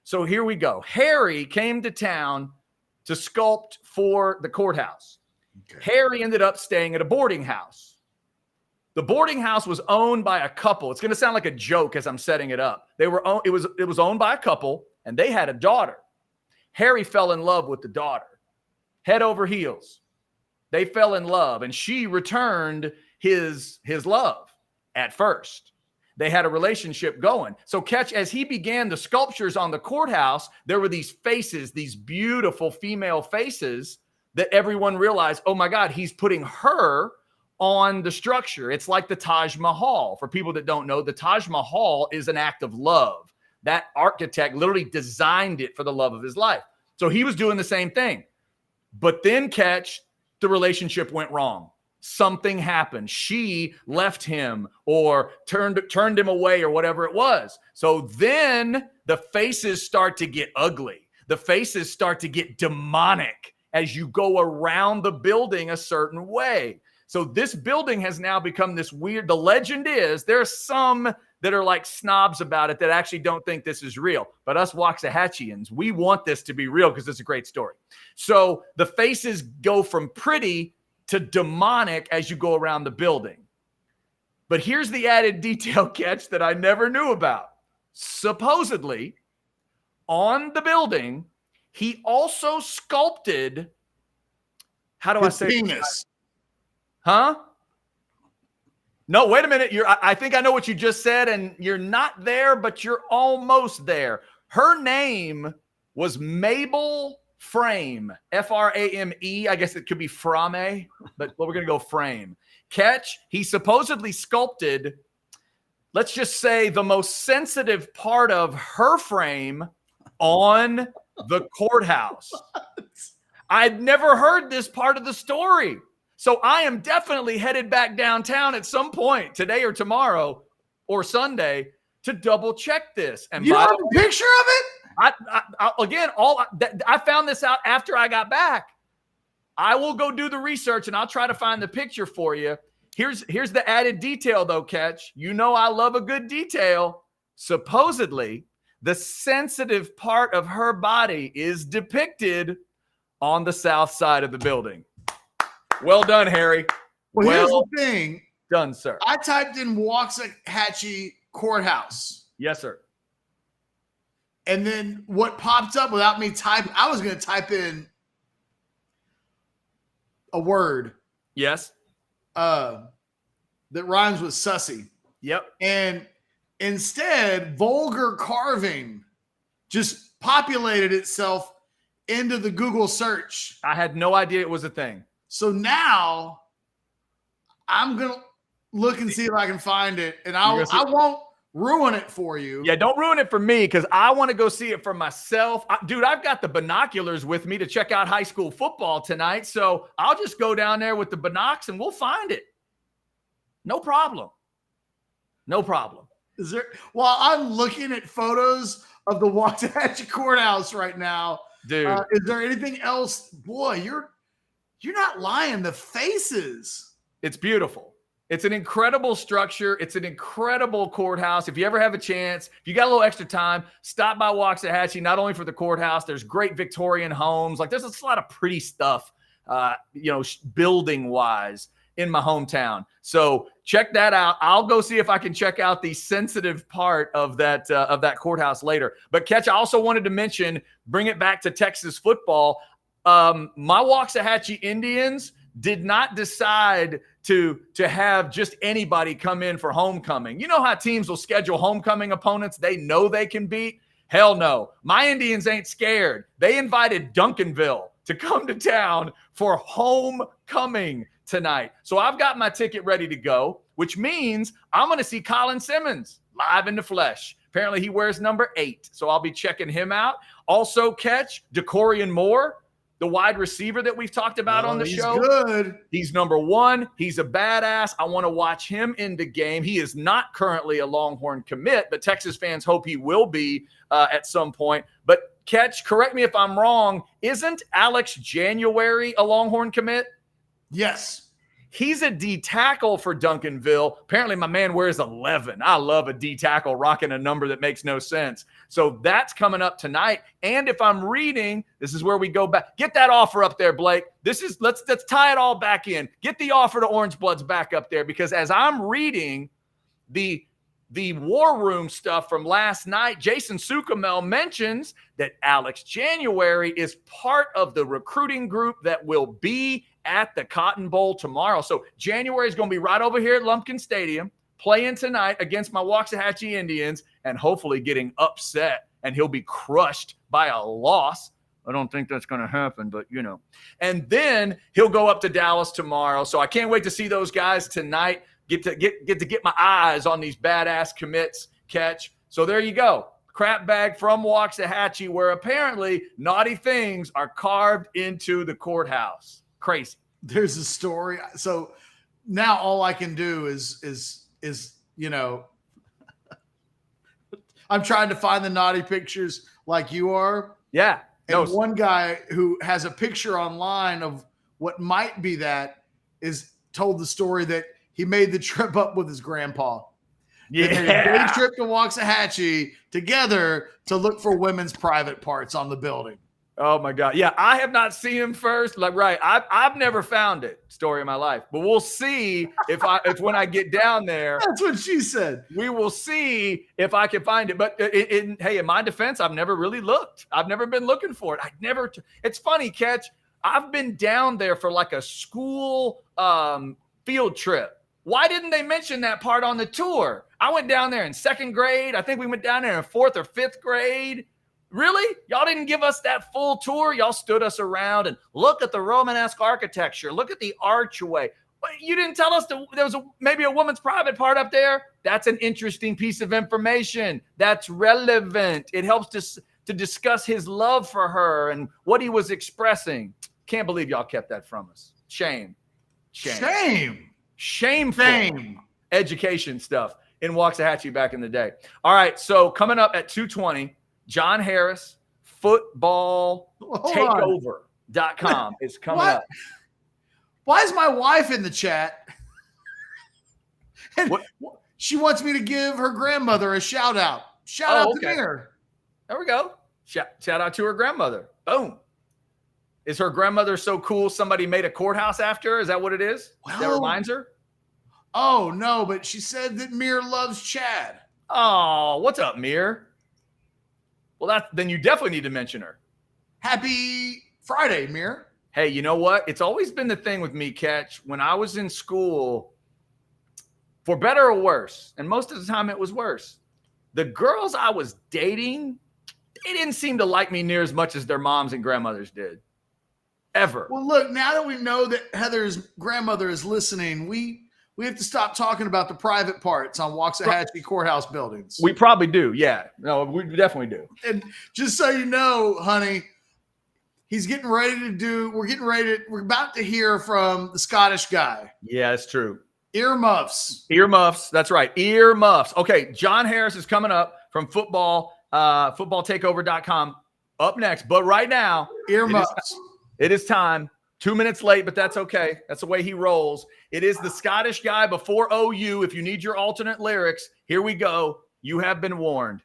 So here we go. Harry came to town to sculpt for the courthouse. Okay. Harry ended up staying at a boarding house. The boarding house was owned by a couple. It's going to sound like a joke as I'm setting it up. It was owned by a couple, and they had a daughter. Harry fell in love with the daughter, head over heels. They fell in love, and she returned his love at first. They had a relationship going. So Ketch, as he began the sculptures on the courthouse, there were these faces, these beautiful female faces that everyone realized, oh my God, he's putting her on the structure. It's like the Taj Mahal. For people that don't know, the Taj Mahal is an act of love. That architect literally designed it for the love of his life. So he was doing the same thing. But then Ketch, the relationship went wrong. Something happened. She left him or turned him away or whatever it was. So then the faces start to get ugly. The faces start to get demonic as you go around the building a certain way. So this building has now become this weird. The legend is there are some that are like snobs about it that actually don't think this is real. But us Waxahachieans, we want this to be real because it's a great story. So the faces go from pretty to demonic as you go around the building. But here's the added detail, Ketch, that I never knew about. Supposedly, on the building, he also sculpted, how do I say penis? Huh? No, wait a minute. I think I know what you just said, and you're not there, but you're almost there. Her name was Mabel Frame, Frame. I guess it could be Frame, but we're going to go Frame. Ketch, he supposedly sculpted, let's just say, the most sensitive part of her frame on the courthouse. I'd never heard this part of the story. So I am definitely headed back downtown at some point today or tomorrow or Sunday to double check this. And you have a picture of it? I found this out after I got back. I will go do the research and I'll try to find the picture for you. Here's the added detail though, Ketch. You know I love a good detail. Supposedly, the sensitive part of her body is depicted on the south side of the building. Well done, Harry. Well, here's the thing. Done, sir. I typed in Waxahachie Courthouse. Yes, sir. And then what popped up without me typing, I was going to type in a word. Yes. That rhymes with sussy. Yep. And instead, vulgar carving just populated itself into the Google search. I had no idea it was a thing. So now I'm going to look and see if I can find it. And I won't ruin it for you. Yeah, don't ruin it for me because I want to go see it for myself. Dude, I've got the binoculars with me to check out high school football tonight. So I'll just go down there with the binocs and we'll find it. No problem. No problem. Is there? Well, I'm looking at photos of the Waxahachie Courthouse right now. Dude. Is there anything else? Boy, you're not lying. The faces. It's beautiful. It's an incredible structure. It's an incredible courthouse. If you ever have a chance, if you got a little extra time, stop by Waxahachie, not only for the courthouse, there's great Victorian homes. Like there's a lot of pretty stuff, building wise in my hometown. So check that out. I'll go see if I can check out the sensitive part of that courthouse later. But Ketch, I also wanted to mention, bring it back to Texas football. My Waxahachie Indians did not decide to have just anybody come in for homecoming. You know how teams will schedule homecoming opponents they know they can beat? Hell no. My Indians ain't scared. They invited Duncanville to come to town for homecoming tonight. So I've got my ticket ready to go, which means I'm going to see Colin Simmons live in the flesh. Apparently he wears number 8, so I'll be checking him out. Also Ketch, Decorian Moore, the wide receiver that we've talked about on the show. He's good. He's number 1. He's a badass. I want to watch him in the game. He is not currently a Longhorn commit, but Texas fans hope he will be at some point. But Ketch, correct me if I'm wrong, isn't Alex January a Longhorn commit? Yes. He's a D tackle for Duncanville. Apparently, my man wears 11. I love a D tackle rocking a number that makes no sense. So that's coming up tonight. And if I'm reading, this is where we go back. Get that offer up there, Blake. Let's tie it all back in. Get the offer to Orangebloods back up there, because as I'm reading the war room stuff from last night, Jason Sukamel mentions that Alex January is part of the recruiting group that will be at the Cotton Bowl tomorrow. So January is going to be right over here at Lumpkin Stadium, playing tonight against my Waxahachie Indians, and hopefully getting upset, and he'll be crushed by a loss. I don't think that's going to happen, but you know. And then he'll go up to Dallas tomorrow. So I can't wait to see those guys tonight. Get to get my eyes on these badass commits, Ketch. So there you go. Crap bag from Waxahachie, where apparently naughty things are carved into the courthouse. Crazy. There's a story. So now all I can do is you know, I'm trying to find the naughty pictures like you are. Yeah. And one guy who has a picture online of what might be that is told the story that he made the trip up with his grandpa. Yeah. They made a day trip to Waxahachie together to look for women's private parts on the building. Oh my God. Yeah, I have not seen him first. Like, right. I've never found it. Story of my life. But we'll see if when I get down there. That's what she said. We will see if I can find it. But hey, in my defense, I've never really looked. I've never been looking for it. It's funny, Ketch. I've been down there for like a school field trip. Why didn't they mention that part on the tour? I went down there in second grade. I think we went down there in fourth or fifth grade. Really? Y'all didn't give us that full tour? Y'all stood us around and look at the Romanesque architecture. Look at the archway. You didn't tell us there was maybe a woman's private part up there? That's an interesting piece of information. That's relevant. It helps to discuss his love for her and what he was expressing. Can't believe y'all kept that from us. Shame. Shameful education stuff in Waxahachie back in the day. All right, so coming up at 2:20, John Harris, footballtakeover.com is coming up. Why is my wife in the chat? And she wants me to give her grandmother a shout out. Shout out to Mir. There we go. Shout out to her grandmother. Boom. Is her grandmother so cool somebody made a courthouse after her? Is that what it is? Well, that reminds her? Oh, no, but she said that Mir loves Chad. Oh, what's up, Mir? Well, then you definitely need to mention her. Happy Friday, Mir. Hey, you know what? It's always been the thing with me, Ketch. When I was in school, for better or worse, and most of the time it was worse, the girls I was dating, they didn't seem to like me near as much as their moms and grandmothers did. Ever. Well, look, now that we know that Heather's grandmother is listening, we have to stop talking about the private parts on Waxahachie courthouse buildings. We probably do. Yeah. No, we definitely do. And just so you know, honey, we're about to hear from the Scottish guy. Yeah, it's true. Earmuffs. That's right. Earmuffs. Okay. John Harris is coming up from footballtakeover.com up next. But right now, earmuffs. It is time. 2 minutes late, but that's okay. That's the way he rolls. It is the Scottish guy before OU. If you need your alternate lyrics, here we go. You have been warned.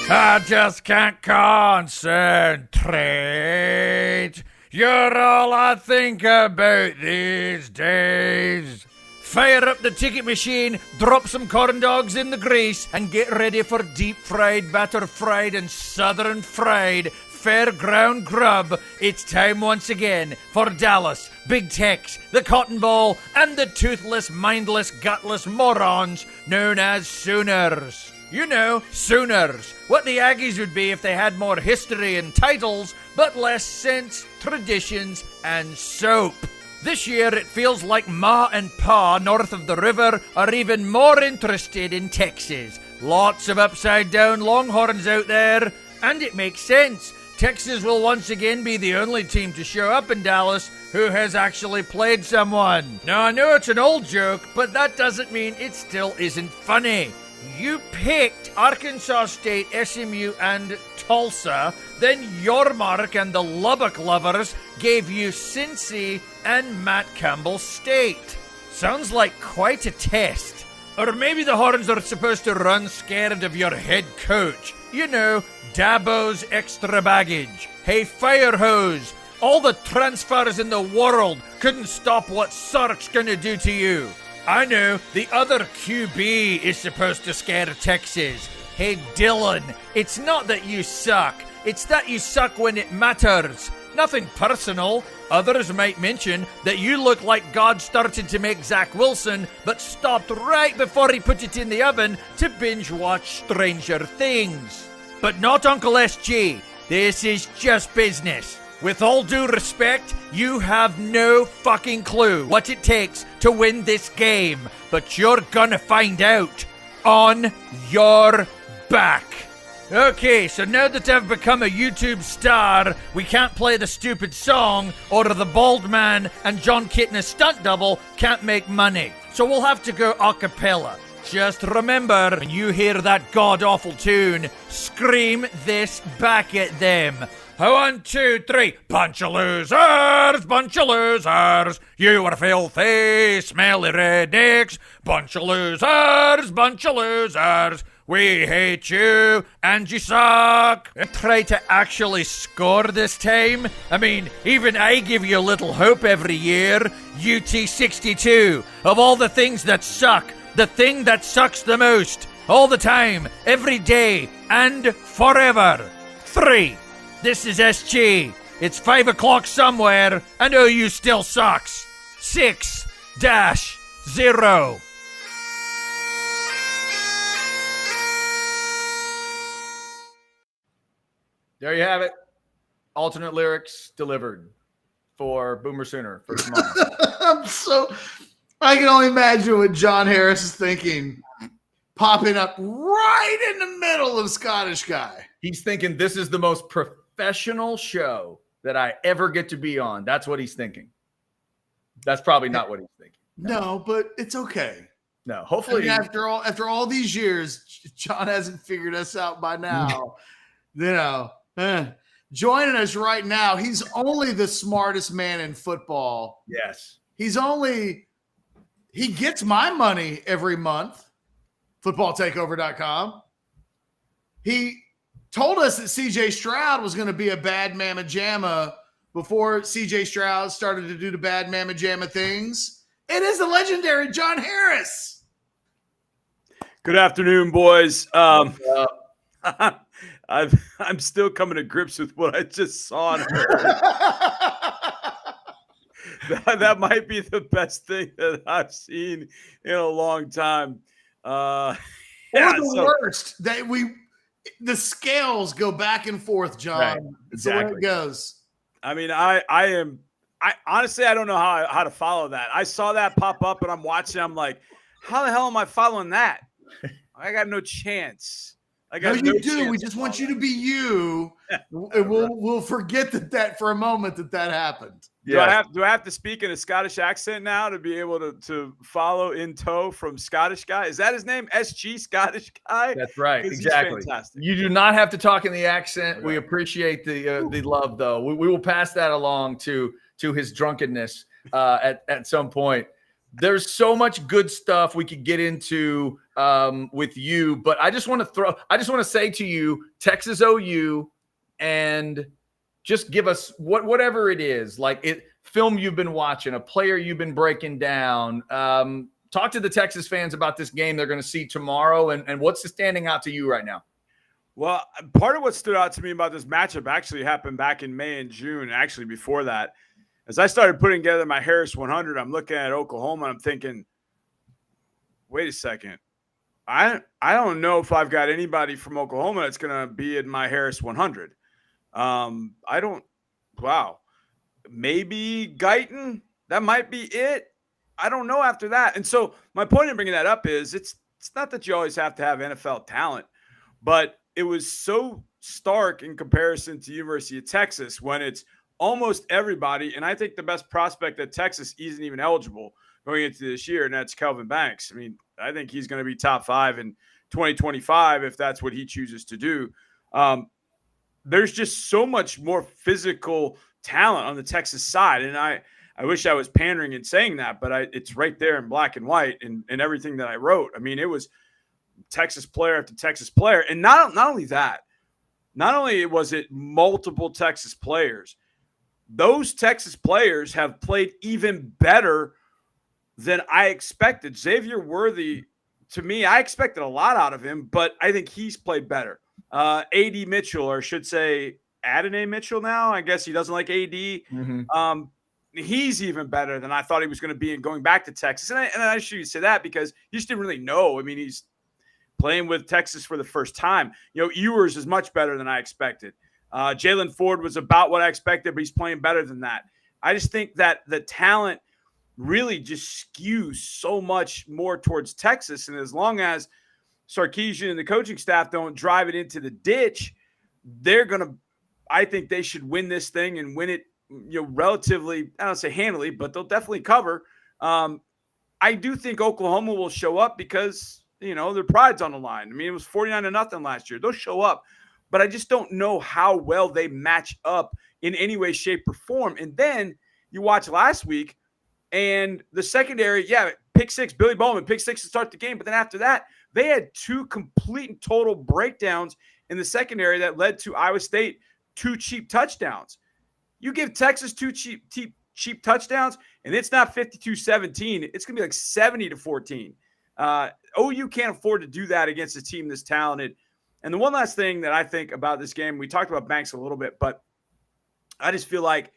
I just can't concentrate. You're all I think about these days. Fire up the ticket machine, drop some corn dogs in the grease, and get ready for deep fried, batter fried, and southern fried fairground grub. It's time once again for Dallas, Big Tex, the Cotton Bowl, and the toothless, mindless, gutless morons known as Sooners. You know, Sooners. What the Aggies would be if they had more history and titles, but less sense, traditions, and soap. This year, it feels like Ma and Pa north of the river are even more interested in Texas. Lots of upside-down Longhorns out there, and it makes sense. Texas will once again be the only team to show up in Dallas who has actually played someone. Now, I know it's an old joke, but that doesn't mean it still isn't funny. You picked Arkansas State, SMU, and Tulsa. Then Yormark and the Lubbock lovers gave you Cincy and Matt Campbell State. Sounds like quite a test. Or maybe the Horns are supposed to run scared of your head coach. You know, Dabo's extra baggage. Hey, Firehose, all the transfers in the world couldn't stop what Sark's gonna do to you. I know, the other QB is supposed to scare Texas. Hey, Dylan, it's not that you suck. It's that you suck when it matters. Nothing personal. Others might mention that you look like God started to make Zach Wilson, but stopped right before he put it in the oven to binge watch Stranger Things. But not Uncle SG. This is just business. With all due respect, you have no fucking clue what it takes to win this game, but you're gonna find out on your back. Okay, so now that I've become a YouTube star, we can't play the stupid song, or the bald man and John Kitna's stunt double can't make money. So we'll have to go a cappella. Just remember, when you hear that god-awful tune, scream this back at them. 1, 2, 3. Bunch of losers, bunch of losers. You are filthy, smelly rednecks. Bunch of losers, bunch of losers. We hate you and you suck. Try to actually score this time. I mean, even I give you a little hope every year. UT62. Of all the things that suck, the thing that sucks the most. All the time, every day, and forever. 3. This is SG. It's 5 o'clock somewhere, and OU still sucks. 6-0. There you have it. Alternate lyrics delivered for Boomer Sooner for tomorrow. I can only imagine what John Harris is thinking, popping up right in the middle of Scottish Guy. He's thinking this is the most professional show that I ever get to be on. That's what he's thinking. That's probably not what he's thinking. No, but it's okay. No, hopefully. I mean, after all these years, John hasn't figured us out by now. Joining us right now, he's only the smartest man in football. Yes. He gets my money every month, footballtakeover.com. He told us that CJ Stroud was going to be a bad mamma jamma before CJ Stroud started to do the bad mamma jamma things. It is the legendary John Harris. Good afternoon, boys. I'm still coming to grips with what I just saw. That might be the best thing that I've seen in a long time. Worst that the scales go back and forth, John. Right, It's the way it goes. I mean, I honestly, I don't know how to follow that. I saw that pop up and I'm watching. I'm like, how the hell am I following that? I got no chance. You do. We just want you to be you. And we'll forget that for a moment that happened. Yeah. Do I have to speak in a Scottish accent now to be able to follow in tow from Scottish Guy? Is that his name? SG Scottish Guy? That's right. Exactly. Fantastic. You do not have to talk in the accent. Right. We appreciate the love, though. We will pass that along to his drunkenness at some point. There's so much good stuff we could get into with you, but I just want to say to you, Texas OU, and just give us whatever it is, like film you've been watching, a player you've been breaking down. Talk to the Texas fans about this game they're going to see tomorrow, and what's standing out to you right now. Well, part of what stood out to me about this matchup actually happened back in May and June, actually before that. As I started putting together my Harris 100, I'm looking at Oklahoma and I'm thinking, wait a second. I don't know if I've got anybody from Oklahoma that's going to be in my Harris 100. Maybe Guyton. That might be it. I don't know after that. And so my point in bringing that up is it's not that you always have to have NFL talent, but it was so stark in comparison to University of Texas when it's almost everybody, and I think the best prospect at Texas isn't even eligible going into this year, and that's Kelvin Banks. I mean, I think he's going to be top 5 in 2025 if that's what he chooses to do. There's just so much more physical talent on the Texas side. And I wish I was pandering and saying that, but it's right there in black and white and everything that I wrote. I mean, it was Texas player after Texas player. And not only that, not only was it multiple Texas players, those Texas players have played even better than I expected. Xavier Worthy, to me, I expected a lot out of him, but I think he's played better. A.D. Mitchell, or I should say Adonai Mitchell now. I guess he doesn't like A.D. Mm-hmm. He's even better than I thought he was going to be in going back to Texas. And I should say that because you just didn't really know. I mean, he's playing with Texas for the first time. Ewers is much better than I expected. Jalen Ford was about what I expected, but he's playing better than that. I just think that the talent really just skews so much more towards Texas. And as long as Sarkisian and the coaching staff don't drive it into the ditch, I think they should win this thing and win it, relatively, I don't say handily, but they'll definitely cover. I do think Oklahoma will show up because, their pride's on the line. I mean, it was 49-0 last year. They'll show up, but I just don't know how well they match up in any way, shape, or form. And then you watch last week and the secondary, pick six, Billy Bowman, pick six to start the game. But then after that, they had two complete and total breakdowns in the secondary that led to Iowa State 2 cheap touchdowns. You give Texas 2 cheap touchdowns, and it's not 52-17. It's going to be like 70-14. OU can't afford to do that against a team this talented. And the one last thing that I think about this game, we talked about Banks a little bit, but I just feel like,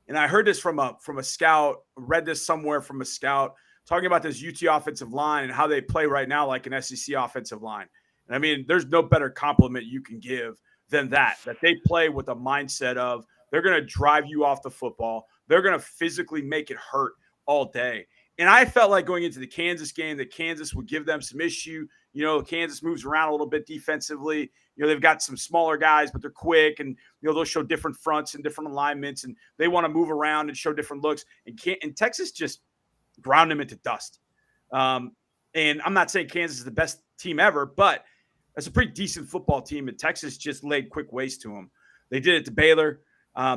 and I heard this from a scout, read this somewhere from a scout, talking about this UT offensive line and how they play right now like an SEC offensive line. And I mean, there's no better compliment you can give than that they play with a mindset of they're going to drive you off the football. They're going to physically make it hurt all day. And I felt like going into the Kansas game that Kansas would give them some issue. Kansas moves around a little bit defensively. They've got some smaller guys, but they're quick, and they'll show different fronts and different alignments, and they want to move around and show different looks. And Texas just ground them into dust. And I'm not saying Kansas is the best team ever, but that's a pretty decent football team, and Texas just laid quick waste to them. They did it to Baylor.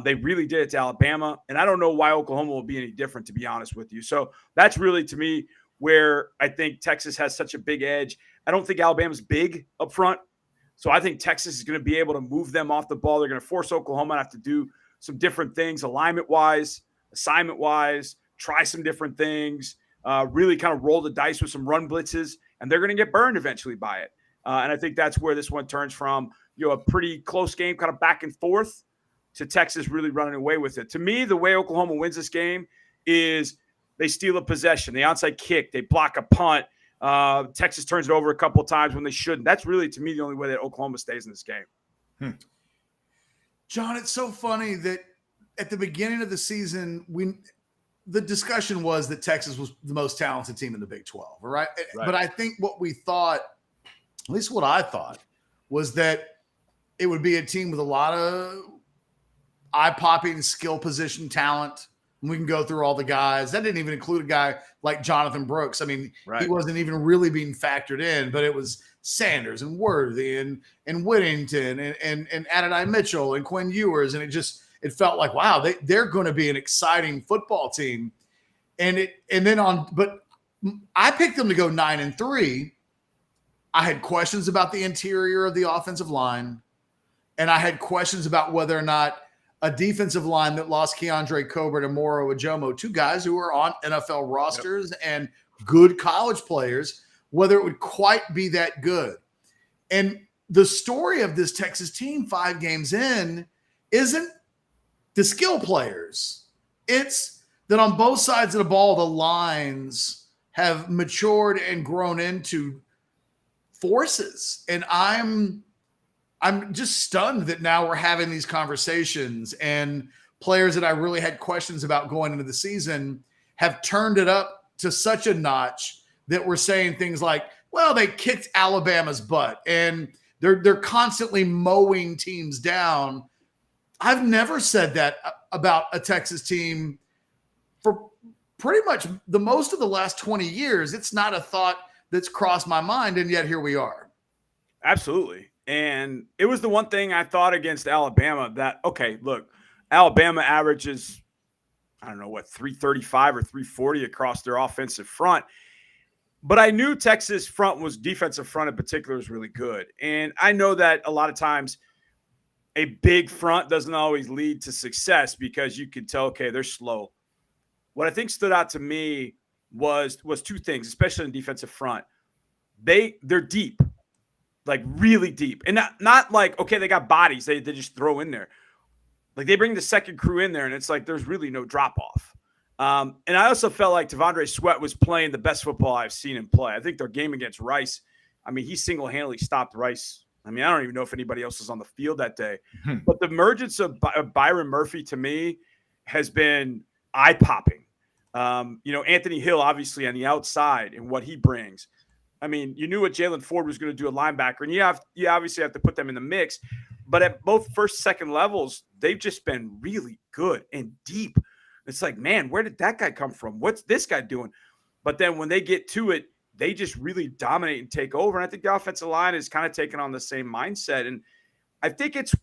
They really did it to Alabama, and I don't know why Oklahoma will be any different, to be honest with you. So that's really, to me, where I think Texas has such a big edge. I don't think Alabama's big up front, so I think Texas is going to be able to move them off the ball. They're going to force Oklahoma to have to do some different things, alignment-wise, assignment-wise, try some different things, really kind of roll the dice with some run blitzes, and they're going to get burned eventually by it. And I think that's where this one turns from, a pretty close game, kind of back and forth, to Texas really running away with it. To me, the way Oklahoma wins this game is they steal a possession, the onside kick, they block a punt. Texas turns it over a couple of times when they shouldn't. That's really, to me, the only way that Oklahoma stays in this game. John, it's so funny that at the beginning of the season, the discussion was that Texas was the most talented team in the Big 12, right? But I think what we thought, at least what I thought, was that it would be a team with a lot of eye-popping skill position talent. We can go through all the guys. That didn't even include a guy like Jonathan Brooks. I mean, He wasn't even really being factored in, but it was Sanders and Worthy and Whittington and Adonai Mitchell and Quinn Ewers. And it felt like, wow, they're going to be an exciting football team. But I picked them to go 9-3. I had questions about the interior of the offensive line, and I had questions about whether or not a defensive line that lost Keandre Colbert and Moro Ajomo, 2 guys who are on NFL rosters and good college players, whether it would quite be that good. And the story of this Texas team 5 games in isn't the skill players. It's that on both sides of the ball, the lines have matured and grown into forces. And I'm just stunned that now we're having these conversations, and players that I really had questions about going into the season have turned it up to such a notch that we're saying things like, well, they kicked Alabama's butt and they're constantly mowing teams down. I've never said that about a Texas team for pretty much the most of the last 20 years. It's not a thought that's crossed my mind, and yet here we are. Absolutely. And it was the one thing I thought against Alabama that, okay, look, Alabama averages, I don't know what, 335 or 340 across their offensive front. But I knew Texas defensive front in particular was really good. And I know that a lot of times a big front doesn't always lead to success because you can tell, okay, they're slow. What I think stood out to me was two things, especially in defensive front. They're deep, like really deep. And not like, okay, they got bodies they just throw in there. Like they bring the second crew in there and it's like there's really no drop off. And I also felt like T'Vondre Sweat was playing the best football I've seen him play. I think their game against Rice, I mean, he single-handedly stopped Rice. I mean, I don't even know if anybody else was on the field that day. But the emergence of Byron Murphy, to me, has been eye-popping. Anthony Hill, obviously, on the outside and what he brings. I mean, you knew what Jalen Ford was going to do at linebacker, and you obviously have to put them in the mix. But at both first, second levels, they've just been really good and deep. It's like, man, where did that guy come from? What's this guy doing? But then when they get to it, they just really dominate and take over. And I think the offensive line is kind of taking on the same mindset. And I think it's,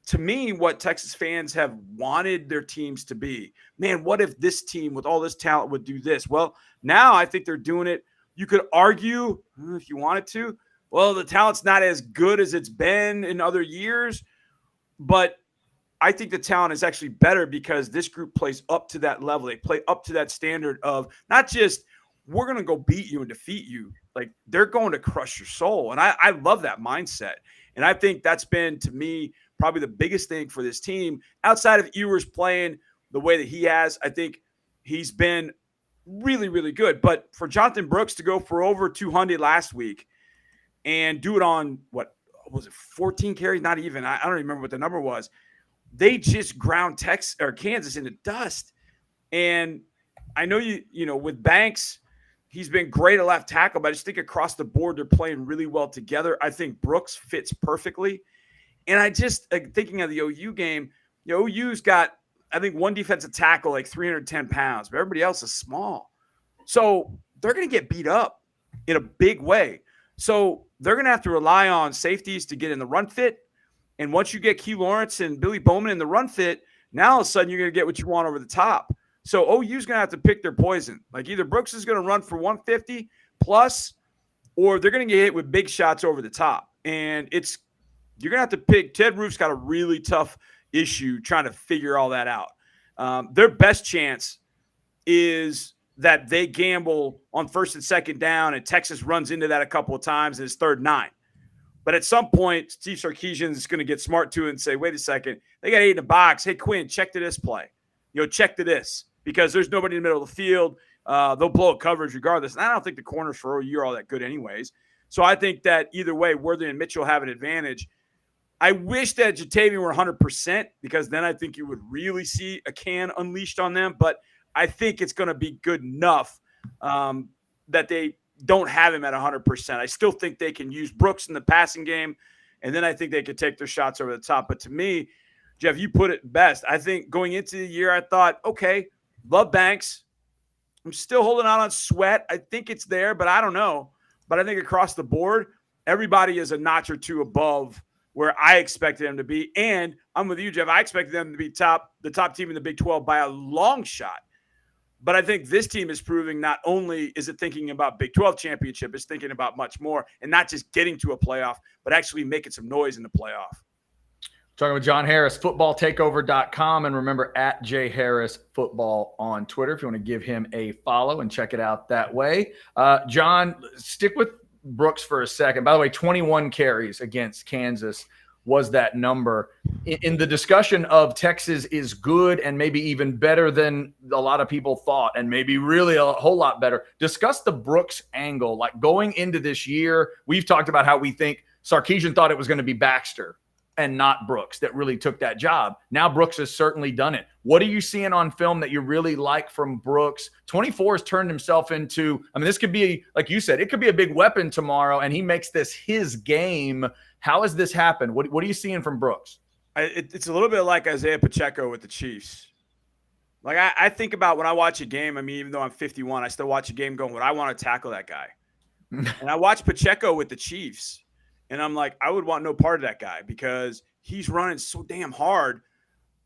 to me, what Texas fans have wanted their teams to be. Man, what if this team with all this talent would do this? Well, now I think they're doing it. You could argue, if you wanted to, well, the talent's not as good as it's been in other years, but I think the talent is actually better because this group plays up to that level. They play up to that standard of not just we're going to go beat you and defeat you. Like they're going to crush your soul. And I love that mindset. And I think that's been, to me, probably the biggest thing for this team outside of Ewers playing the way that he has. I think he's been really, really good. But for Jonathan Brooks to go for over 200 last week and do it on what was it, 14 carries? Not even. I don't remember what the number was. They just ground Kansas into dust. And I know with Banks, he's been great at left tackle, but I just think across the board, they're playing really well together. I think Brooks fits perfectly. And I just, thinking of the OU game, OU's got, I think, one defensive tackle, like 310 pounds, but everybody else is small. So they're going to get beat up in a big way. So they're going to have to rely on safeties to get in the run fit. And once you get Key Lawrence and Billy Bowman in the run fit, now all of a sudden you're going to get what you want over the top. So OU's going to have to pick their poison. Like either Brooks is going to run for 150 plus, or they're going to get hit with big shots over the top. And you're going to have to pick. Ted Roof's got a really tough issue trying to figure all that out. Their best chance is that they gamble on first and second down, and Texas runs into that a couple of times, and it's 3rd and 9. But at some point, Steve Sarkisian is going to get smart to it and say, wait a second, they got 8 in the box. Hey, Quinn, check to this play. Check to this. Because there's nobody in the middle of the field. They'll blow up coverage regardless. And I don't think the corners for OU are all that good anyways. So I think that either way, Worthy and Mitchell have an advantage. I wish that Jatavian were 100% because then I think you would really see a can unleashed on them. But I think it's going to be good enough that they don't have him at 100%. I still think they can use Brooks in the passing game, and then I think they could take their shots over the top. But to me, Jeff, you put it best. I think going into the year, I thought, okay, love Banks. I'm still holding out on Sweat. I think it's there, but I don't know. But I think across the board, everybody is a notch or two above where I expected them to be. And I'm with you, Jeff. I expected them to be the top team in the Big 12 by a long shot. But I think this team is proving not only is it thinking about Big 12 championship, it's thinking about much more and not just getting to a playoff, but actually making some noise in the playoff. Talking with John Harris, footballtakeover.com, and remember @JHarrisFootball on Twitter if you want to give him a follow and check it out that way. John, stick with Brooks for a second. By the way, 21 carries against Kansas was that number. In the discussion of Texas is good and maybe even better than a lot of people thought, and maybe really a whole lot better, discuss the Brooks angle. Like going into this year, we've talked about how we think Sarkisian thought it was going to be Baxter and not Brooks that really took that job. Now Brooks has certainly done it. What are you seeing on film that you really like from Brooks? 24 has turned himself into, this could be, like you said, it could be a big weapon tomorrow, and he makes this his game. How has this happened? What are you seeing from Brooks? It's a little bit like Isaiah Pacheco with the Chiefs. Like I think about when I watch a game, even though I'm 51, I still watch a game going, would I want to tackle that guy? And I watch Pacheco with the Chiefs. And I'm like, I would want no part of that guy because he's running so damn hard.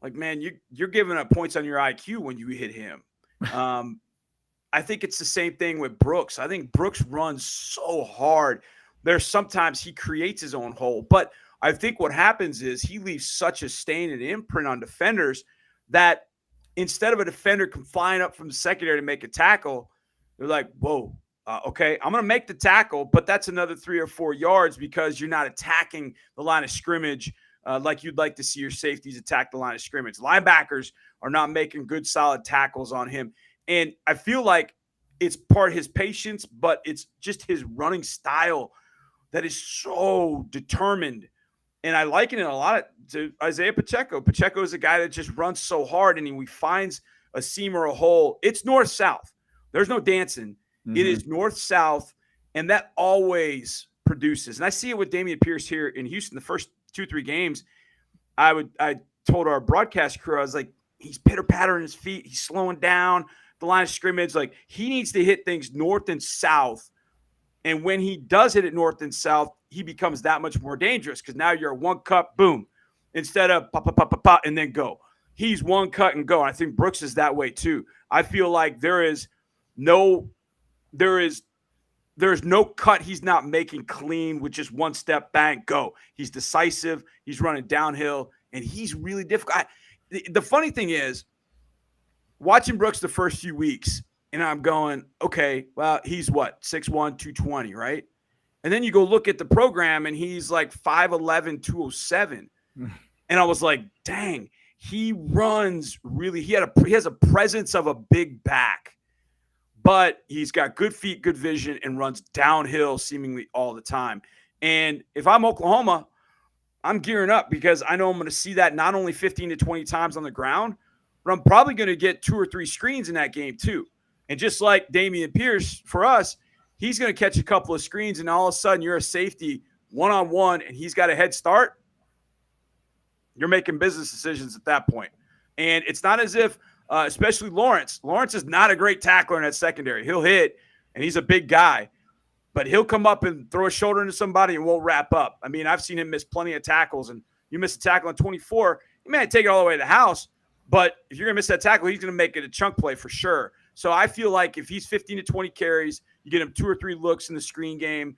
Like, man, you're giving up points on your IQ when you hit him. I think it's the same thing with Brooks. I think Brooks runs so hard. There's sometimes he creates his own hole. But I think what happens is he leaves such a stain and imprint on defenders that instead of a defender flying up from the secondary to make a tackle, they're like, whoa. Okay, I'm going to make the tackle, but that's another 3 or 4 yards because you're not attacking the line of scrimmage like you'd like to see your safeties attack the line of scrimmage. Linebackers are not making good, solid tackles on him. And I feel like it's part of his patience, but it's just his running style that is so determined. And I liken it a lot to Isaiah Pacheco. Pacheco is a guy that just runs so hard, and he finds a seam or a hole. It's north-south. There's no dancing. It is north-south, and that always produces. And I see it with Dameon Pierce here in Houston. The first 2-3 games, I told our broadcast crew, I was like, he's pitter-pattering his feet. He's slowing down the line of scrimmage. Like, he needs to hit things north and south. And when he does hit it north and south, he becomes that much more dangerous because now you're one cut, boom, instead of pop, pop, pop, pop, pop, and then go. He's one cut and go. And I think Brooks is that way too. I feel like there's no cut he's not making clean with just one step, bang, go. He's decisive. He's running downhill, and he's really difficult. The funny thing is, watching Brooks the first few weeks, and I'm going, okay, well, he's what, 6'1", 220, right? And then you go look at the program, and he's like 5'11", 207. And I was like, dang, he runs really – he has a presence of a big back. But he's got good feet, good vision, and runs downhill seemingly all the time. And if I'm Oklahoma, I'm gearing up because I know I'm going to see that not only 15 to 20 times on the ground, but I'm probably going to get 2 or 3 screens in that game too. And just like Dameon Pierce, for us, he's going to catch a couple of screens, and all of a sudden you're a safety one-on-one, and he's got a head start. You're making business decisions at that point. And it's not as if especially Lawrence. Lawrence is not a great tackler in that secondary. He'll hit, and he's a big guy. But he'll come up and throw a shoulder into somebody and won't wrap up. I mean, I've seen him miss plenty of tackles, and you miss a tackle on 24, you may not take it all the way to the house, but if you're going to miss that tackle, he's going to make it a chunk play for sure. So I feel like if he's 15 to 20 carries, you get him 2 or 3 looks in the screen game,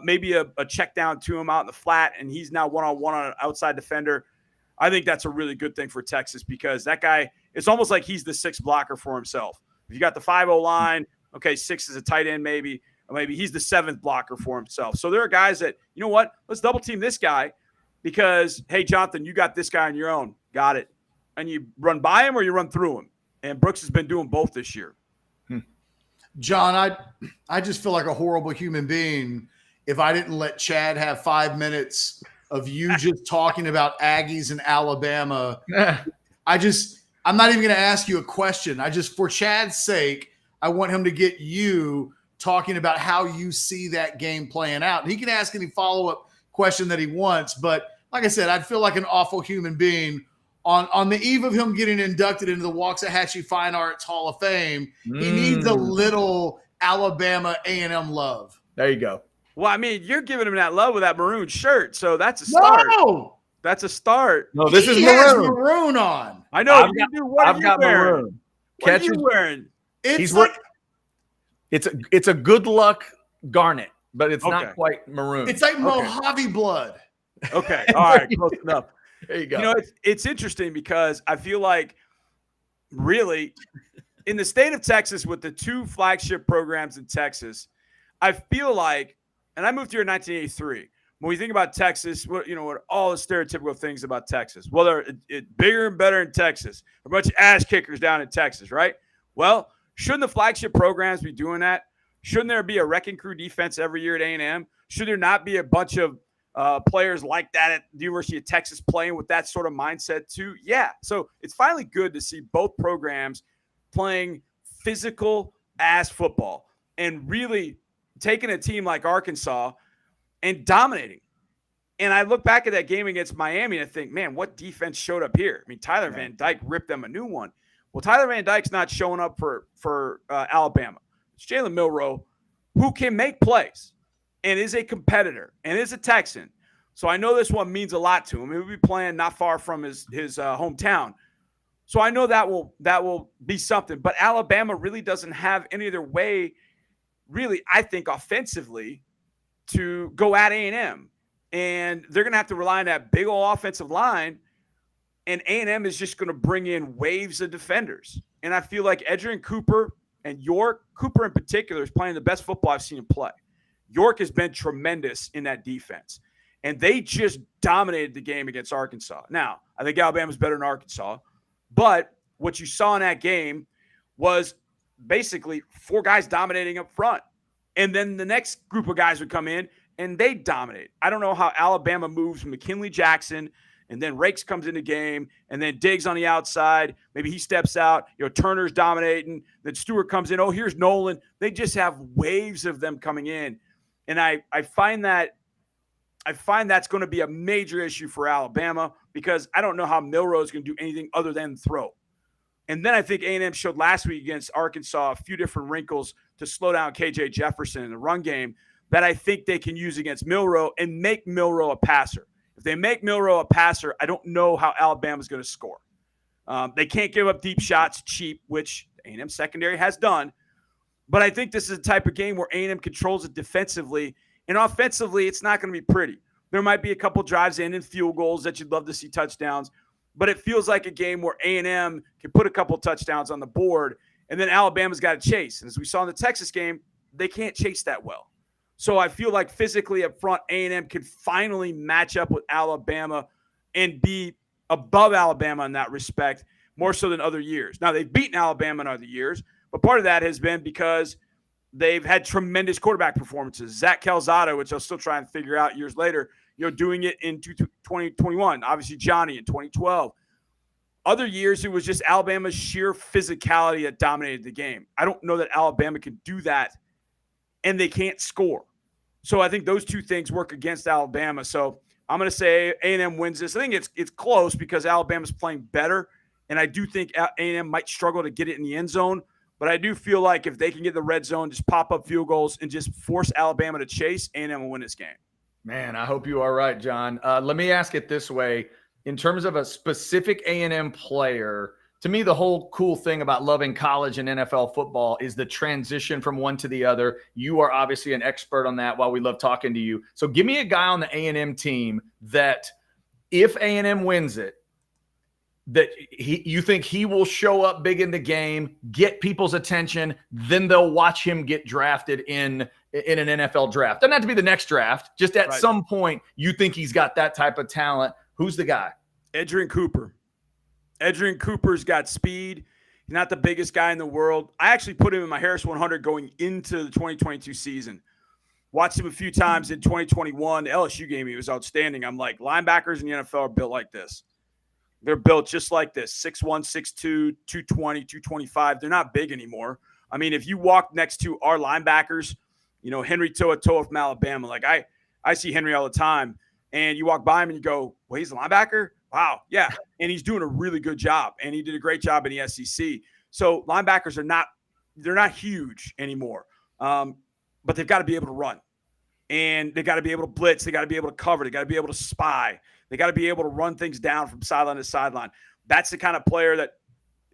maybe a check down to him out in the flat, and he's now one-on-one on an outside defender. I think that's a really good thing for Texas because that guy, it's almost like he's the 6th blocker for himself. If you got the 5-0 line, okay, 6 is a tight end maybe, or maybe he's the 7th blocker for himself. So there are guys that, you know what, let's double team this guy because, hey, Jonathan, you got this guy on your own. Got it. And you run by him or you run through him. And Brooks has been doing both this year. John, I just feel like a horrible human being if I didn't let Chad have 5 minutes of you just talking about Aggies and Alabama. I'm not even going to ask you a question. For Chad's sake, I want him to get you talking about how you see that game playing out. And he can ask any follow-up question that he wants. But like I said, I'd feel like an awful human being on the eve of him getting inducted into the Waxahachie Fine Arts Hall of Fame. He needs a little Alabama A&M love. There you go. Well, I mean, you're giving him that love with that maroon shirt, so that's a start. No! That's a start. No, this is maroon. maroon On. I know. I've got wearing? Maroon. What are you wearing? It's a good luck garnet, but it's not quite maroon. It's like Mojave blood. Okay. All right. Close enough. There you go. You know, it's interesting because I feel like really in the state of Texas with the 2 flagship programs in Texas, I feel like, and I moved here in 1983. When we think about Texas, what all the stereotypical things about Texas. Well, they're bigger and better in Texas. A bunch of ass kickers down in Texas, right? Well, shouldn't the flagship programs be doing that? Shouldn't there be a wrecking crew defense every year at A&M? Should there not be a bunch of players like that at the University of Texas playing with that sort of mindset too? Yeah. So it's finally good to see both programs playing physical ass football and really taking a team like Arkansas and dominating. And I look back at that game against Miami and I think, man, what defense showed up here? I mean, Tyler Van Dyke ripped them a new one. Well, Tyler Van Dyke's not showing up for Alabama. It's Jalen Milroe who can make plays. and is a competitor and is a Texan. So I know this one means a lot to him. He'll be playing not far from his hometown. So I know that will be something. But Alabama really doesn't have any other way, really, I think, offensively, to go at A&M. And they're going to have to rely on that big old offensive line. And A&M is just going to bring in waves of defenders. And I feel like Edgerrin Cooper and York, Cooper in particular, is playing the best football I've seen him play. York has been tremendous in that defense. And they just dominated the game against Arkansas. Now, I think Alabama's better than Arkansas. But what you saw in that game was basically 4 guys dominating up front. And then the next group of guys would come in, and they dominate. I don't know how Alabama moves McKinley Jackson, and then Rakes comes in the game, and then Diggs on the outside. Maybe he steps out. Turner's dominating. Then Stewart comes in. Oh, here's Nolan. They just have waves of them coming in. And I find that's going to be a major issue for Alabama because I don't know how Milroe is going to do anything other than throw. And then I think A&M showed last week against Arkansas a few different wrinkles to slow down KJ Jefferson in the run game that I think they can use against Milroe and make Milroe a passer. If they make Milroe a passer, I don't know how Alabama's going to score. They can't give up deep shots cheap, which A&M secondary has done. But I think this is a type of game where A&M controls it defensively. And offensively, it's not going to be pretty. There might be a couple drives in and field goals that you'd love to see touchdowns. But it feels like a game where A&M can put a couple touchdowns on the board, and then Alabama's got to chase. And as we saw in the Texas game, they can't chase that well. So I feel like physically up front, A&M can finally match up with Alabama and be above Alabama in that respect, more so than other years. Now, they've beaten Alabama in other years, but part of that has been because they've had tremendous quarterback performances. Zach Calzada, which I'll still try and figure out years later, doing it in 2021. Obviously, Johnny in 2012. Other years, it was just Alabama's sheer physicality that dominated the game. I don't know that Alabama can do that, and they can't score. So I think those two things work against Alabama. So I'm going to say A&M wins this. I think it's close because Alabama's playing better, and I do think A&M might struggle to get it in the end zone. But I do feel like if they can get the red zone, just pop up field goals and just force Alabama to chase, A&M will win this game. Man, I hope you are right, John. Let me ask it this way. In terms of a specific A&M player, to me, the whole cool thing about loving college and NFL football is the transition from one to the other. You are obviously an expert on that while we love talking to you. So give me a guy on the A&M team that if A&M wins it, that you think he will show up big in the game, get people's attention, then they'll watch him get drafted in an NFL draft. Doesn't have to be the next draft. Just at some point, you think he's got that type of talent. Who's the guy? Edgerrin Cooper. Edgerrin Cooper's got speed. He's not the biggest guy in the world. I actually put him in my Harris 100 going into the 2022 season. Watched him a few times in 2021. The LSU game, he was outstanding. I'm like, linebackers in the NFL are built like this. They're built just like this, 6'1", 6'2", 220, 225. They're not big anymore. I mean, if you walk next to our linebackers, Henry Toa from Alabama, like I see Henry all the time, and you walk by him and you go, well, he's a linebacker? Wow, yeah. And he's doing a really good job, and he did a great job in the SEC. So linebackers they're not huge anymore, but they've got to be able to run. And they got to be able to blitz. They got to be able to cover. They got to be able to spy. They got to be able to run things down from sideline to sideline. That's the kind of player that,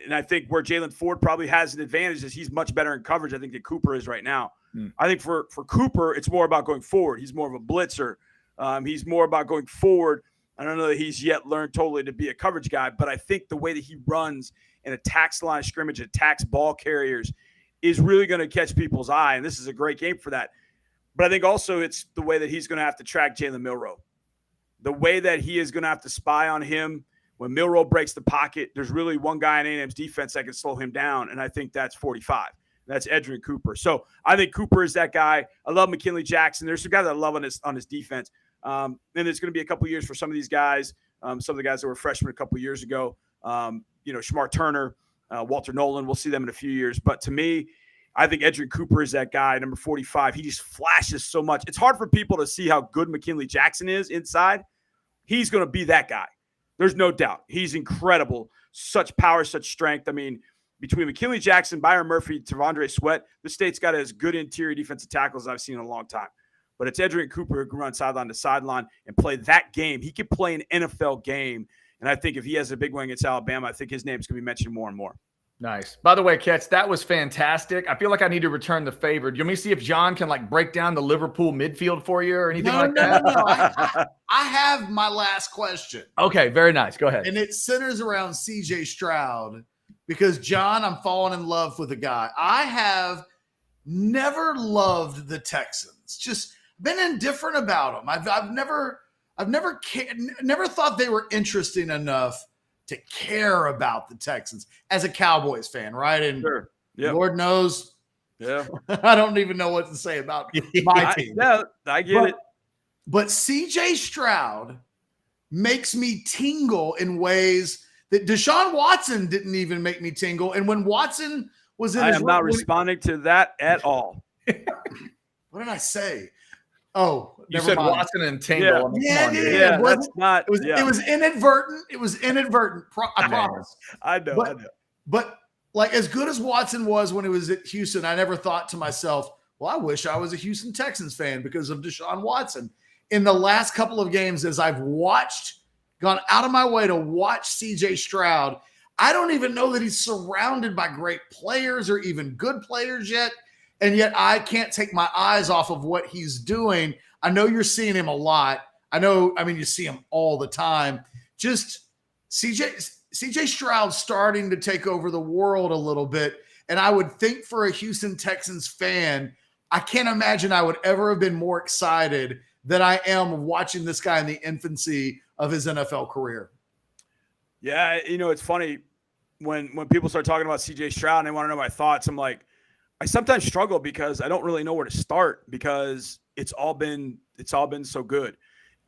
and I think where Jalen Ford probably has an advantage is he's much better in coverage, I think, than Cooper is right now. I think for Cooper, it's more about going forward. He's more of a blitzer. He's more about going forward. I don't know that he's yet learned totally to be a coverage guy, but I think the way that he runs and attacks the line of scrimmage, attacks ball carriers is really going to catch people's eye, and this is a great game for that. But I think also it's the way that he's going to have to track Jalen Milroe. The way that he is going to have to spy on him when Milroe breaks the pocket, there's really one guy in A&M's defense that can slow him down, and I think that's 45. That's Edgerrin Cooper. So I think Cooper is that guy. I love McKinley Jackson. There's some guys I love on his defense. And it's going to be a couple years for some of these guys, some of the guys that were freshmen a couple years ago, Shamar Turner, Walter Nolan. We'll see them in a few years. But to me, I think Edgerrin Cooper is that guy, number 45. He just flashes so much. It's hard for people to see how good McKinley Jackson is inside. He's going to be that guy. There's no doubt. He's incredible. Such power, such strength. I mean, between McKinley Jackson, Byron Murphy, Tavondre Sweat, the state's got as good interior defensive tackles as I've seen in a long time. but it's Edgerrin Cooper who can run sideline to sideline and play that game. He could play an NFL game. And I think if he has a big win against Alabama, I think his name's going to be mentioned more and more. Nice. By the way, Ketch, that was fantastic. I feel like I need to return the favor. Do you want me to see if John can like break down the Liverpool midfield for you or anything like that? No. I have my last question. Okay, very nice. Go ahead. And it centers around CJ Stroud because, John, I'm falling in love with a guy. I have never loved the Texans. Just been indifferent about them. I've never thought they were interesting enough to care about the Texans as a Cowboys fan, right? And Sure. Yep. Lord knows, Yeah. I don't even know what to say about my team. I get it. But CJ Stroud makes me tingle in ways that Deshaun Watson didn't even make me tingle. And when Watson was in I am not responding to that at all. What did I say? Oh, You never said mind. Watson and Tingle. Yeah. I mean, Yeah, come on, yeah, dude. yeah. That's not. It was inadvertent. It was inadvertent. I promise. I know. But like as good as Watson was when he was at Houston, I never thought to myself, well, I wish I was a Houston Texans fan because of Deshaun Watson. In the last couple of games, as I've gone out of my way to watch CJ Stroud, I don't even know that he's surrounded by great players or even good players yet. And yet I can't take my eyes off of what he's doing. I know you're seeing him a lot. You see him all the time. Just CJ Stroud starting to take over the world a little bit. And I would think for a Houston Texans fan, I can't imagine I would ever have been more excited than I am watching this guy in the infancy of his NFL career. Yeah, it's funny when people start talking about CJ Stroud and they want to know my thoughts. I'm like, I sometimes struggle because I don't really know where to start because it's all been so good.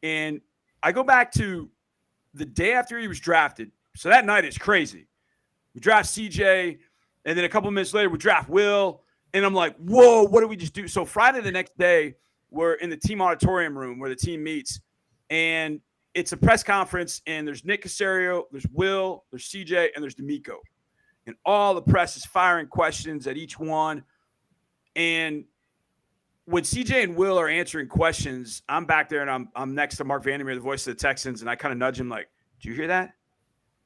And I go back to the day after he was drafted. So that night is crazy. We draft CJ, and then a couple of minutes later we draft Will, and I'm like, whoa, what did we just do? So Friday the next day, we're in the team auditorium room where the team meets, and it's a press conference, and there's Nick Caserio, there's Will, there's CJ, and there's D'Amico. And all the press is firing questions at each one. And when CJ and Will are answering questions, I'm back there and I'm next to Mark Vandermeer, the voice of the Texans, and I kind of nudge him like, "Did you hear that?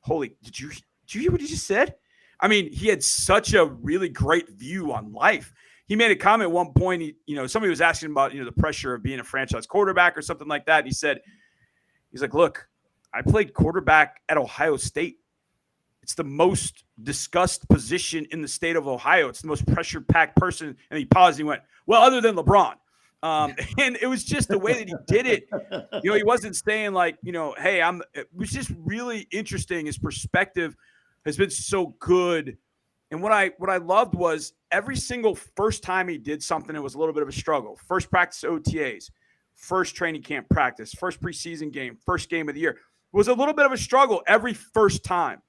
Holy, did you hear what he just said?" I mean, he had such a really great view on life. He made a comment at one point. Somebody was asking about the pressure of being a franchise quarterback or something like that. And he's like, "Look, I played quarterback at Ohio State. It's the most discussed position in the state of Ohio. It's the most pressure-packed person." And he paused and he went, "Well, other than LeBron." And it was just the way that he did it. He wasn't saying like, hey, it was just really interesting. His perspective has been so good. And what I loved was every single first time he did something, it was a little bit of a struggle. First practice OTAs, first training camp practice, first preseason game, first game of the year. It was a little bit of a struggle every first time.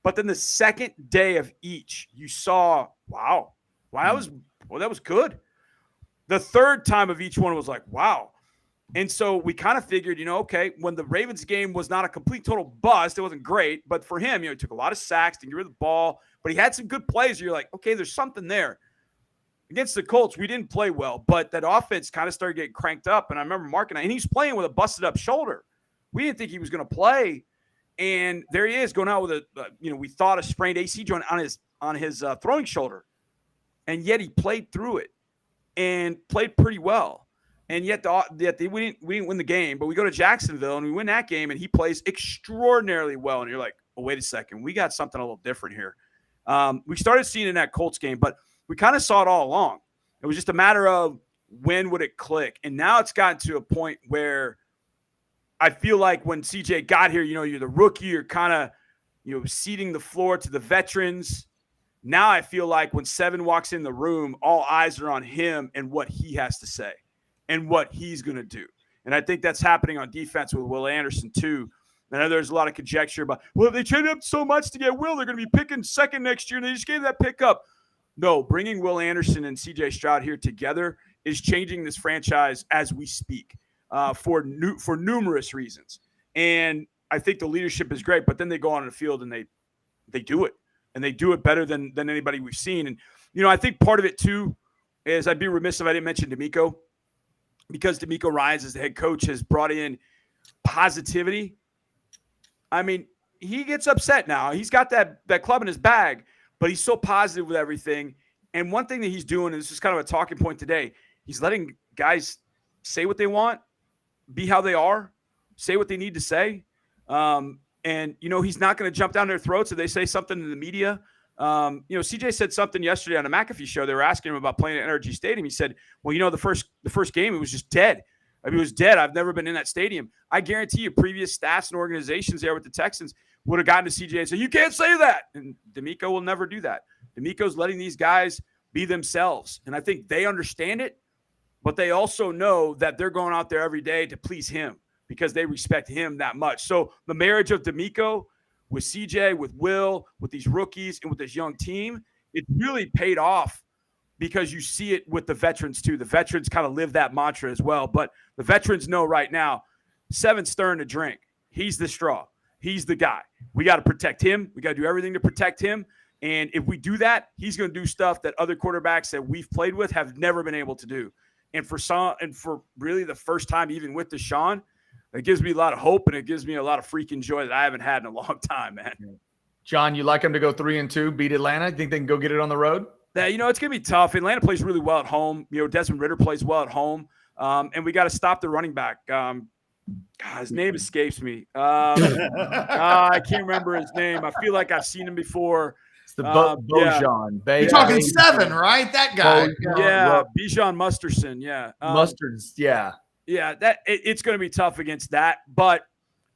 But then the second day of each, you saw, wow, that was good. The third time of each one was like, wow. And so we kind of figured, okay, when the Ravens game was not a complete total bust, it wasn't great. But for him, he took a lot of sacks to get rid of the ball. But he had some good plays. You're like, okay, there's something there. Against the Colts, we didn't play well. But that offense kind of started getting cranked up. And I remember Mark and he's playing with a busted up shoulder. We didn't think he was going to play. And there he is going out with we thought a sprained AC joint on his throwing shoulder. And yet he played through it and played pretty well. And yet we didn't win the game, but we go to Jacksonville and we win that game and he plays extraordinarily well. And you're like, oh, wait a second. We got something a little different here. We started seeing it in that Colts game, but we kind of saw it all along. It was just a matter of when would it click. And now it's gotten to a point where I feel like when CJ got here, you're the rookie, you're kind of, ceding the floor to the veterans. Now I feel like when Seven walks in the room, all eyes are on him and what he has to say and what he's going to do. And I think that's happening on defense with Will Anderson too. I know there's a lot of conjecture about, well, they traded up so much to get Will, they're going to be picking second next year, and they just gave that pick up. No, bringing Will Anderson and CJ Stroud here together is changing this franchise as we speak. For numerous reasons. And I think the leadership is great, but then they go on the field and they do it. And they do it better than anybody we've seen. And, I think part of it too is I'd be remiss if I didn't mention D'Amico. because DeMeco Ryans as the head coach has brought in positivity. I mean, he gets upset now. He's got that club in his bag, but he's so positive with everything. And one thing that he's doing, and this is kind of a talking point today, he's letting guys say what they want, be how they are, say what they need to say. And, he's not going to jump down their throats if they say something in the media. CJ said something yesterday on a McAfee show. They were asking him about playing at NRG Stadium. He said, well, the first game, it was just dead. I mean, it was dead. I've never been in that stadium. I guarantee you previous staffs and organizations there with the Texans would have gotten to CJ and said, you can't say that. And DeMeco will never do that. DeMeco's letting these guys be themselves. And I think they understand it, but they also know that they're going out there every day to please him because they respect him that much. So the marriage of DeMeco with CJ, with Will, with these rookies, and with this young team, it really paid off because you see it with the veterans too. The veterans kind of live that mantra as well. But the veterans know right now, Seven's stirring to drink. He's the straw. He's the guy. We got to protect him. We got to do everything to protect him. And if we do that, he's going to do stuff that other quarterbacks that we've played with have never been able to do. And for really the first time, even with Deshaun, it gives me a lot of hope and it gives me a lot of freaking joy that I haven't had in a long time, man. John, you like them to go 3-2, beat Atlanta? You think they can go get it on the road? Yeah, it's going to be tough. Atlanta plays really well at home. Desmond Ridder plays well at home. And we got to stop the running back. His name escapes me. I can't remember his name. I feel like I've seen him before. It's the Bojan. Yeah. You're talking 7, right? That guy. Bijan Musterson. Yeah. Mustards. Yeah. Yeah, it's going to be tough against that. But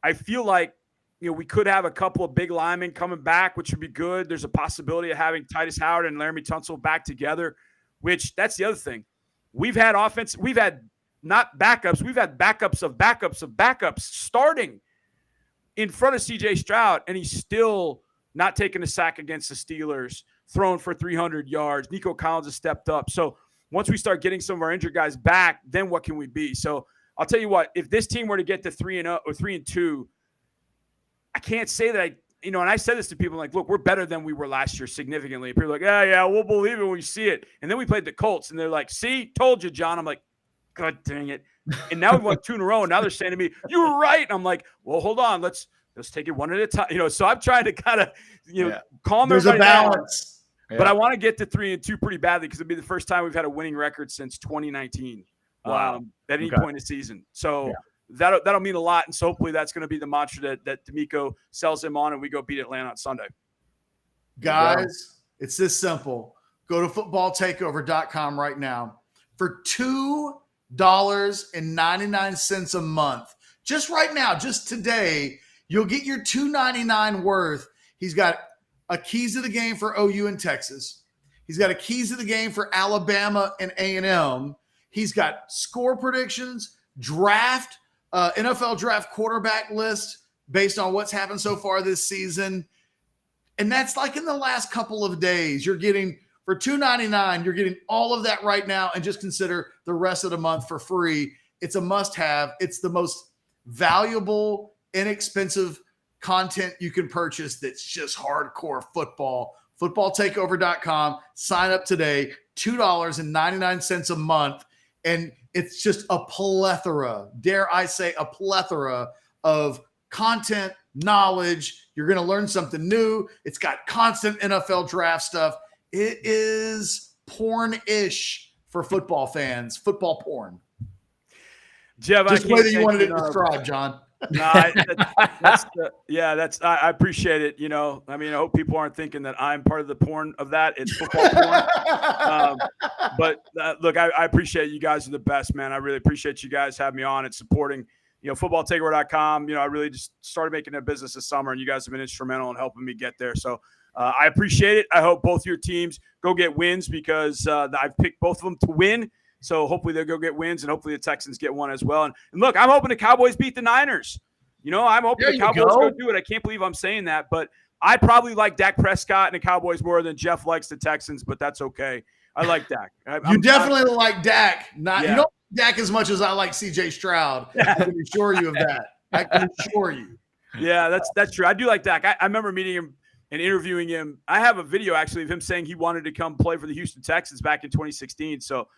I feel like, we could have a couple of big linemen coming back, which would be good. There's a possibility of having Titus Howard and Laramie Tunsil back together, which that's the other thing. We've had offense. We've had not backups. We've had backups of backups of backups starting in front of CJ Stroud, and he's still not taking a sack against the Steelers, throwing for 300 yards. Nico Collins has stepped up. So once we start getting some of our injured guys back, then what can we be? So I'll tell you what, if this team were to get to 3-0 or 3-2, I can't say that and I said this to people like, look, we're better than we were last year significantly. People are like, yeah, we'll believe it when we see it. And then we played the Colts and they're like, see, told you, John. I'm like, God dang it. And now we won 2 in a row. And now they're saying to me, you were right. And I'm like, well, hold on. Let's take it one at a time. So I'm trying to kind of, calm There's everybody a balance. down. But I want to get to 3-2 pretty badly because it'll be the first time we've had a winning record since 2019. Wow. At any point in the season. So that'll mean a lot. And so hopefully that's going to be the mantra that DeMeco sells him on and we go beat Atlanta on Sunday. Guys, it's this simple. Go to footballtakeover.com right now. For $2.99 a month, just right now, just today, you'll get your $2.99 worth. He's got a keys to the game for OU and Texas. He's got a keys to the game for Alabama and A&M. He's got score predictions, draft, NFL draft quarterback list based on what's happened so far this season. And that's like in the last couple of days. You're getting, for $2.99, you're getting all of that right now, and just consider the rest of the month for free. It's a must-have. It's the most valuable, inexpensive content you can purchase that's just hardcore football. Footballtakeover.com. Sign up today. $2.99 a month. And it's just a plethora, dare I say, a plethora of content, knowledge. You're going to learn something new. It's got constant NFL draft stuff. It is porn-ish for football fans, football porn. Jeff, just the way that you wanted it described, John. I appreciate it. I hope people aren't thinking that I'm part of the porn of that. It's football porn. Look, I appreciate you guys are the best, man. I really appreciate you guys having me on and supporting, footballtakeover.com. I really just started making a business this summer, and you guys have been instrumental in helping me get there. So I appreciate it. I hope both your teams go get wins because I've picked both of them to win. So hopefully they'll go get wins, and hopefully the Texans get one as well. And look, I'm hoping the Cowboys beat the Niners. I'm hoping the Cowboys go do it. I can't believe I'm saying that, but I probably like Dak Prescott and the Cowboys more than Jeff likes the Texans, but that's okay. I like Dak. You definitely like Dak. You don't like Dak as much as I like CJ Stroud. I can assure you of that. I can assure you. Yeah, that's true. I do like Dak. I remember meeting him and interviewing him. I have a video actually of him saying he wanted to come play for the Houston Texans back in 2016. So,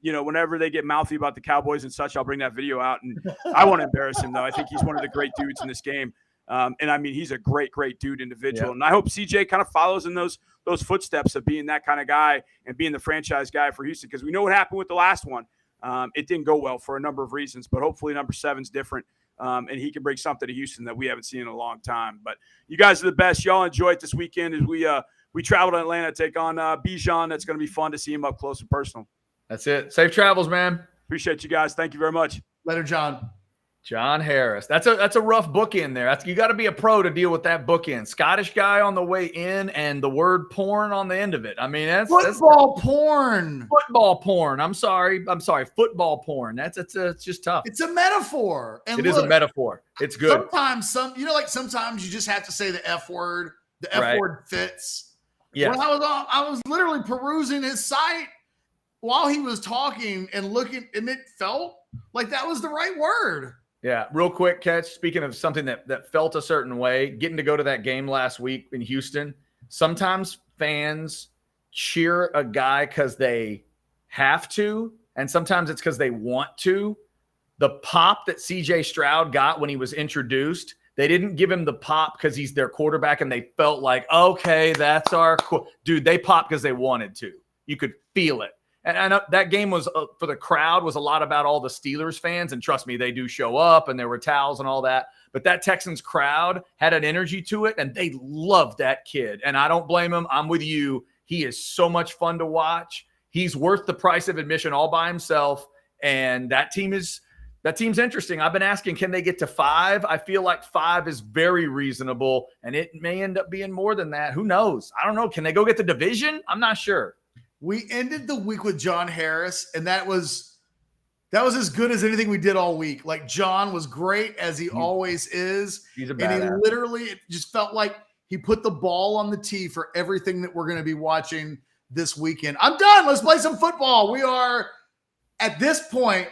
whenever they get mouthy about the Cowboys and such, I'll bring that video out. And I won't embarrass him, though. I think he's one of the great dudes in this game. And I mean, he's a great, great dude individual. Yeah. And I hope CJ kind of follows in those footsteps of being that kind of guy and being the franchise guy for Houston, because we know what happened with the last one. It didn't go well for a number of reasons, but hopefully number 7's different. And he can bring something to Houston that we haven't seen in a long time. But you guys are the best. Y'all enjoy it this weekend as we travel to Atlanta, take on Bijan. That's going to be fun to see him up close and personal. That's it. Safe travels, man. Appreciate you guys. Thank you very much. Later, John. John Harris. That's a rough bookend there. You got to be a pro to deal with that bookend. Scottish guy on the way in and the word porn on the end of it. I mean, that's porn. Football porn. I'm sorry. Football porn. It's just tough. It's a metaphor. And it is a metaphor. It's good. Sometimes you just have to say the F word. The F word fits. Yeah. When I was literally perusing his site while he was talking and looking, and it felt like that was the right word. Yeah, real quick, Ketch, speaking of something that felt a certain way, getting to go to that game last week in Houston, sometimes fans cheer a guy because they have to, and sometimes it's because they want to. The pop that CJ Stroud got when he was introduced, they didn't give him the pop because he's their quarterback, and they felt like, okay, that's our dude. They popped because they wanted to. You could feel it. And I know that game was for the crowd was a lot about all the Steelers fans. And trust me, they do show up and there were towels and all that. But that Texans crowd had an energy to it and they loved that kid. And I don't blame him. I'm with you. He is so much fun to watch. He's worth the price of admission all by himself. And that team's interesting. I've been asking, can they get to 5? I feel like 5 is very reasonable and it may end up being more than that. Who knows? I don't know. Can they go get the division? I'm not sure. We ended the week with John Harris, and that was as good as anything we did all week. Like, John was great, as he always is. He's a badass. And he literally, it just felt like he put the ball on the tee for everything that we're going to be watching this weekend. I'm done. Let's play some football. We are, at this point,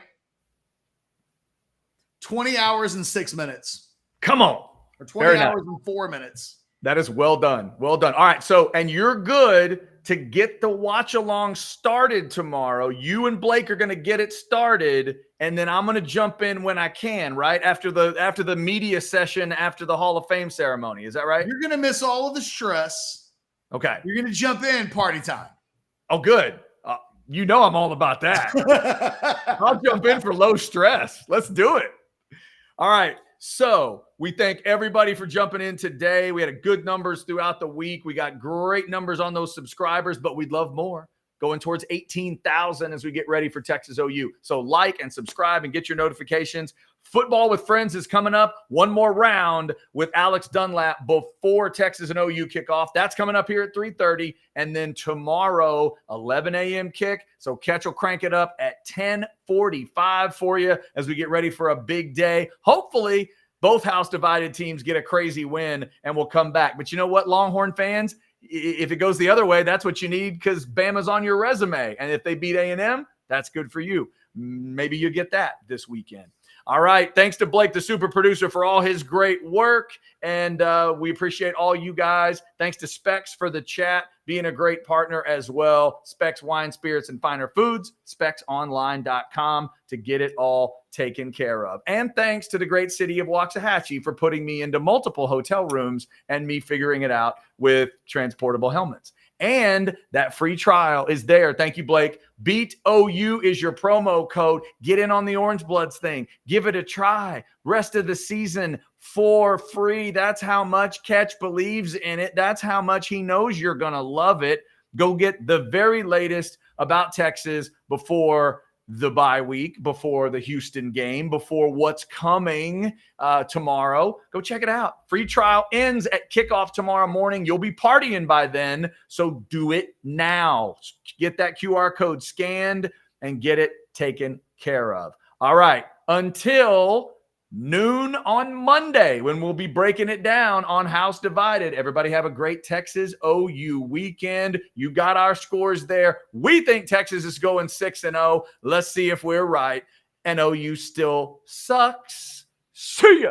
20 hours and 6 minutes. Come on. Or 20 hours and 4 minutes. That is well done. Well done. All right. So, and you're good to get the watch along started tomorrow. You and Blake are going to get it started, and then I'm going to jump in when I can, right? After the media session, after the Hall of Fame ceremony. Is that right? You're going to miss all of the stress. Okay. You're going to jump in party time. Oh, good. I'm all about that. I'll jump in for low stress. Let's do it. All right. So we thank everybody for jumping in today. We had good numbers throughout the week. We got great numbers on those subscribers, but we'd love more. Going towards 18,000 as we get ready for Texas OU. So like and subscribe and get your notifications. Football with Friends is coming up. One more round with Alex Dunlap before Texas and OU kickoff. That's coming up here at 3:30. And then tomorrow, 11 a.m. kick. So Ketch will crank it up at 10:45 for you as we get ready for a big day. Hopefully, both house-divided teams get a crazy win and we'll come back. But you know what, Longhorn fans? If it goes the other way, that's what you need because Bama's on your resume. And if they beat A&M, that's good for you. Maybe you get that this weekend. All right. Thanks to Blake, the super producer, for all his great work. And we appreciate all you guys. Thanks to Specs for the chat, being a great partner as well. Specs Wine, Spirits, and Finer Foods. SpecsOnline.com to get it all taken care of. And thanks to the great city of Waxahachie for putting me into multiple hotel rooms and me figuring it out with transportable helmets. And that free trial is there. Thank you, Blake. Beat OU is your promo code. Get in on the Orangebloods thing. Give it a try. Rest of the season for free. That's how much Ketch believes in it. That's how much he knows you're going to love it. Go get the very latest about Texas before the bye week, before the Houston game, before what's coming tomorrow. Go check it out. Free trial ends at kickoff tomorrow morning. You'll be partying by then, so do it now. Get that QR code scanned and get it taken care of. All right, until noon on Monday when we'll be breaking it down on House Divided. Everybody have a great Texas OU weekend. You got our scores there. We think Texas is going 6-0. Let's see if we're right. And OU still sucks. See ya.